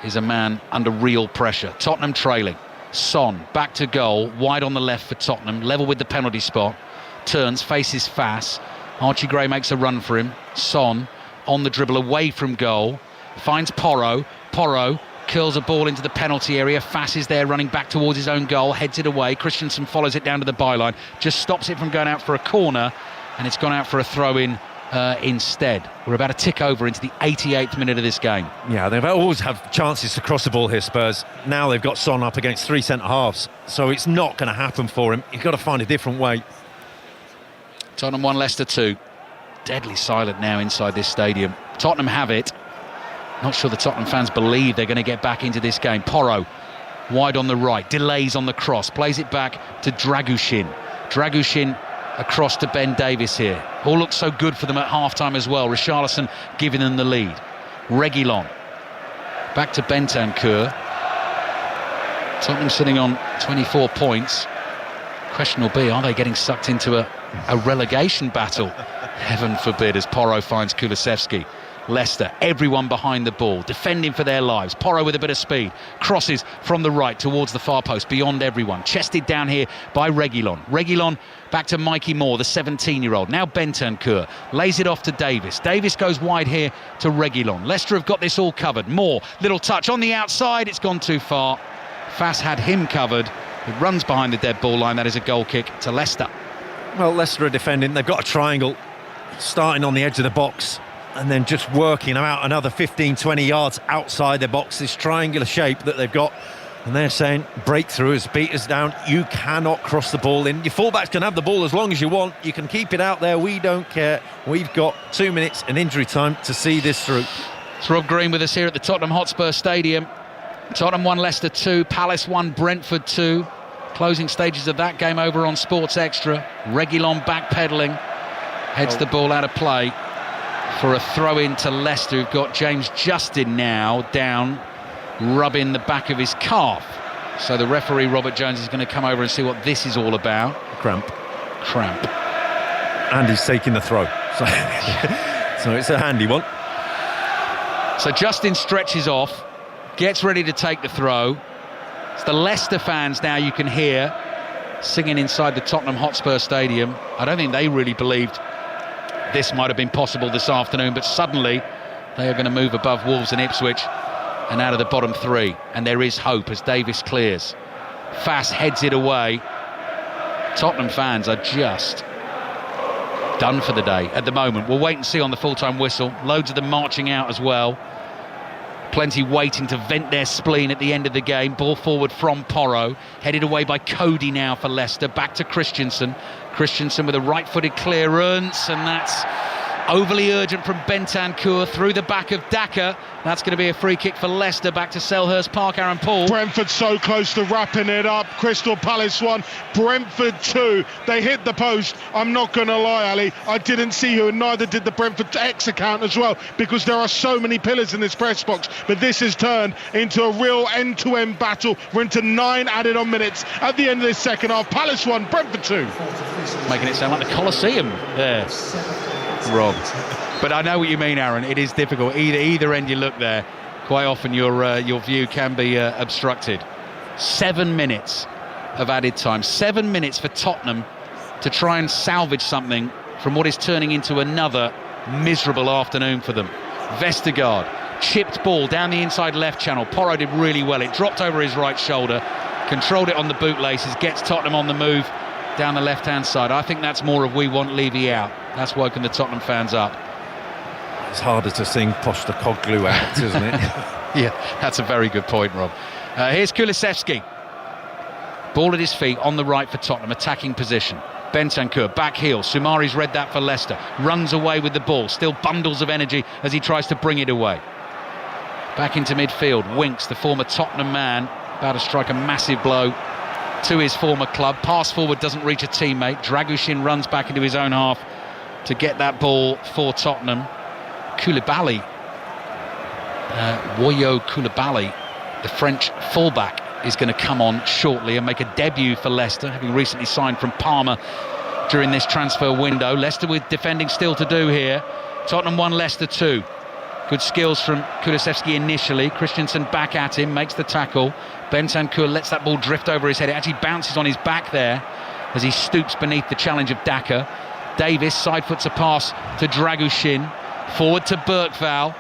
[SPEAKER 1] is a man under real pressure. Tottenham trailing. Son back to goal, wide on the left for Tottenham, level with the penalty spot, turns, faces Fass. Archie Gray makes a run for him. Son on the dribble away from goal, finds Porro curls a ball into the penalty area. Fass is there running back towards his own goal, heads it away. Christensen follows it down to the byline, just stops it from going out for a corner, and it's gone out for a throw-in instead. We're about to tick over into the 88th minute of this game.
[SPEAKER 2] Yeah, they've always had chances to cross the ball here, Spurs. Now they've got Son up against 3 centre-halves, so it's not going to happen for him. You've got to find a different way.
[SPEAKER 1] Tottenham 1, Leicester 2. Deadly silent now inside this stadium. Tottenham have it. Not sure the Tottenham fans believe they're going to get back into this game. Porro, wide on the right, delays on the cross, plays it back to Dragushin. Dragushin across to Ben Davies here. All looks so good for them at half-time as well. Richarlison giving them the lead. Reguilon. Back to Bentancur. Tottenham sitting on 24 points. Question will be, are they getting sucked into a relegation battle? Heaven forbid, as Porro finds Kulusevski. Leicester, everyone behind the ball, defending for their lives. Porro with a bit of speed, crosses from the right towards the far post, beyond everyone. Chested down here by Reguilon. Reguilon back to Mikey Moore, the 17-year-old. Now Bentancur lays it off to Davis. Davis goes wide here to Reguilon. Leicester have got this all covered. Moore, little touch on the outside, it's gone too far. Fass had him covered. It runs behind the dead ball line. That is a goal kick to Leicester.
[SPEAKER 2] Well, Leicester are defending. They've got a triangle starting on the edge of the box and then just working out another 15-20 yards outside their box, this triangular shape that they've got. And they're saying, breakthrough has beat us down. You cannot cross the ball in. Your fullbacks can have the ball as long as you want. You can keep it out there. We don't care. We've got 2 minutes and injury time to see this through.
[SPEAKER 1] It's Rob Green with us here at the Tottenham Hotspur Stadium. Tottenham 1, Leicester 2, Palace 1, Brentford 2. Closing stages of that game over on Sports Extra. Reguilon backpedaling, heads the ball out of play for a throw-in to Leicester, who've got James Justin now down, rubbing the back of his calf. So the referee, Robert Jones, is going to come over and see what this is all about.
[SPEAKER 2] Cramp.
[SPEAKER 1] And
[SPEAKER 2] he's taking the throw. So it's a handy one.
[SPEAKER 1] So Justin stretches off, gets ready to take the throw. It's the Leicester fans now you can hear singing inside the Tottenham Hotspur Stadium. I don't think they really believed this might have been possible this afternoon, but suddenly they are going to move above Wolves and Ipswich and out of the bottom 3. And there is hope as Davis clears. Fass heads it away. Tottenham fans are just done for the day at the moment. We'll wait and see on the full-time whistle. Loads of them marching out as well. Plenty waiting to vent their spleen at the end of the game. Ball forward from Porro, headed away by Cody now for Leicester. Back to Christensen. Christensen with a right-footed clearance, and that's overly urgent from Bentancur through the back of Daka. That's going to be a free kick for Leicester. Back to Selhurst Park. Aaron Paul.
[SPEAKER 4] Brentford so close to wrapping it up. Crystal Palace 1, Brentford 2. They hit the post. I'm not going to lie, Ali, I didn't see you, and neither did the Brentford X account as well, because there are so many pillars in this press box. But this has turned into a real end-to-end battle. We're into 9 added on minutes at the end of this second half. Palace 1, Brentford 2.
[SPEAKER 1] Making it sound like the Colosseum there, Rob. But I know what you mean, Aaron. It is difficult. Either end you look there, quite often your view can be obstructed. 7 minutes of added time. 7 minutes for Tottenham to try and salvage something from what is turning into another miserable afternoon for them. Vestergaard, chipped ball down the inside left channel. Porro did really well. It dropped over his right shoulder, controlled it on the bootlaces, gets Tottenham on the move down the left-hand side. I think that's more of we want Levy out. That's woken the Tottenham fans up.
[SPEAKER 2] It's harder to sing Postecoglou out, isn't it?
[SPEAKER 1] Yeah, that's a very good point, Rob. Here's Kulusevski. Ball at his feet on the right for Tottenham, attacking position. Bentancur, back heel. Soumari's read that for Leicester. Runs away with the ball. Still bundles of energy as he tries to bring it away. Back into midfield. Winks, the former Tottenham man, about to strike a massive blow to his former club. Pass forward doesn't reach a teammate. Dragushin runs back into his own half to get that ball for Tottenham. Koulibaly, Woyo Koulibaly, the French fullback, is going to come on shortly and make a debut for Leicester, having recently signed from Parma during this transfer window. Leicester with defending still to do here. Tottenham 1, Leicester 2. Good skills from Kulusevski initially. Christensen back at him, makes the tackle. Bentancur lets that ball drift over his head. It actually bounces on his back there as he stoops beneath the challenge of Daka. Davis side foots a pass to Dragushin. Forward to Bergvall.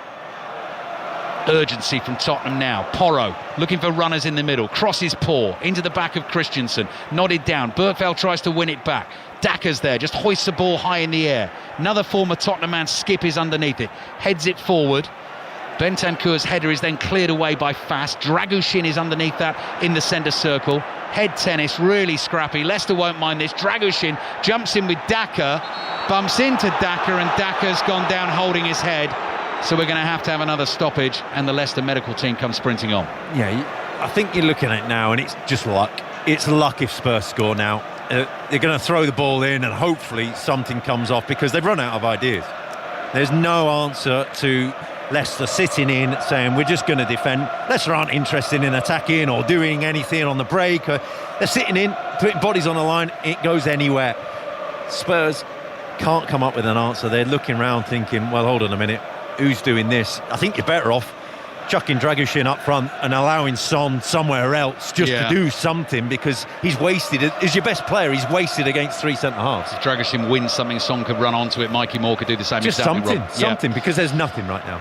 [SPEAKER 1] Urgency from Tottenham now. Porro looking for runners in the middle. Crosses paw into the back of Christensen. Nodded down. Bergvall tries to win it back. Daka's there, just hoists the ball high in the air. Another former Tottenham man, Skip, is underneath it. Heads it forward. Bentancur's header is then cleared away by Fast. Dragushin is underneath that in the centre circle. Head tennis, really scrappy. Leicester won't mind this. Dragushin jumps in with Daka, bumps into Daka, and Daka's gone down holding his head. So we're going to have another stoppage, and the Leicester medical team comes sprinting on.
[SPEAKER 2] Yeah, I think you're looking at it now, and it's just luck. It's luck if Spurs score now. They're going to throw the ball in, and hopefully something comes off, because they've run out of ideas. There's no answer to Leicester sitting in saying we're just going to defend. Leicester aren't interested in attacking or doing anything on the break. They're sitting in, putting bodies on the line. It goes anywhere. Spurs can't come up with an answer. They're looking around thinking, well, hold on a minute, who's doing this? I think you're better off chucking Dragushin up front and allowing Son somewhere else just to do something, because he's wasted. As your best player, he's wasted against three centre-halves.
[SPEAKER 1] If Dragushin wins something, Son could run onto it. Mikey Moore could do the same.
[SPEAKER 2] Just
[SPEAKER 1] exactly
[SPEAKER 2] something, because there's nothing right now.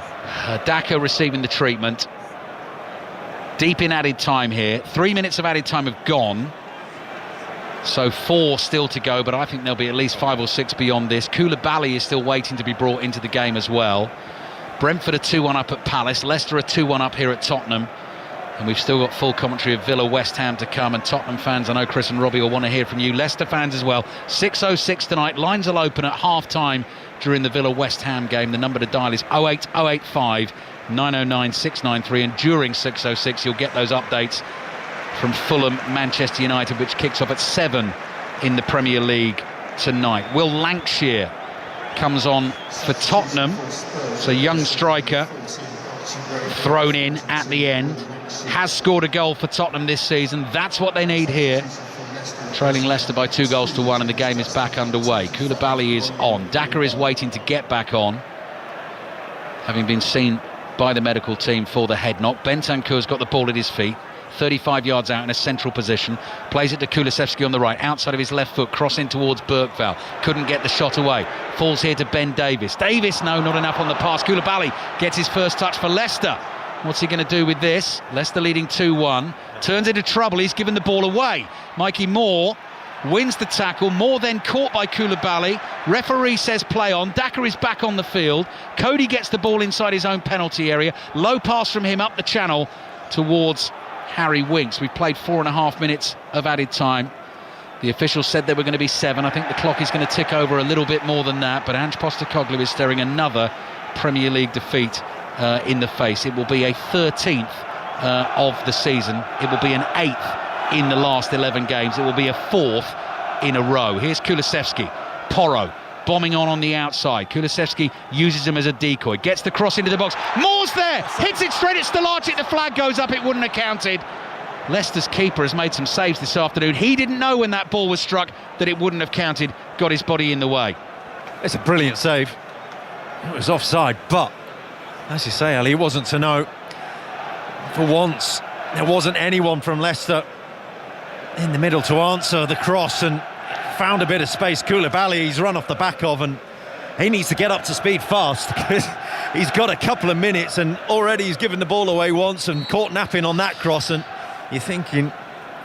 [SPEAKER 1] Daka receiving the treatment. Deep in added time here. 3 minutes of added time have gone. So 4 still to go, but I think there'll be at least 5 or 6 beyond this. Koulibaly is still waiting to be brought into the game as well. Brentford are 2-1 up at Palace. Leicester are 2-1 up here at Tottenham. And we've still got full commentary of Villa West Ham to come. And Tottenham fans, I know Chris and Robbie will want to hear from you. Leicester fans as well. 6:06 tonight. Lines will open at half-time during the Villa West Ham game. The number to dial is 08085 909 693. And during 6:06 you'll get those updates from Fulham Manchester United, which kicks off at 7 in the Premier League tonight. Will Lancashire comes on for Tottenham. It's a young striker thrown in at the end. Has scored a goal for Tottenham this season. That's what they need here. Trailing Leicester by 2-1, and the game is back underway. Koulibaly is on. Daka is waiting to get back on, having been seen by the medical team for the head knock. Bentancur's got the ball at his feet, 35 yards out in a central position. Plays it to Kulusevski on the right, outside of his left foot, crossing towards Bergvall. Couldn't get the shot away. Falls here to Ben Davies. Davies, no, not enough on the pass. Koulibaly gets his first touch for Leicester. What's he going to do with this? Leicester leading 2-1. Turns into trouble. He's given the ball away. Mikey Moore wins the tackle. Moore then caught by Koulibaly. Referee says play on. Daka is back on the field. Cody gets the ball inside his own penalty area. Low pass from him up the channel towards Harry Winks. We've played 4.5 minutes of added time. The officials said there were going to be 7. I think the clock is going to tick over a little bit more than that, but Ange Postecoglou is staring another Premier League defeat in the face. It will be a 13th of the season. It will be an 8th in the last 11 games. It will be a 4th in a row. Here's Kulusevski. Porro bombing on the outside. Kulusevski uses him as a decoy. Gets the cross into the box. Moore's there. Hits it straight at Stalacic. The flag goes up. It wouldn't have counted. Leicester's keeper has made some saves this afternoon. He didn't know when that ball was struck that it wouldn't have counted. Got his body in the way.
[SPEAKER 2] It's a brilliant save. It was offside, but as you say, Ali, it wasn't to know. For once, there wasn't anyone from Leicester in the middle to answer the cross, and found a bit of space. Koulibaly, he's run off the back of, and he needs to get up to speed fast, because he's got a couple of minutes and already he's given the ball away once and caught napping on that cross. And you're thinking,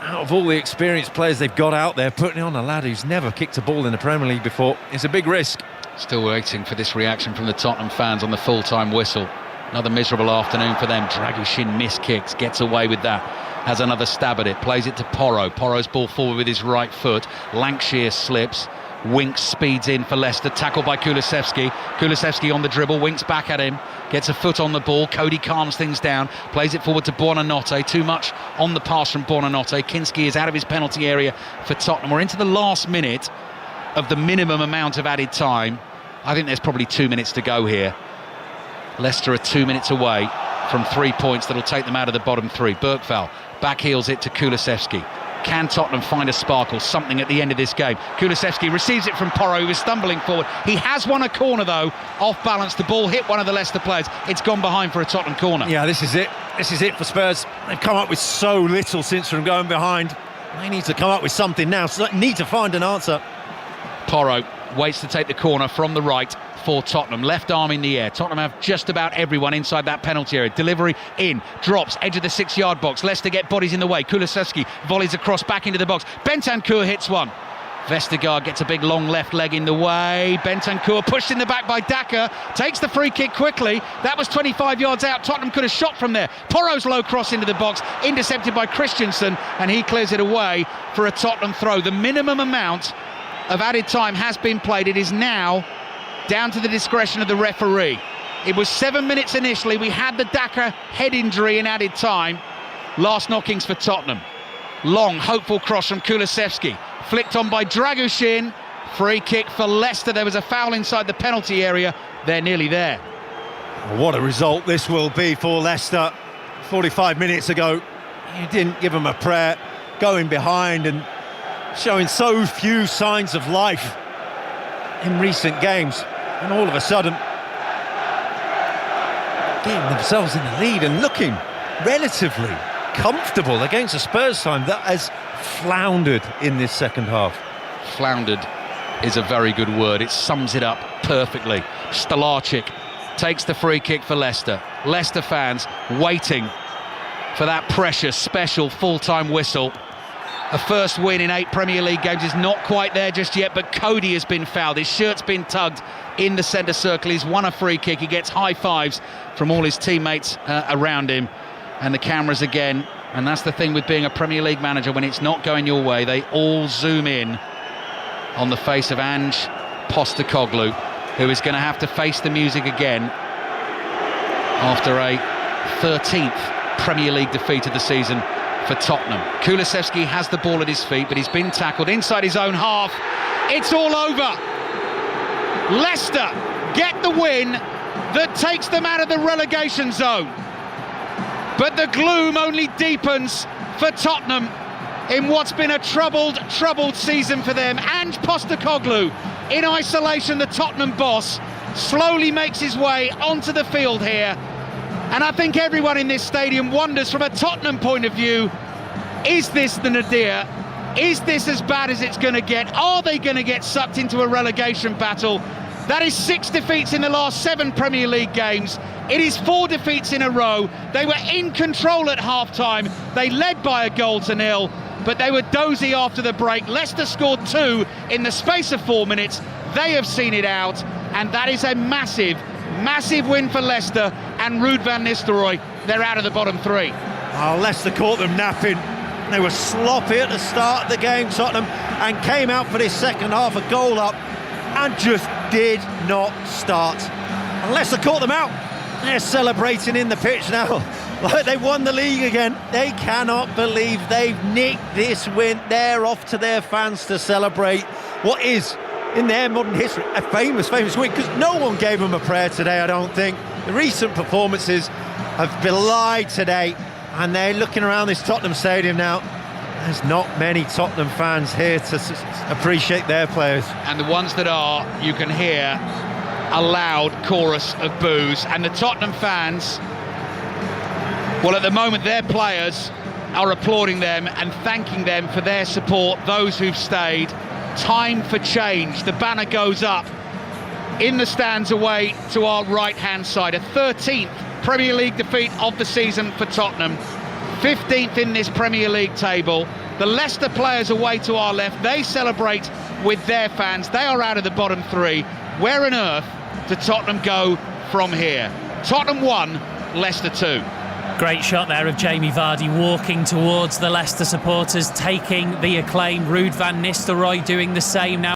[SPEAKER 2] out of all the experienced players they've got out there, putting on a lad who's never kicked a ball in the Premier League before is a big risk.
[SPEAKER 1] Still waiting for this reaction from the Tottenham fans on the full-time whistle. Another miserable afternoon for them. Dragushin miskicks, gets away with that. Has another stab at it, plays it to Porro. Porro's ball forward with his right foot. Lancashire slips. Winks speeds in for Leicester, tackled by Kulusevski. Kulusevski on the dribble, Winks back at him, gets a foot on the ball. Cody calms things down, plays it forward to Buonanotte. Too much on the pass from Buonanotte. Kinski is out of his penalty area for Tottenham. We're into the last minute of the minimum amount of added time. I think there's probably 2 minutes to go here. Leicester are 2 minutes away from 3 points that'll take them out of the bottom 3. Bergvall backheels it to Kulusevski. Can Tottenham find a sparkle, something at the end of this game? Kulusevski receives it from Porro, who is stumbling forward. He has won a corner, though, off balance. The ball hit one of the Leicester players. It's gone behind for a Tottenham corner.
[SPEAKER 2] Yeah, this is it. This is it for Spurs. They've come up with so little since from going behind. They need to come up with something now. So they need to find an answer.
[SPEAKER 1] Porro waits to take the corner from the right for Tottenham. Left arm in the air. Tottenham have just about everyone inside that penalty area. Delivery in, drops, edge of the 6-yard box. Leicester get bodies in the way. Kulusevski volleys across back into the box. Bentancur hits one. Vestergaard gets a big long left leg in the way. Bentancur pushed in the back by Daka, takes the free kick quickly. That was 25 yards out. Tottenham could have shot from there. Porro's low cross into the box, intercepted by Christensen, and he clears it away for a Tottenham throw. The minimum amount of added time has been played. It is now down to the discretion of the referee. It was 7 minutes initially. We had the Daka head injury in added time. Last knockings for Tottenham. Long, hopeful cross from Kulusevski. Flicked on by Dragushin. Free kick for Leicester. There was a foul inside the penalty area. They're nearly there.
[SPEAKER 2] What a result this will be for Leicester. 45 minutes ago, you didn't give them a prayer. Going behind and showing so few signs of life in recent games. And all of a sudden, getting themselves in the lead and looking relatively comfortable against a Spurs side that has floundered in this second half.
[SPEAKER 1] Floundered is a very good word. It sums it up perfectly. Stolarczyk takes the free kick for Leicester. Leicester fans waiting for that precious, special full-time whistle. A first win in 8 Premier League games is not quite there just yet, but Cody has been fouled. His shirt's been tugged in the centre circle. He's won a free kick. He gets high fives from all his teammates around him. And the cameras again, and that's the thing with being a Premier League manager, when it's not going your way, they all zoom in on the face of Ange Postecoglou, who is going to have to face the music again after a 13th Premier League defeat of the season for Tottenham. Kulusevski has the ball at his feet, but he's been tackled inside his own half. It's all over. Leicester get the win that takes them out of the relegation zone. But the gloom only deepens for Tottenham in what's been a troubled season for them. Ange Postecoglou, in isolation, the Tottenham boss, slowly makes his way onto the field here. And I think everyone in this stadium wonders, from a Tottenham point of view, is this the nadir? Is this as bad as it's going to get? Are they going to get sucked into a relegation battle? That is 6 defeats in the last 7 Premier League games. It is 4 defeats in a row. They were in control at half-time. They led by a goal to nil, but they were dozy after the break. Leicester scored 2 in the space of 4 minutes. They have seen it out, and that is a massive, massive win for Leicester and Ruud van Nistelrooy. They're out of the bottom 3.
[SPEAKER 2] Oh, Leicester caught them napping. They were sloppy at the start of the game, Tottenham, and came out for this second half a goal up and just did not start. And Leicester caught them out. They're celebrating in the pitch now like they won the league again. They cannot believe they've nicked this win. They're off to their fans to celebrate what is, in their modern history, a famous win, because no one gave them a prayer today, I don't think. The recent performances have belied today, and they're looking around this Tottenham stadium now. There's not many Tottenham fans here to appreciate their players.
[SPEAKER 1] And the ones that are, you can hear a loud chorus of boos. And the Tottenham fans, well, at the moment their players are applauding them and thanking them for their support, those who've stayed. Time for change. The banner goes up in the stands away to our right-hand side. A 13th Premier League defeat of the season for Tottenham. 15th in this Premier League table. The Leicester players away to our left. They celebrate with their fans. They are out of the bottom 3. Where on earth do Tottenham go from here? Tottenham 1, Leicester 2.
[SPEAKER 6] Great shot there of Jamie Vardy walking towards the Leicester supporters, taking the acclaim. Ruud van Nistelrooy doing the same now.